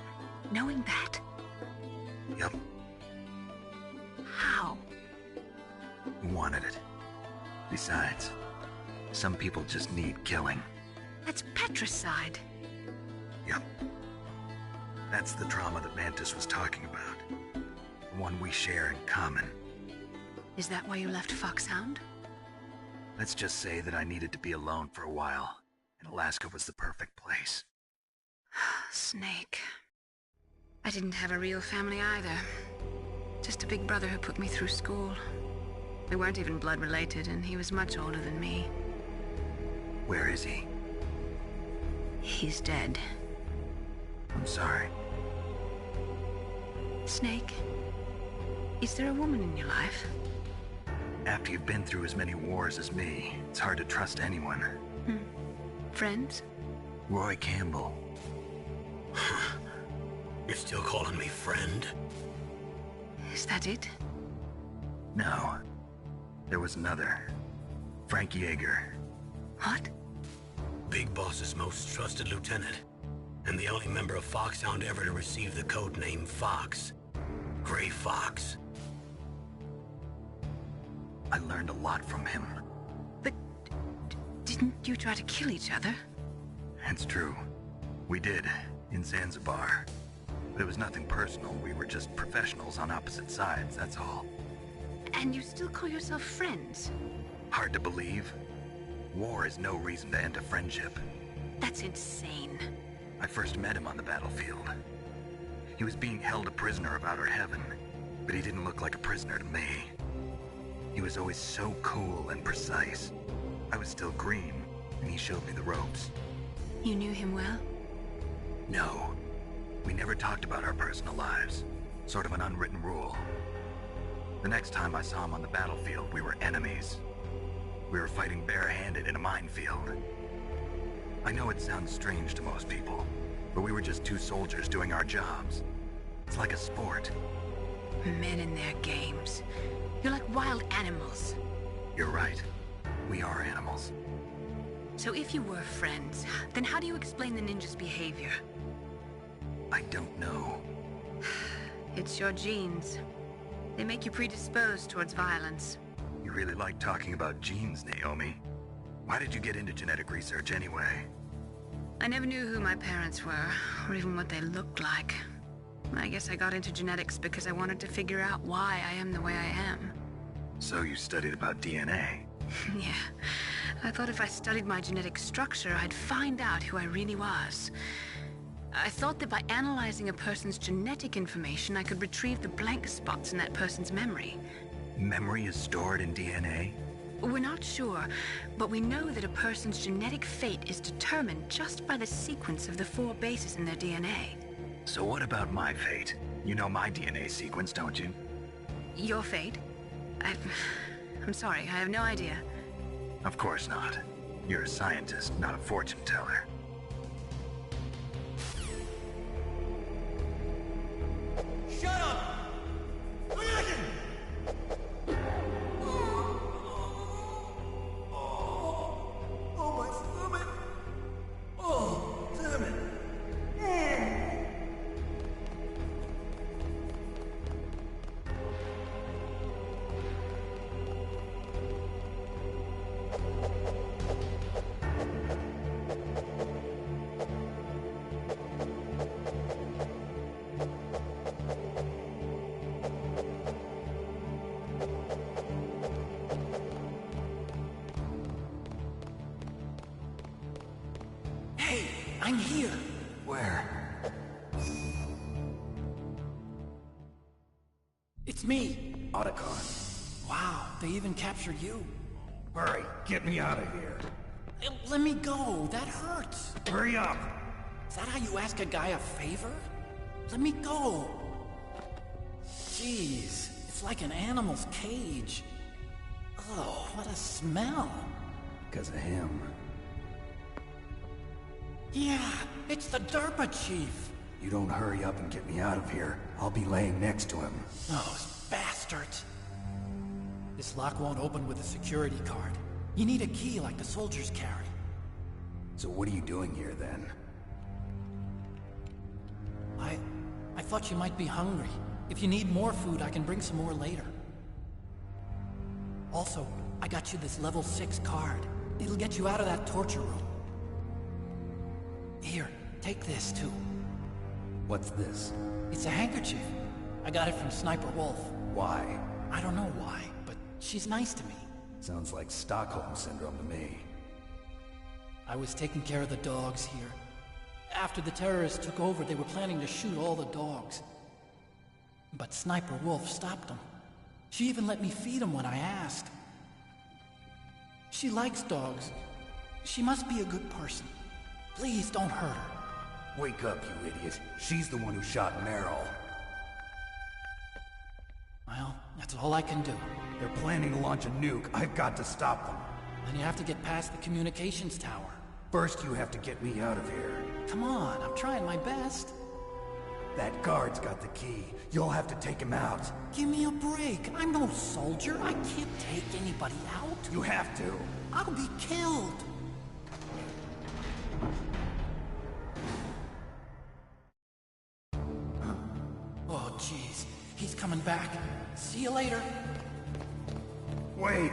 knowing that? Yep. How? He wanted it. Besides, some people just need killing. That's patricide. Yep. That's the trauma that Mantis was talking about. The one we share in common. Is that why you left Foxhound? Let's just say that I needed to be alone for a while, and Alaska was the perfect place. Snake. I didn't have a real family either. Just a big brother who put me through school. We weren't even blood related, and he was much older than me. Where is he? He's dead. I'm sorry. Snake, is there a woman in your life? After you've been through as many wars as me, it's hard to trust anyone. Friends? Roy Campbell. You're still calling me friend? Is that it? No. There was another. Frank Yeager. What? Big Boss's most trusted lieutenant, and the only member of Foxhound ever to receive the code name Fox. Gray Fox. I learned a lot from him. But didn't you try to kill each other? It's true. We did, in Zanzibar. But it was nothing personal. We were just professionals on opposite sides, that's all. And you still call yourself friends? Hard to believe. War is no reason to end a friendship. That's insane. I first met him on the battlefield. He was being held a prisoner of Outer Heaven, but he didn't look like a prisoner to me. He was always so cool and precise. I was still green, and he showed me the ropes. You knew him well? No. We never talked about our personal lives. Sort of an unwritten rule. The next time I saw him on the battlefield, we were enemies. We were fighting barehanded in a minefield. I know it sounds strange to most people, but we were just two soldiers doing our jobs. It's like a sport. Men and their games. You're like wild animals. You're right. We are animals. So if you were friends, then how do you explain the ninja's behavior? I don't know. It's your genes. They make you predisposed towards violence. You really like talking about genes, Naomi. Why did you get into genetic research anyway? I never knew who my parents were, or even what they looked like. I guess I got into genetics because I wanted to figure out why I am the way I am. So you studied about DNA? Yeah. I thought if I studied my genetic structure, I'd find out who I really was. I thought that by analyzing a person's genetic information, I could retrieve the blank spots in that person's memory. Memory is stored in DNA? We're not sure, but we know that a person's genetic fate is determined just by the sequence of the 4 bases in their DNA. So what about my fate? You know my DNA sequence, don't you? Your fate? I'm sorry, I have no idea. Of course not. You're a scientist, not a fortune teller. Shut up! Oh, my stomach! Oh, damn it! Hey, I'm here. Where? It's me. Otacon. Wow, they even captured you. Hurry, get me out of here. Let me go. That hurts. Hurry up. Is that how you ask a guy a favor? Let me go. Jeez, it's like an animal's cage. Oh, what a smell. Because of him. Yeah, it's the DARPA chief. You don't hurry up and get me out of here, I'll be laying next to him. Those bastards. This lock won't open with a security card. You need a key like the soldiers carry. So what are you doing here, then? I thought you might be hungry. If you need more food, I can bring some more later. Also, I got you this level 6 card. It'll get you out of that torture room. Here, take this, too. What's this? It's a handkerchief. I got it from Sniper Wolf. Why? I don't know why, but she's nice to me. Sounds like Stockholm Syndrome to me. I was taking care of the dogs here. After the terrorists took over, they were planning to shoot all the dogs. But Sniper Wolf stopped them. She even let me feed them when I asked. She likes dogs. She must be a good person. Please don't hurt her. Wake up, you idiot. She's the one who shot Meryl. Well, that's all I can do. They're planning to launch a nuke. I've got to stop them. Then you have to get past the communications tower. First, you have to get me out of here. Come on, I'm trying my best. That guard's got the key. You'll have to take him out. Give me a break. I'm no soldier. I can't take anybody out. You have to. I'll be killed. Oh, jeez. He's coming back. See you later. Wait.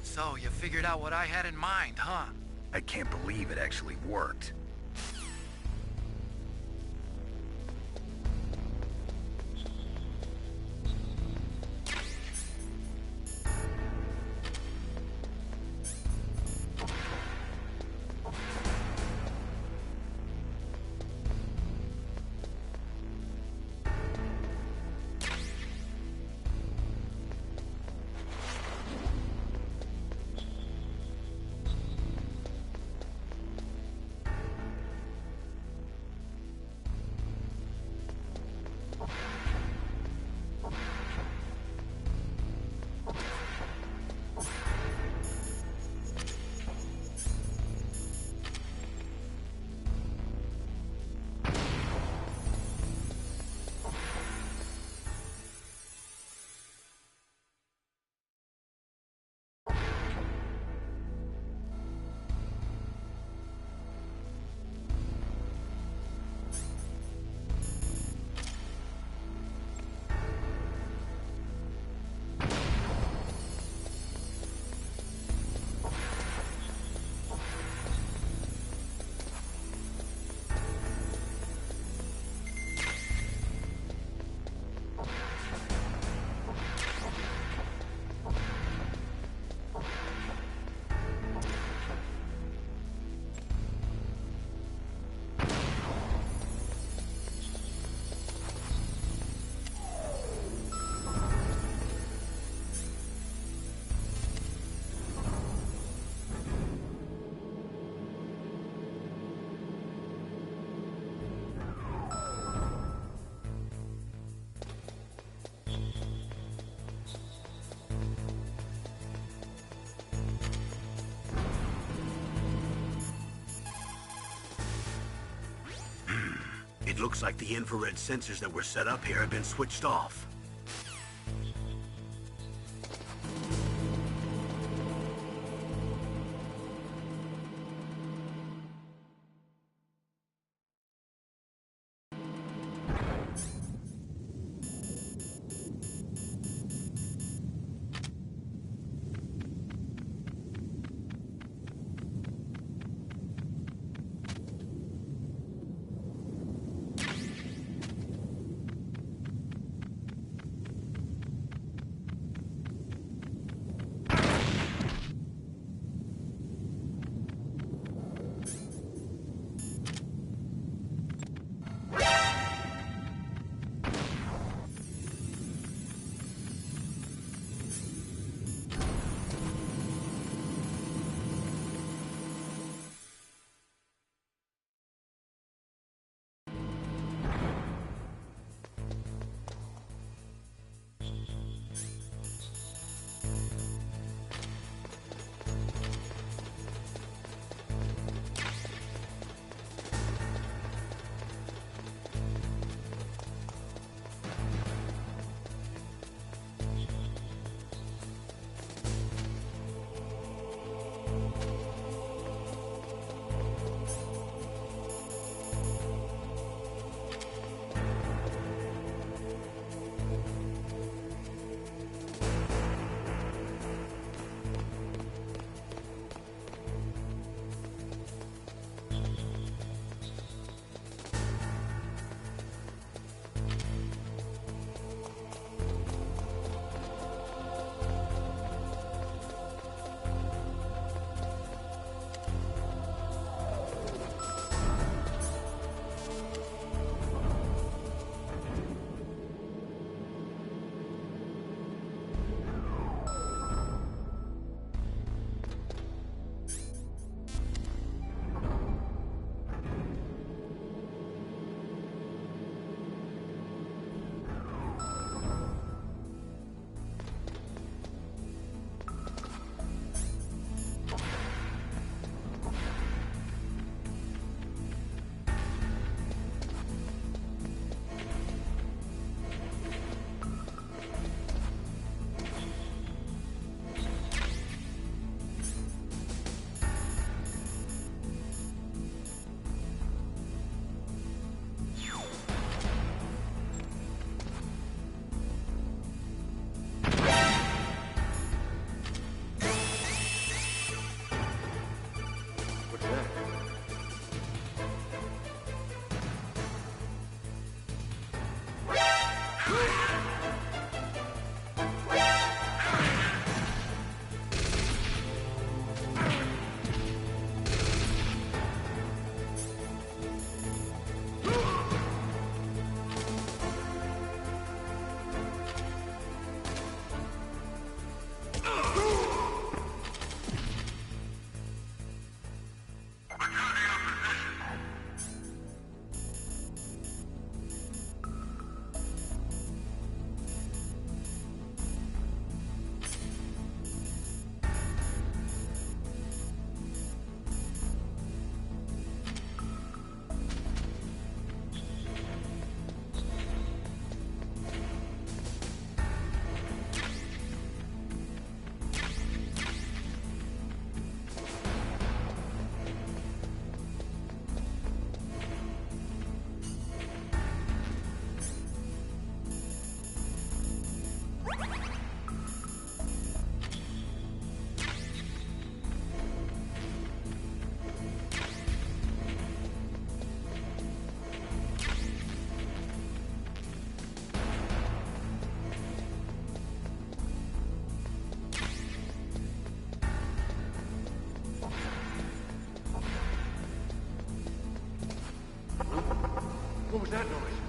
So, you figured out what I had in mind, huh? I can't believe it actually worked. It looks like the infrared sensors that were set up here have been switched off. that noise?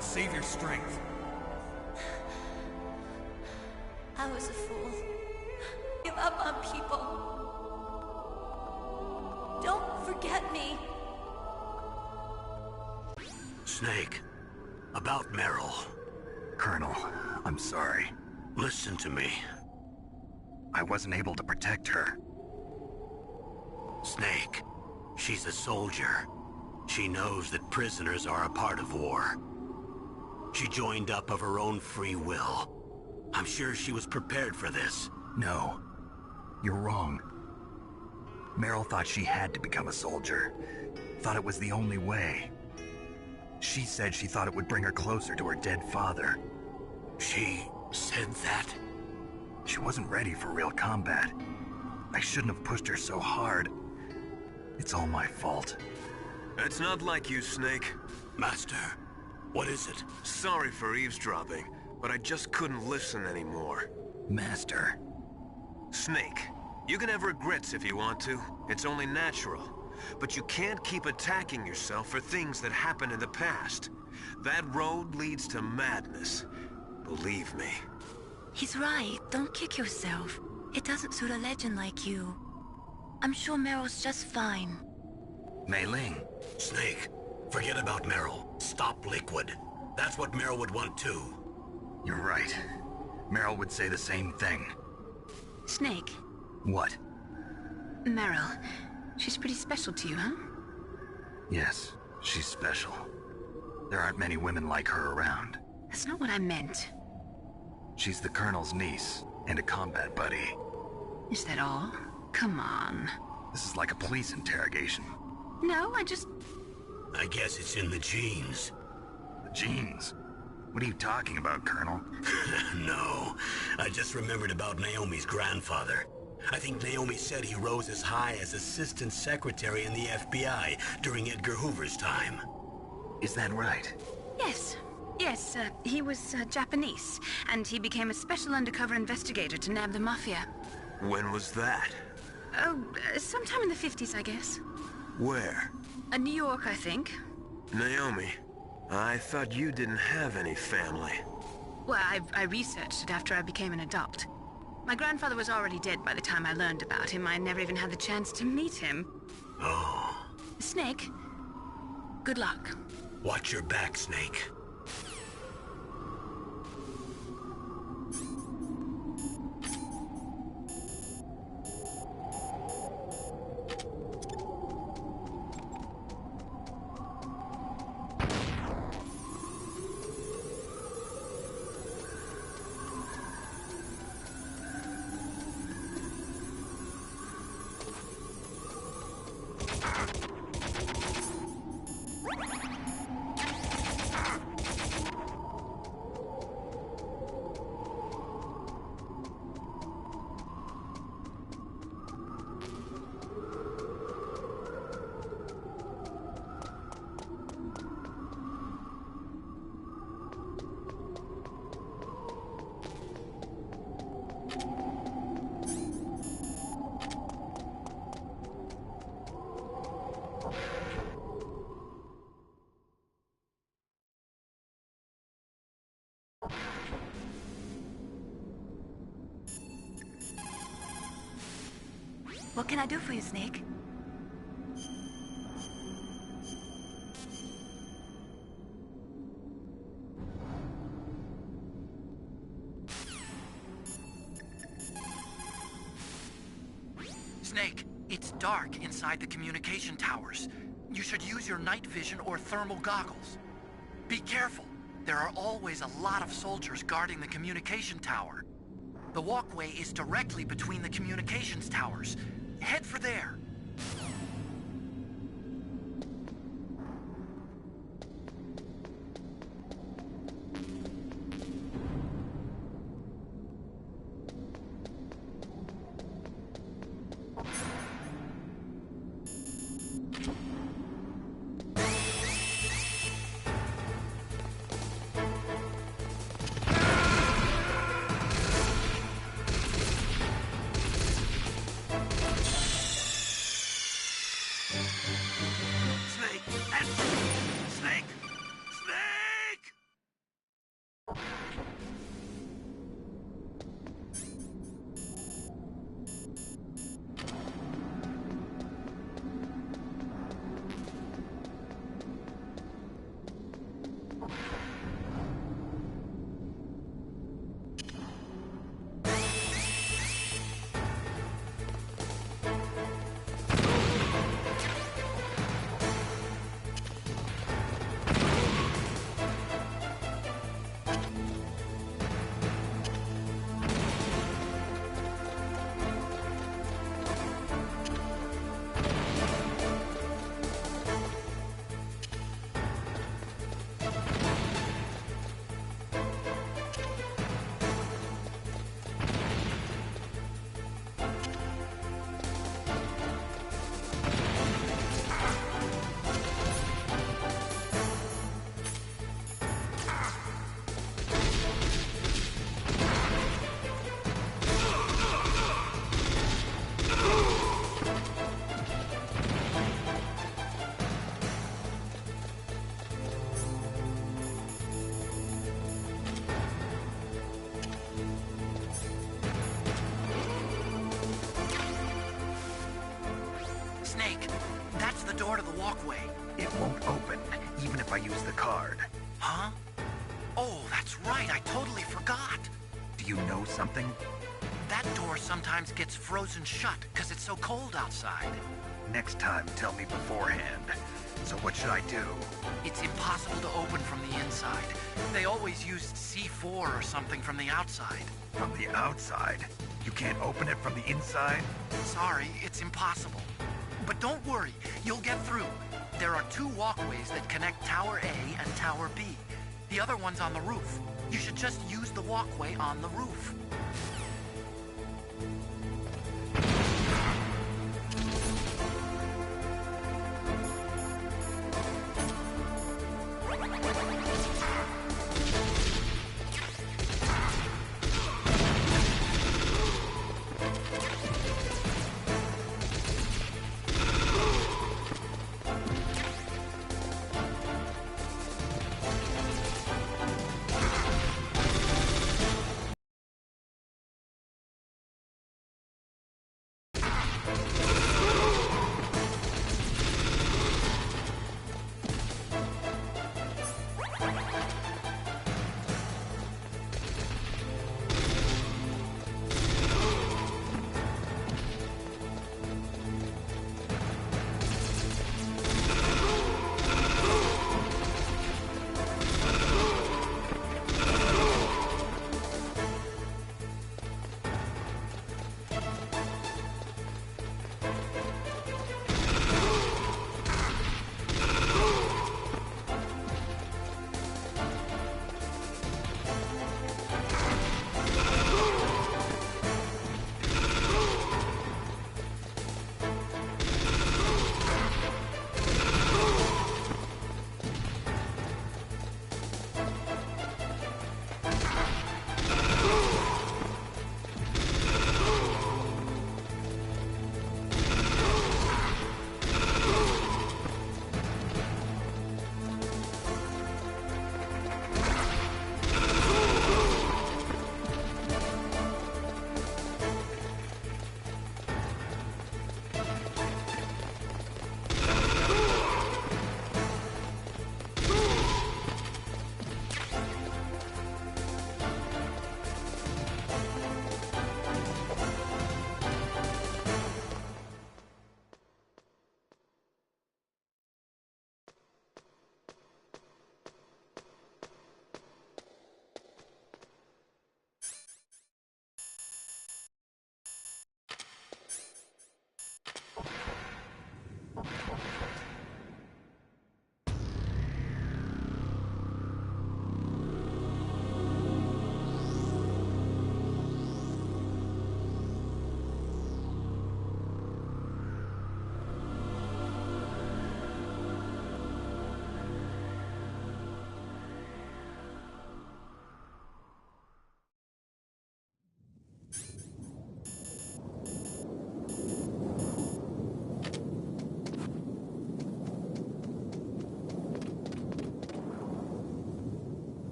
Save your strength. I was a fool. Give up on people. Don't forget me. Snake, about Meryl. Colonel, I'm sorry. Listen to me. I wasn't able to protect her. Snake, she's a soldier. She knows that prisoners are a part of war. She joined up of her own free will. I'm sure she was prepared for this. No. You're wrong. Meryl thought she had to become a soldier. Thought it was the only way. She said she thought it would bring her closer to her dead father. She said that? She wasn't ready for real combat. I shouldn't have pushed her so hard. It's all my fault. It's not like you, Snake. Master, what is it? Sorry for eavesdropping, but I just couldn't listen anymore. Master. Snake, you can have regrets if you want to. It's only natural. But you can't keep attacking yourself for things that happened in the past. That road leads to madness. Believe me. He's right. Don't kick yourself. It doesn't suit a legend like you. I'm sure Meryl's just fine. Mei Ling. Snake, forget about Meryl. Stop Liquid. That's what Meryl would want too. You're right. Meryl would say the same thing. Snake. What? Meryl. She's pretty special to you, huh? Yes, she's special. There aren't many women like her around. That's not what I meant. She's the Colonel's niece, and a combat buddy. Is that all? Come on. This is like a police interrogation. No, I just... I guess it's in the genes. The genes? What are you talking about, Colonel? No, I just remembered about Naomi's grandfather. I think Naomi said he rose as high as assistant secretary in the FBI during Edgar Hoover's time. Is that right? Yes. Yes, he was Japanese, and he became a special undercover investigator to nab the Mafia. When was that? Oh, sometime in the 50s, I guess. Where? New York, I think. Naomi, I thought you didn't have any family. Well, I researched it after I became an adult. My grandfather was already dead by the time I learned about him. I never even had the chance to meet him. Oh. Snake, good luck. Watch your back, Snake. What can I do for you, Snake? Snake, it's dark inside the communication towers. You should use your night vision or thermal goggles. Be careful. There are always a lot of soldiers guarding the communication tower. The walkway is directly between the communications towers. Head for there. Snake, that's the door to the walkway. It won't open, even if I use the card. Huh? Oh, that's right. I totally forgot. Do you know something? That door sometimes gets frozen shut because it's so cold outside. Next time, tell me beforehand. So what should I do? It's impossible to open from the inside. They always used C4 or something from the outside. From the outside? You can't open it from the inside? Sorry, it's impossible. But don't worry, you'll get through. There are 2 walkways that connect Tower A and Tower B. The other one's on the roof. You should just use the walkway on the roof.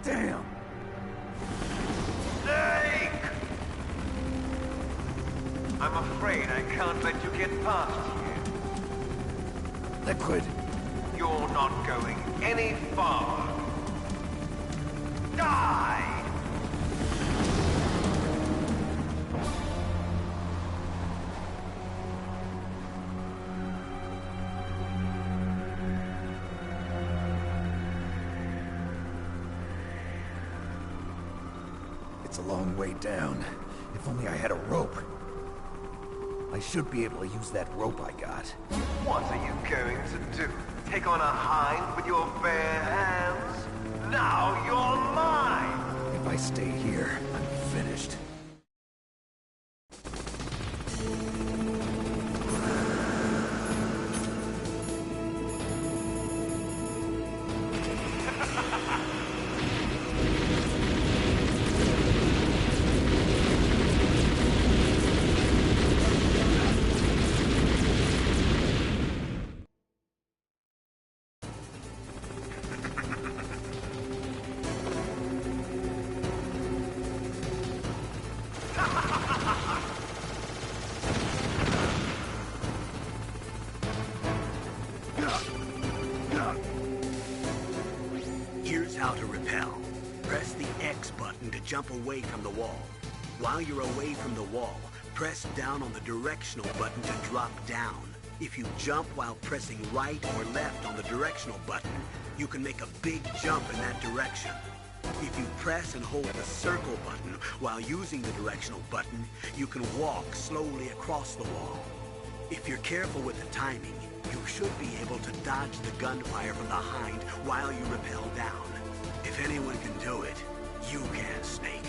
Damn! Snake! I'm afraid I can't let you get past here. Liquid. You're not going any farther. Die! It's a long way down. If only I had a rope. I should be able to use that rope I got. What are you going to do? Take on a hind with your bare hands? Now you're mine! If I stay here, I'm finished. Here's how to repel. Press the X button to jump away from the wall. While you're away from the wall, press down on the directional button to drop down. If you jump while pressing right or left on the directional button, you can make a big jump in that direction. If you press and hold the circle button while using the directional button, you can walk slowly across the wall. If you're careful with the timing, you should be able to dodge the gunfire from behind while you rappel down. If anyone can do it, you can, Snake.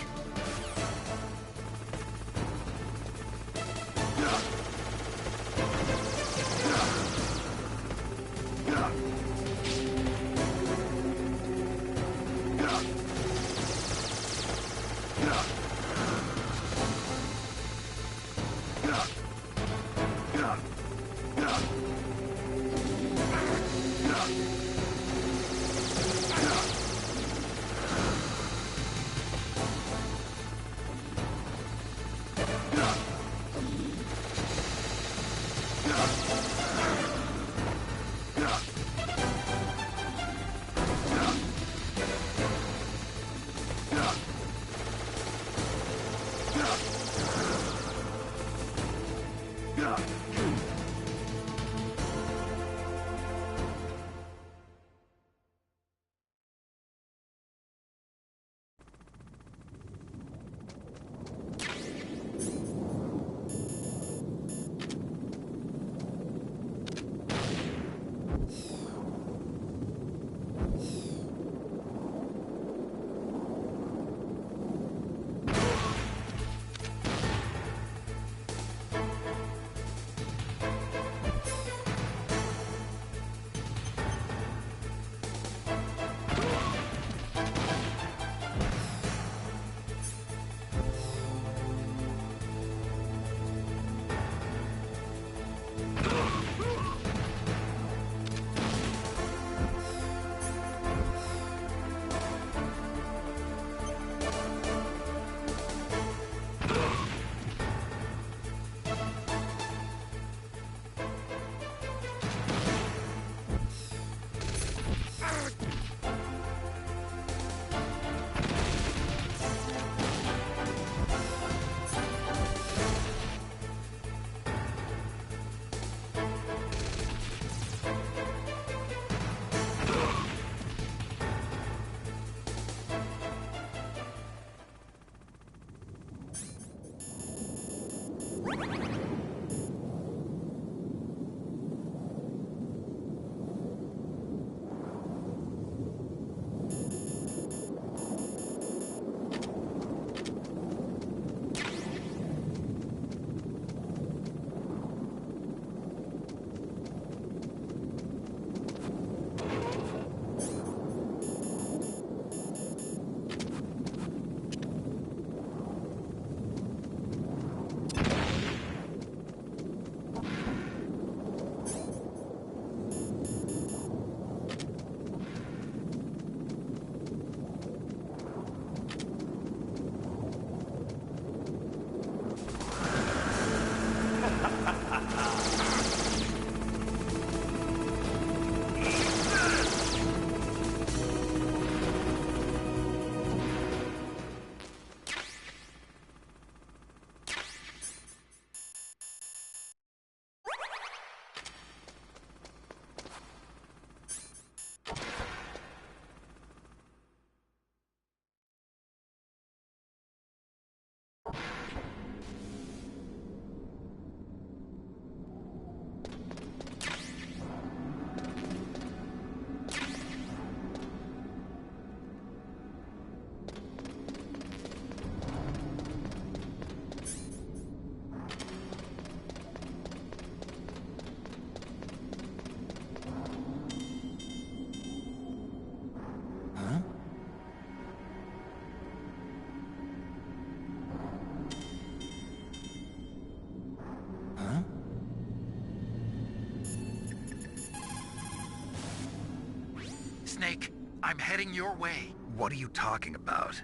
Snake, I'm heading your way. What are you talking about?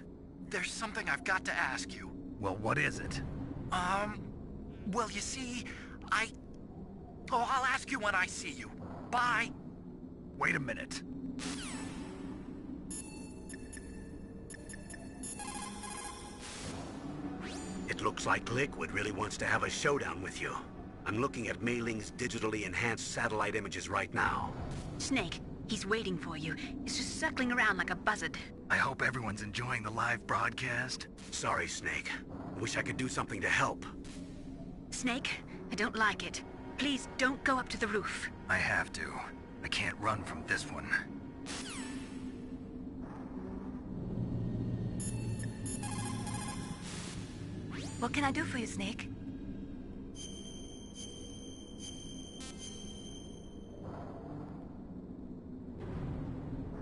There's something I've got to ask you. Well, what is it? Well, you see, I'll ask you when I see you. Bye. Wait a minute. It looks like Liquid really wants to have a showdown with you. I'm looking at Mei Ling's digitally enhanced satellite images right now. Snake, he's waiting for you. He's just circling around like a buzzard. I hope everyone's enjoying the live broadcast. Sorry, Snake. Wish I could do something to help. Snake, I don't like it. Please don't go up to the roof. I have to. I can't run from this one. What can I do for you, Snake?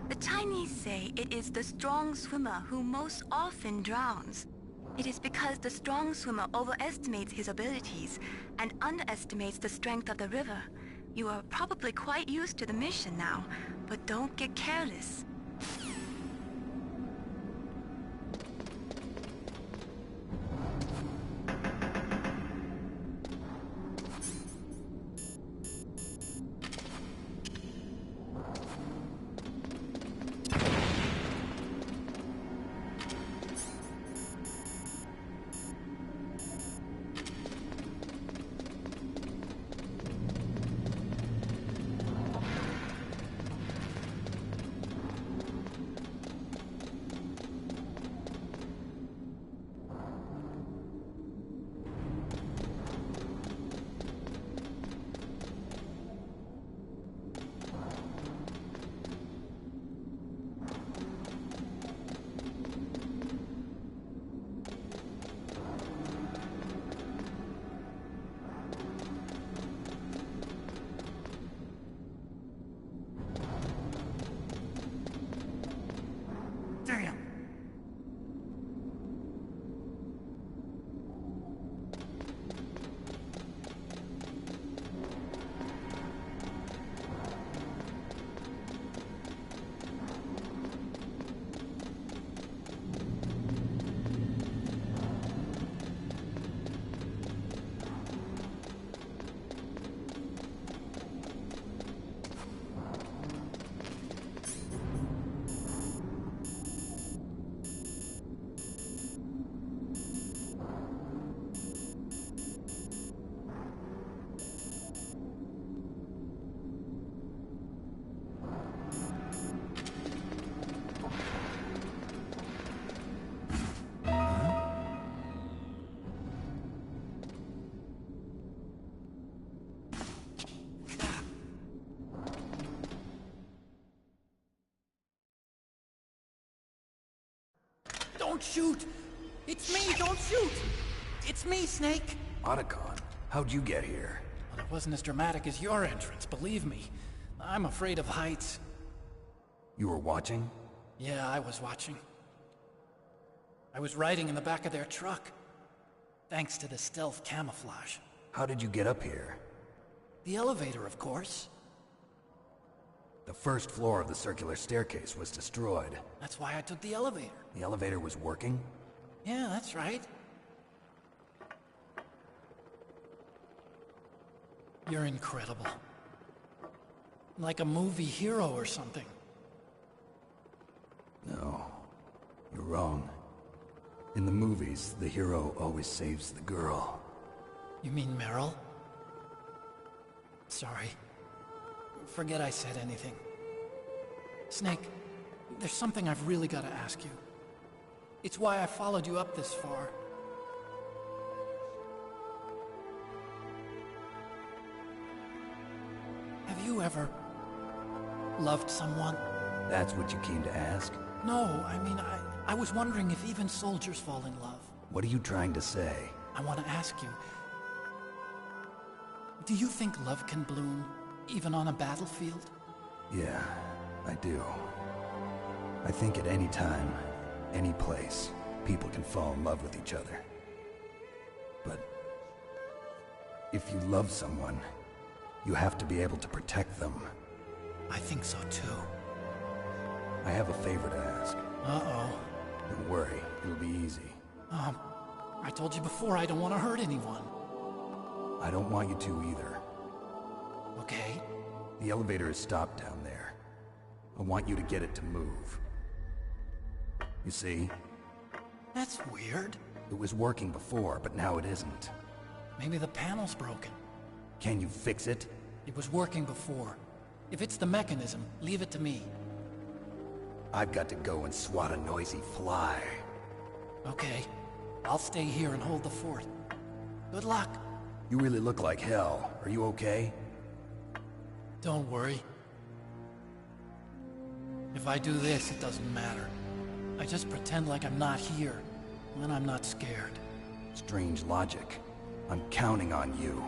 The Chinese say it is the strong swimmer who most often drowns. It is because the strong swimmer overestimates his abilities and underestimates the strength of the river. You are probably quite used to the mission now, but don't get careless. Don't shoot! It's me, don't shoot! It's me, Snake! Otacon, how'd you get here? Well, it wasn't as dramatic as your entrance, believe me. I'm afraid of heights. You were watching? Yeah, I was watching. I was riding in the back of their truck. Thanks to the stealth camouflage. How did you get up here? The elevator, of course. The first floor of the circular staircase was destroyed. That's why I took the elevator. The elevator was working? Yeah, that's right. You're incredible. Like a movie hero or something. No, you're wrong. In the movies, the hero always saves the girl. You mean Meryl? Sorry. Forget I said anything. Snake, there's something I've really got to ask you. It's why I followed you up this far. Have you ever loved someone? That's what you came to ask? No, I mean, I was wondering if even soldiers fall in love. What are you trying to say? I want to ask you, do you think love can bloom even on a battlefield? Yeah, I do. I think at any time, any place, people can fall in love with each other. But if you love someone, you have to be able to protect them. I think so too. I have a favor to ask. Uh-oh. Don't worry, it'll be easy. I told you before I don't want to hurt anyone. I don't want you to either. Okay. The elevator is stopped down there. I want you to get it to move. You see? That's weird. It was working before, but now it isn't. Maybe the panel's broken. Can you fix it? It was working before. If it's the mechanism, leave it to me. I've got to go and swat a noisy fly. Okay. I'll stay here and hold the fort. Good luck. You really look like hell. Are you okay? Don't worry. If I do this, it doesn't matter. I just pretend like I'm not here, when I'm not scared. Strange logic. I'm counting on you.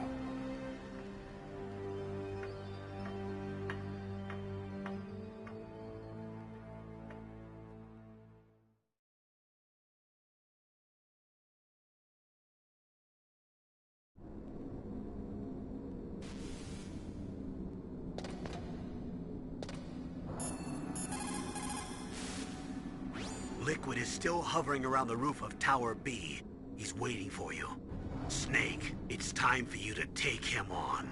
Liquid is still hovering around the roof of Tower B. He's waiting for you. Snake, it's time for you to take him on.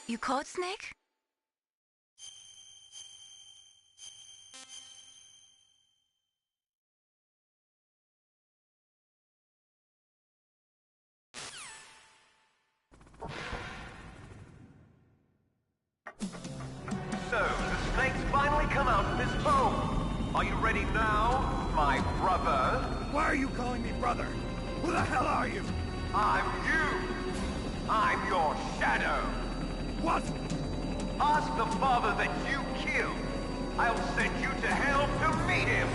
You called, Snake? So, the snake's finally come out of his home. Are you ready now, my brother? Why are you calling me brother? Who the hell are you? I'm you. I'm your shadow. What? Ask the father that you killed. I'll send you to hell to meet him.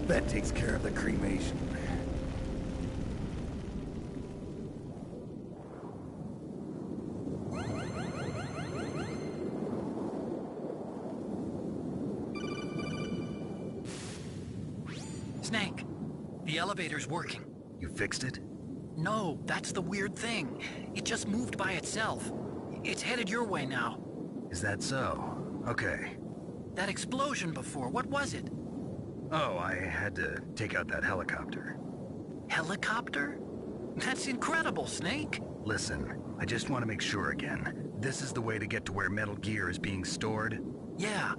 That takes care of the cremation. Snake, the elevator's working. You fixed it? No, that's the weird thing. It just moved by itself. It's headed your way now. Is that so? Okay. That explosion before, what was it? Oh, I had to take out that helicopter. Helicopter? That's incredible, Snake. Listen, I just want to make sure again. This is the way to get to where Metal Gear is being stored? Yeah.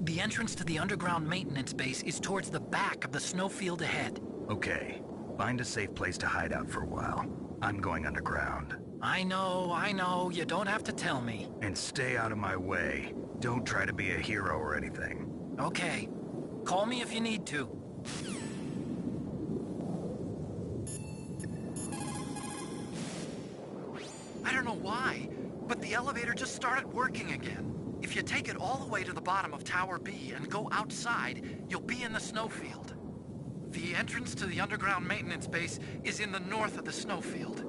The entrance to the underground maintenance base is towards the back of the snowfield ahead. Okay. Find a safe place to hide out for a while. I'm going underground. I know. You don't have to tell me. And stay out of my way. Don't try to be a hero or anything. Okay. Call me if you need to. I don't know why, but the elevator just started working again. If you take it all the way to the bottom of Tower B and go outside, you'll be in the snowfield. The entrance to the underground maintenance base is in the north of the snowfield.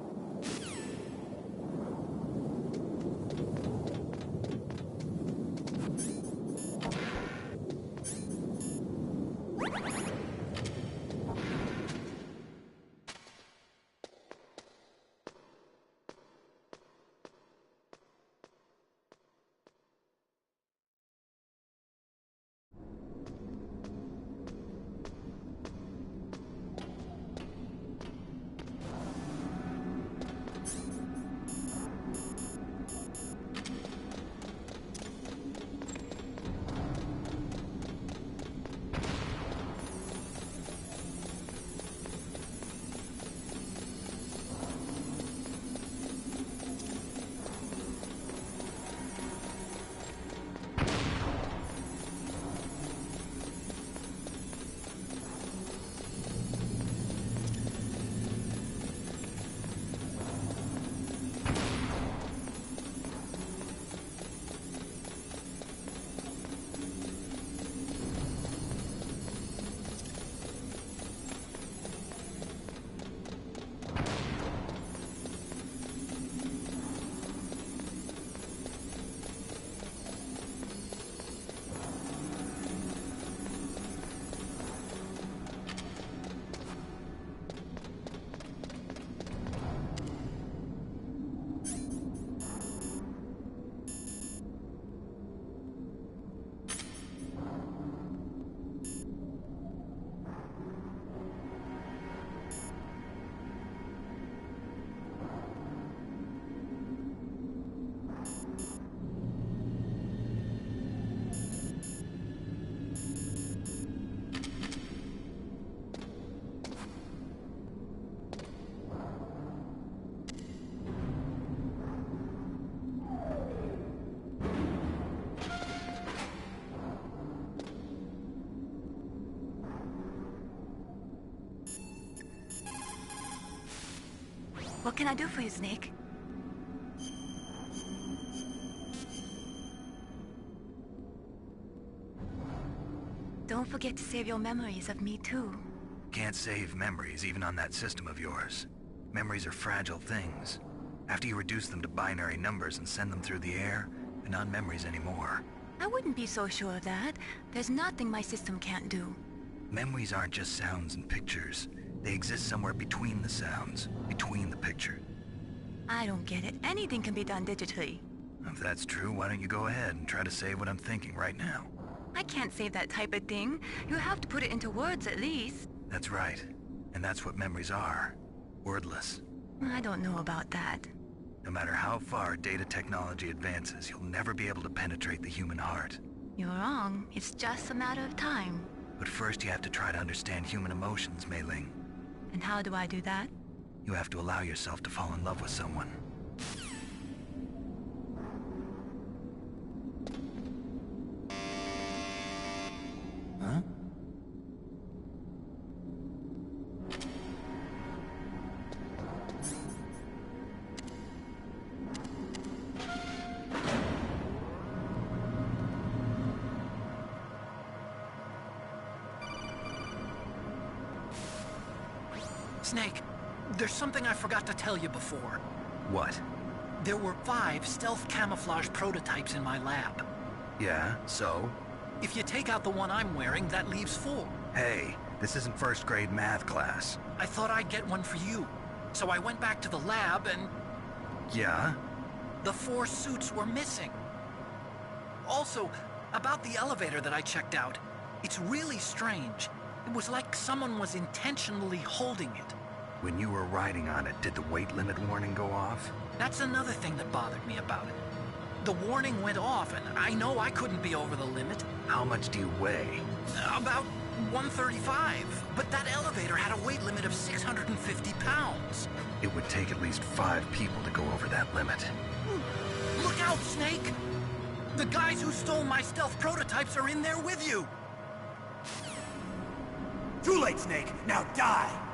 What can I do for you, Snake? Don't forget to save your memories of me, too. Can't save memories even on that system of yours. Memories are fragile things. After you reduce them to binary numbers and send them through the air, they're not memories anymore. I wouldn't be so sure of that. There's nothing my system can't do. Memories aren't just sounds and pictures. They exist somewhere between the sounds, between the picture. I don't get it. Anything can be done digitally. If that's true, why don't you go ahead and try to say what I'm thinking right now? I can't save that type of thing. You have to put it into words at least. That's right. And that's what memories are. Wordless. I don't know about that. No matter how far data technology advances, you'll never be able to penetrate the human heart. You're wrong. It's just a matter of time. But first you have to try to understand human emotions, Mei Ling. And how do I do that? You have to allow yourself to fall in love with someone. Huh? Snake, there's something I forgot to tell you before. What? There were 5 stealth camouflage prototypes in my lab. Yeah, so? If you take out the one I'm wearing, that leaves 4. Hey, this isn't first grade math class. I thought I'd get one for you. So I went back to the lab and... Yeah? The 4 suits were missing. Also, about the elevator that I checked out, it's really strange. It was like someone was intentionally holding it. When you were riding on it, did the weight limit warning go off? That's another thing that bothered me about it. The warning went off, and I know I couldn't be over the limit. How much do you weigh? About 135, but that elevator had a weight limit of 650 pounds. It would take at least 5 people to go over that limit. Look out, Snake! The guys who stole my stealth prototypes are in there with you! Too late, Snake! Now die!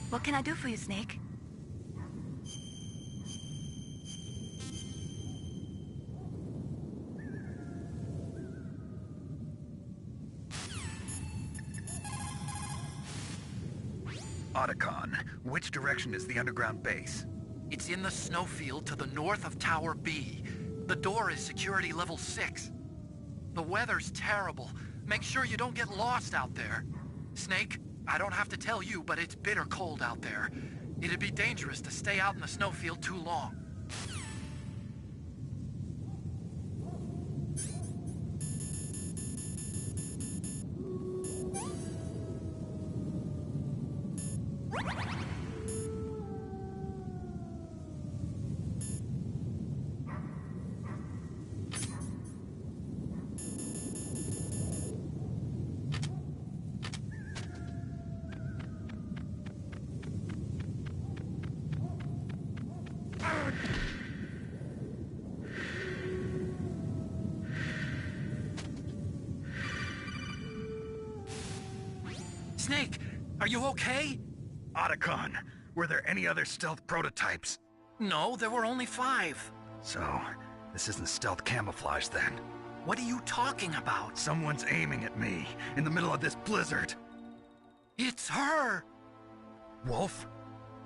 What can I do for you, Snake? Otacon, which direction is the underground base? It's in the snowfield to the north of Tower B. The door is security level 6. The weather's terrible. Make sure you don't get lost out there. Snake, I don't have to tell you, but it's bitter cold out there. It'd be dangerous to stay out in the snowfield too long. Snake, are you okay? Otacon, were there any other stealth prototypes? No, there were only 5. So, this isn't stealth camouflage then? What are you talking about? Someone's aiming at me, in the middle of this blizzard. It's her! Wolf?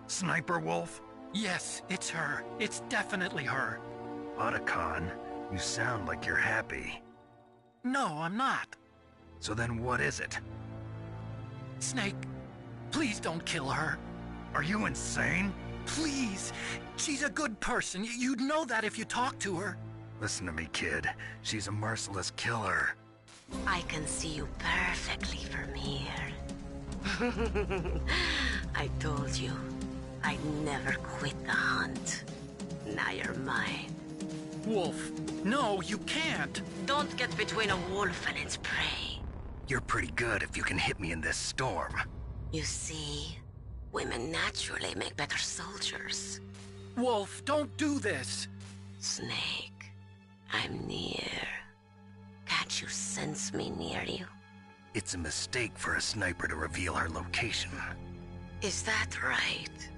Sniper Wolf? Yes, it's her. It's definitely her. Otacon, you sound like you're happy. No, I'm not. So then what is it? Snake, please don't kill her. Are you insane? Please! She's a good person. You'd know that if you talked to her. Listen to me, kid. She's a merciless killer. I can see you perfectly from here. I told you, I'd never quit the hunt. Now you're mine. Wolf, no, you can't. Don't get between a wolf and its prey. You're pretty good if you can hit me in this storm. You see, women naturally make better soldiers. Wolf, don't do this. Snake, I'm near. Can't you sense me near you? It's a mistake for a sniper to reveal her location. Is that right?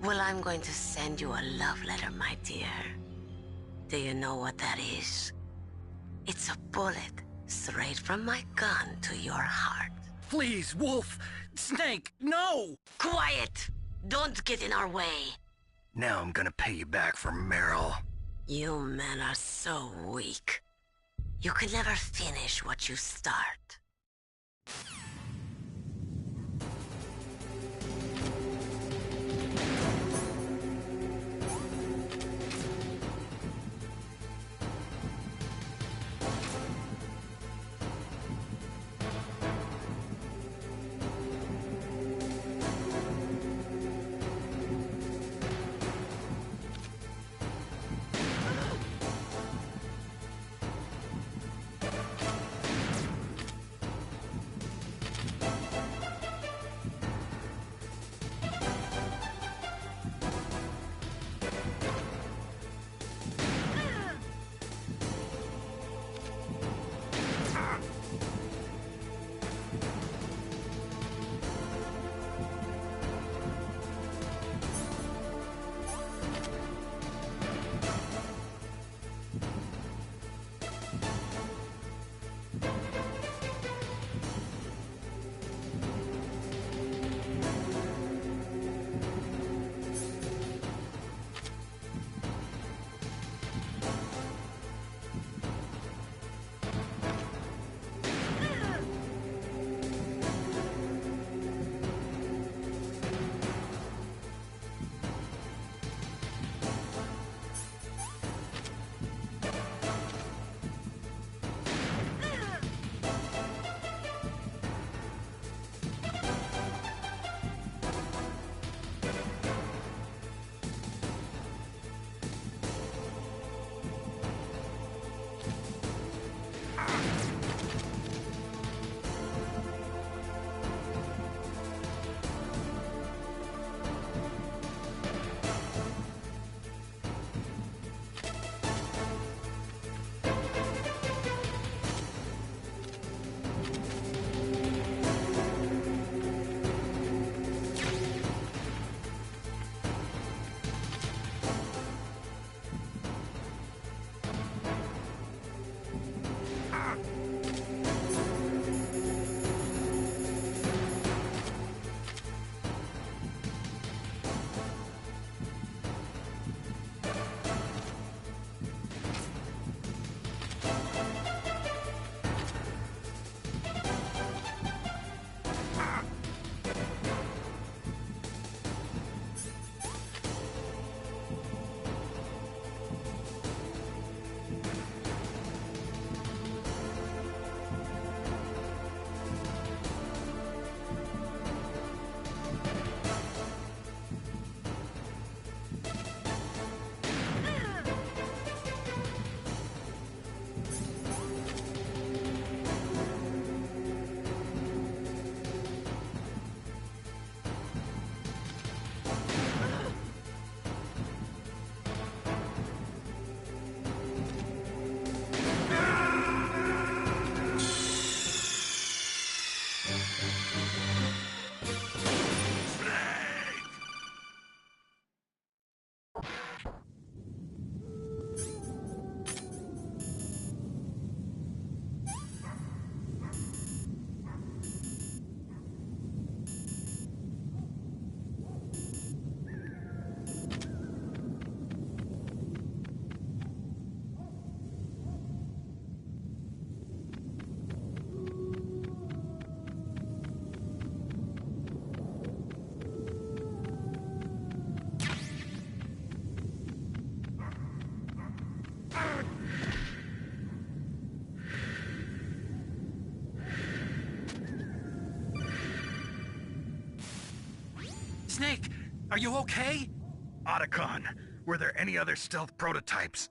Well, I'm going to send you a love letter, my dear. Do you know what that is? It's a bullet straight from my gun to your heart. Please, Wolf! Snake, no! Quiet! Don't get in our way. Now I'm gonna pay you back for Meryl. You men are so weak. You can never finish what you start. Snake, are you okay? Otacon, were there any other stealth prototypes?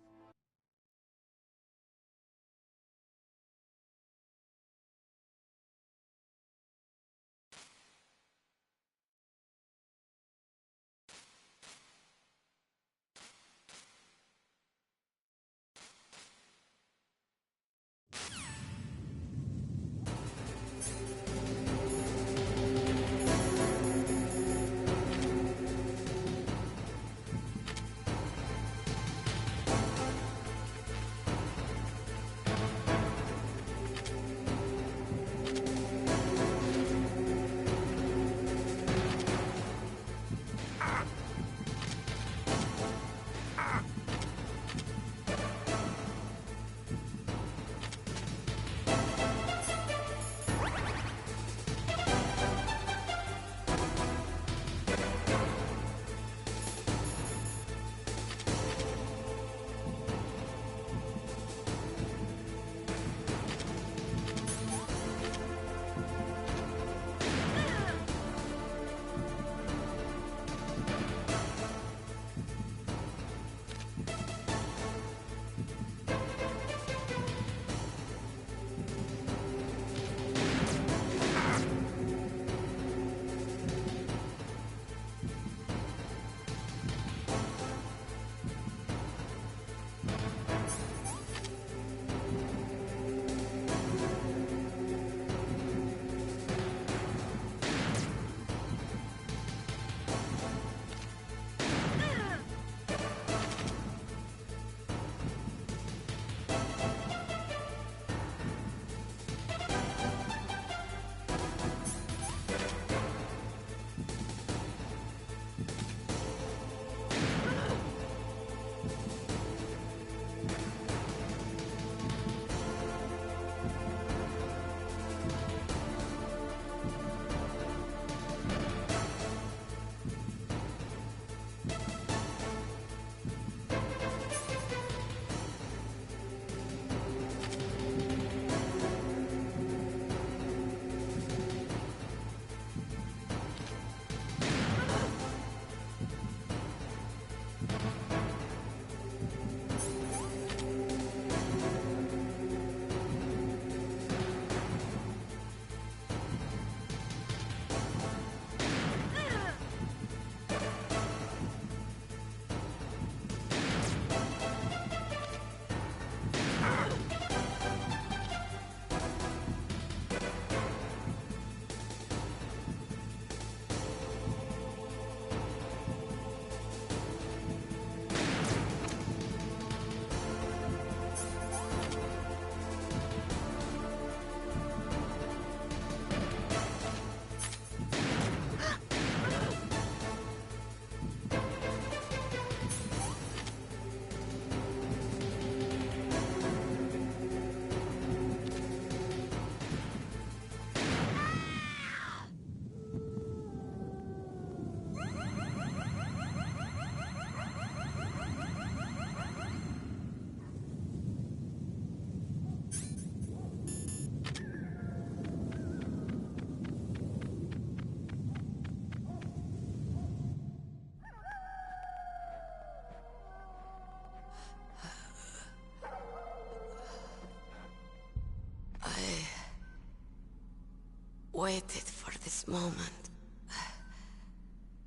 Waited for this moment.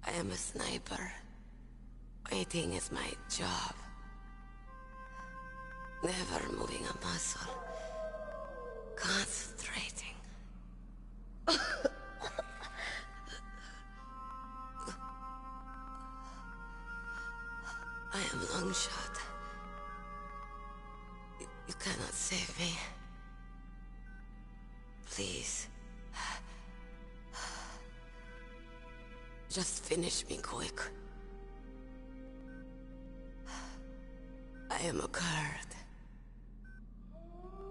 I am a sniper. Waiting is my job. Never moving a muscle. Concentrating. I am Longshot. You cannot save me. Please. Just finish me quick. I am a Kurd.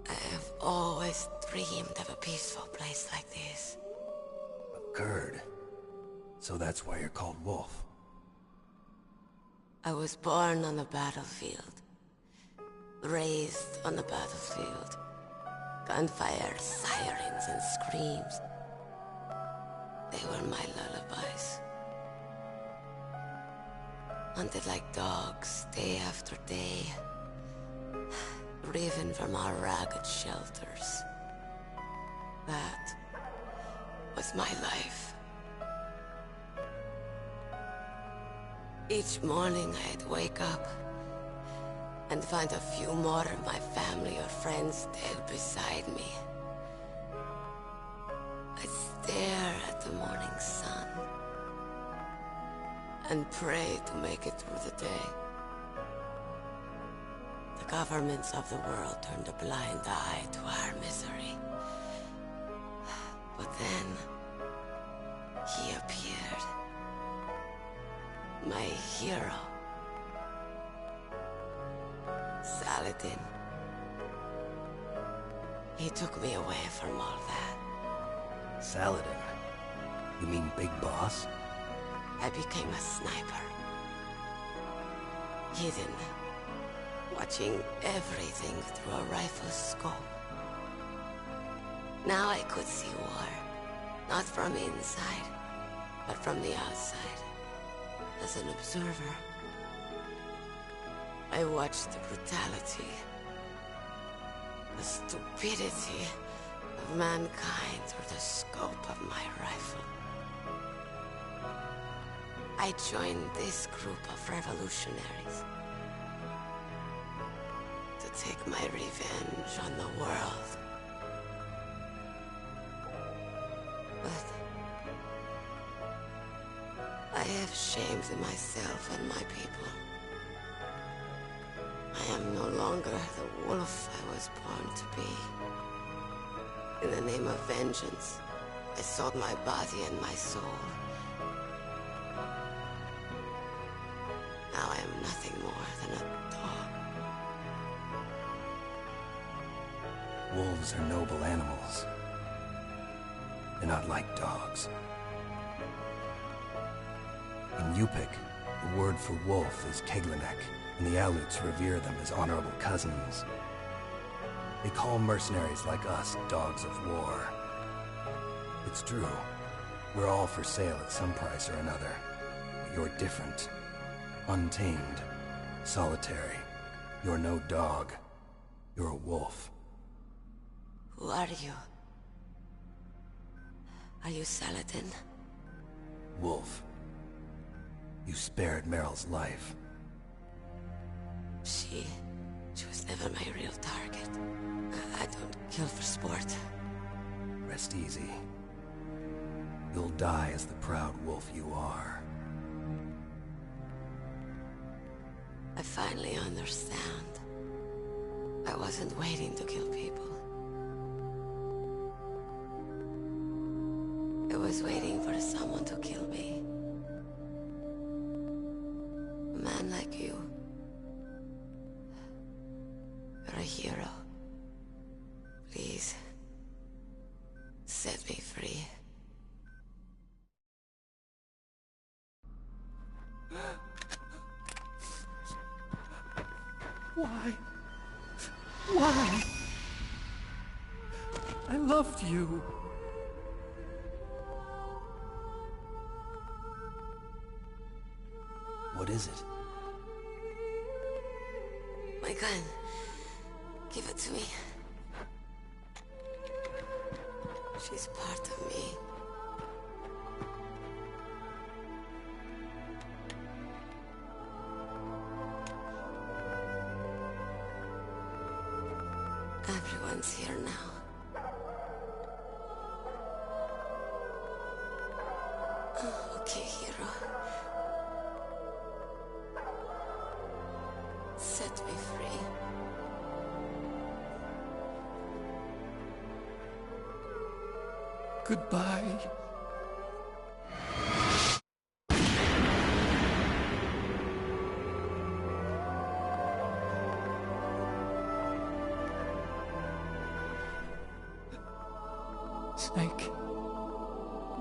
I have always dreamed of a peaceful place like this. A Kurd? So that's why you're called Wolf. I was born on the battlefield. Raised on the battlefield. Gunfire, sirens, and screams. They were my lullabies. Hunted like dogs, day after day. Driven from our ragged shelters. That was my life. Each morning I'd wake up and find a few more of my family or friends dead beside me. I'd stare at the morning sun and pray to make it through the day. The governments of the world turned a blind eye to our misery. But then, he appeared. My hero. Saladin. He took me away from all that. Saladin? You mean Big Boss? I became a sniper. Hidden. Watching everything through a rifle's scope. Now I could see war. Not from inside, but from the outside. As an observer. I watched the brutality, the stupidity of mankind through the scope of my rifle. I joined this group of revolutionaries to take my revenge on the world. But I have shamed myself and my people. I am no longer the wolf I was born to be. In the name of vengeance, I sold my body and my soul. Now I am nothing more than a dog. Wolves are noble animals. They're not like dogs. In Yupik, the word for wolf is Keglenek, and the Aleuts revere them as honorable cousins. They call mercenaries like us dogs of war. It's true. We're all for sale at some price or another. But you're different. Untamed. Solitary. You're no dog. You're a wolf. Who are you? Are you Saladin? Wolf. You spared Meryl's life. She was never my real target. I don't kill for sport. Rest easy. You'll die as the proud wolf you are. I finally understand. I wasn't waiting to kill people. I was waiting for someone to kill me. A man like you. You're a hero. Please, set me free. Why? Why? I loved you. What is it? My gun. Give it to me. She's part of me. Everyone's here now. Oh, okay, hero. Set me free. Goodbye. Snake,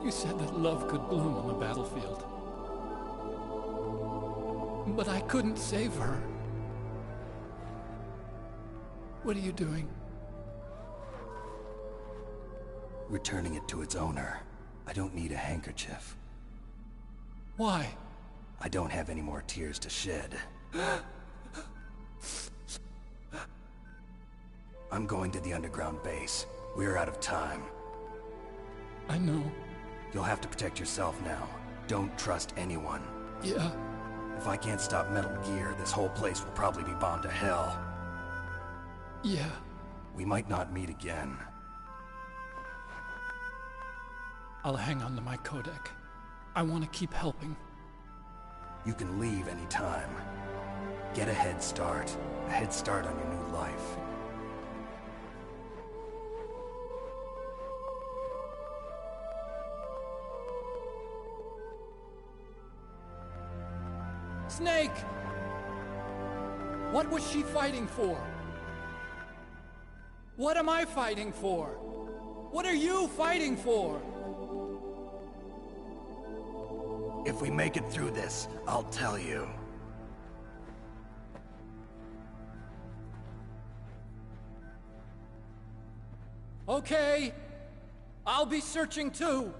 you said that love could bloom on the battlefield. But I couldn't save her. What are you doing? Returning it to its owner. I don't need a handkerchief. Why? I don't have any more tears to shed. I'm going to the underground base. We're out of time. I know. You'll have to protect yourself now. Don't trust anyone. Yeah. If I can't stop Metal Gear, this whole place will probably be bombed to hell. Yeah. We might not meet again. I'll hang on to my codec. I want to keep helping. You can leave anytime. Get a head start. A head start on your new life. Snake! What was she fighting for? What am I fighting for? What are you fighting for? If we make it through this, I'll tell you. Okay. I'll be searching too.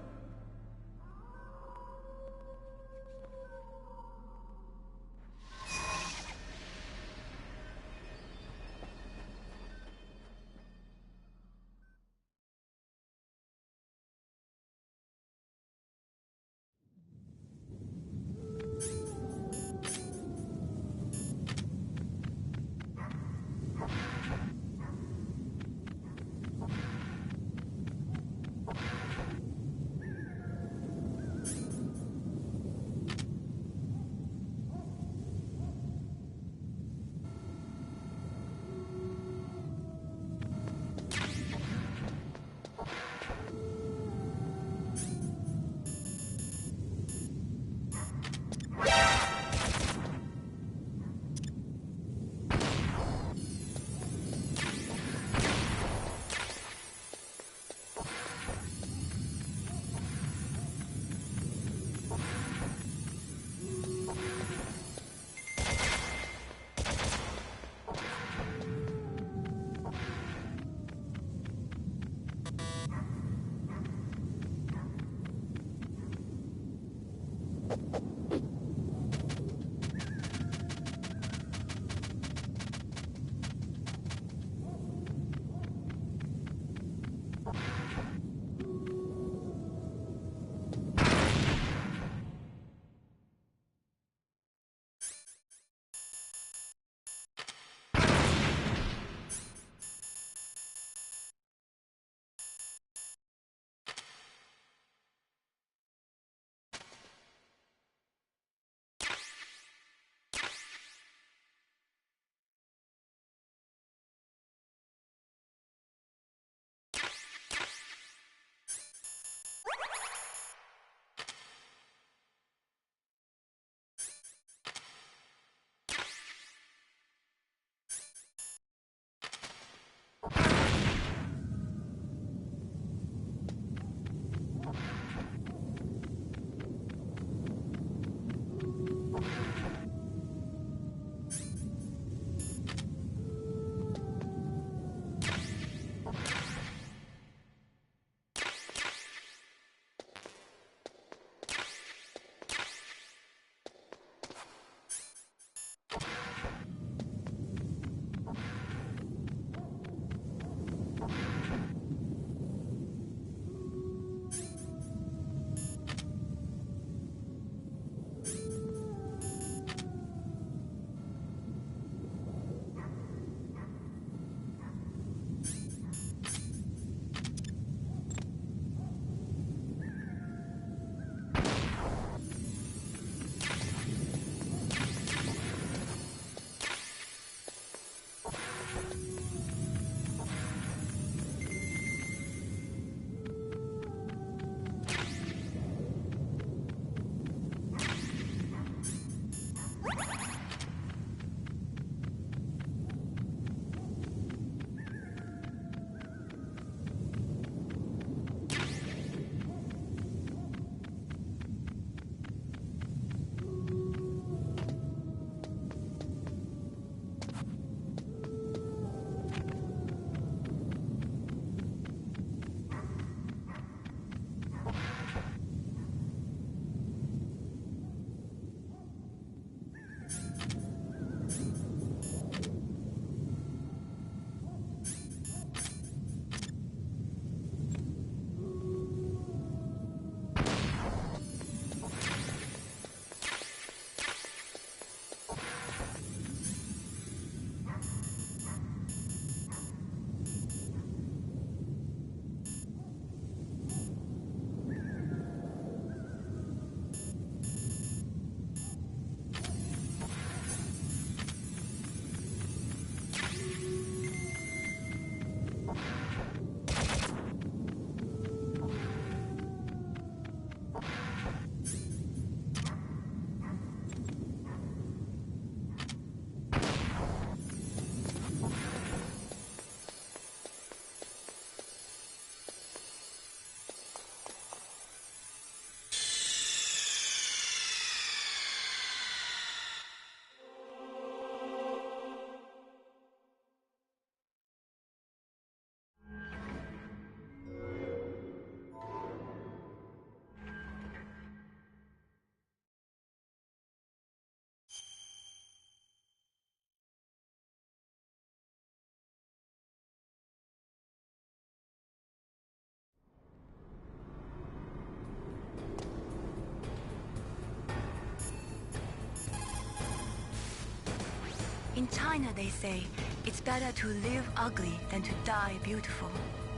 In China, they say, it's better to live ugly than to die beautiful.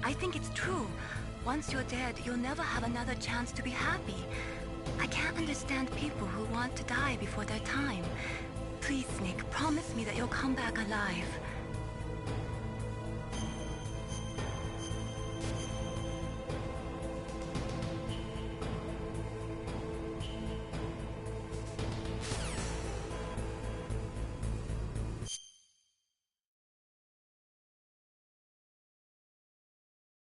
I think it's true. Once you're dead, you'll never have another chance to be happy. I can't understand people who want to die before their time. Please, Nick, promise me that you'll come back alive.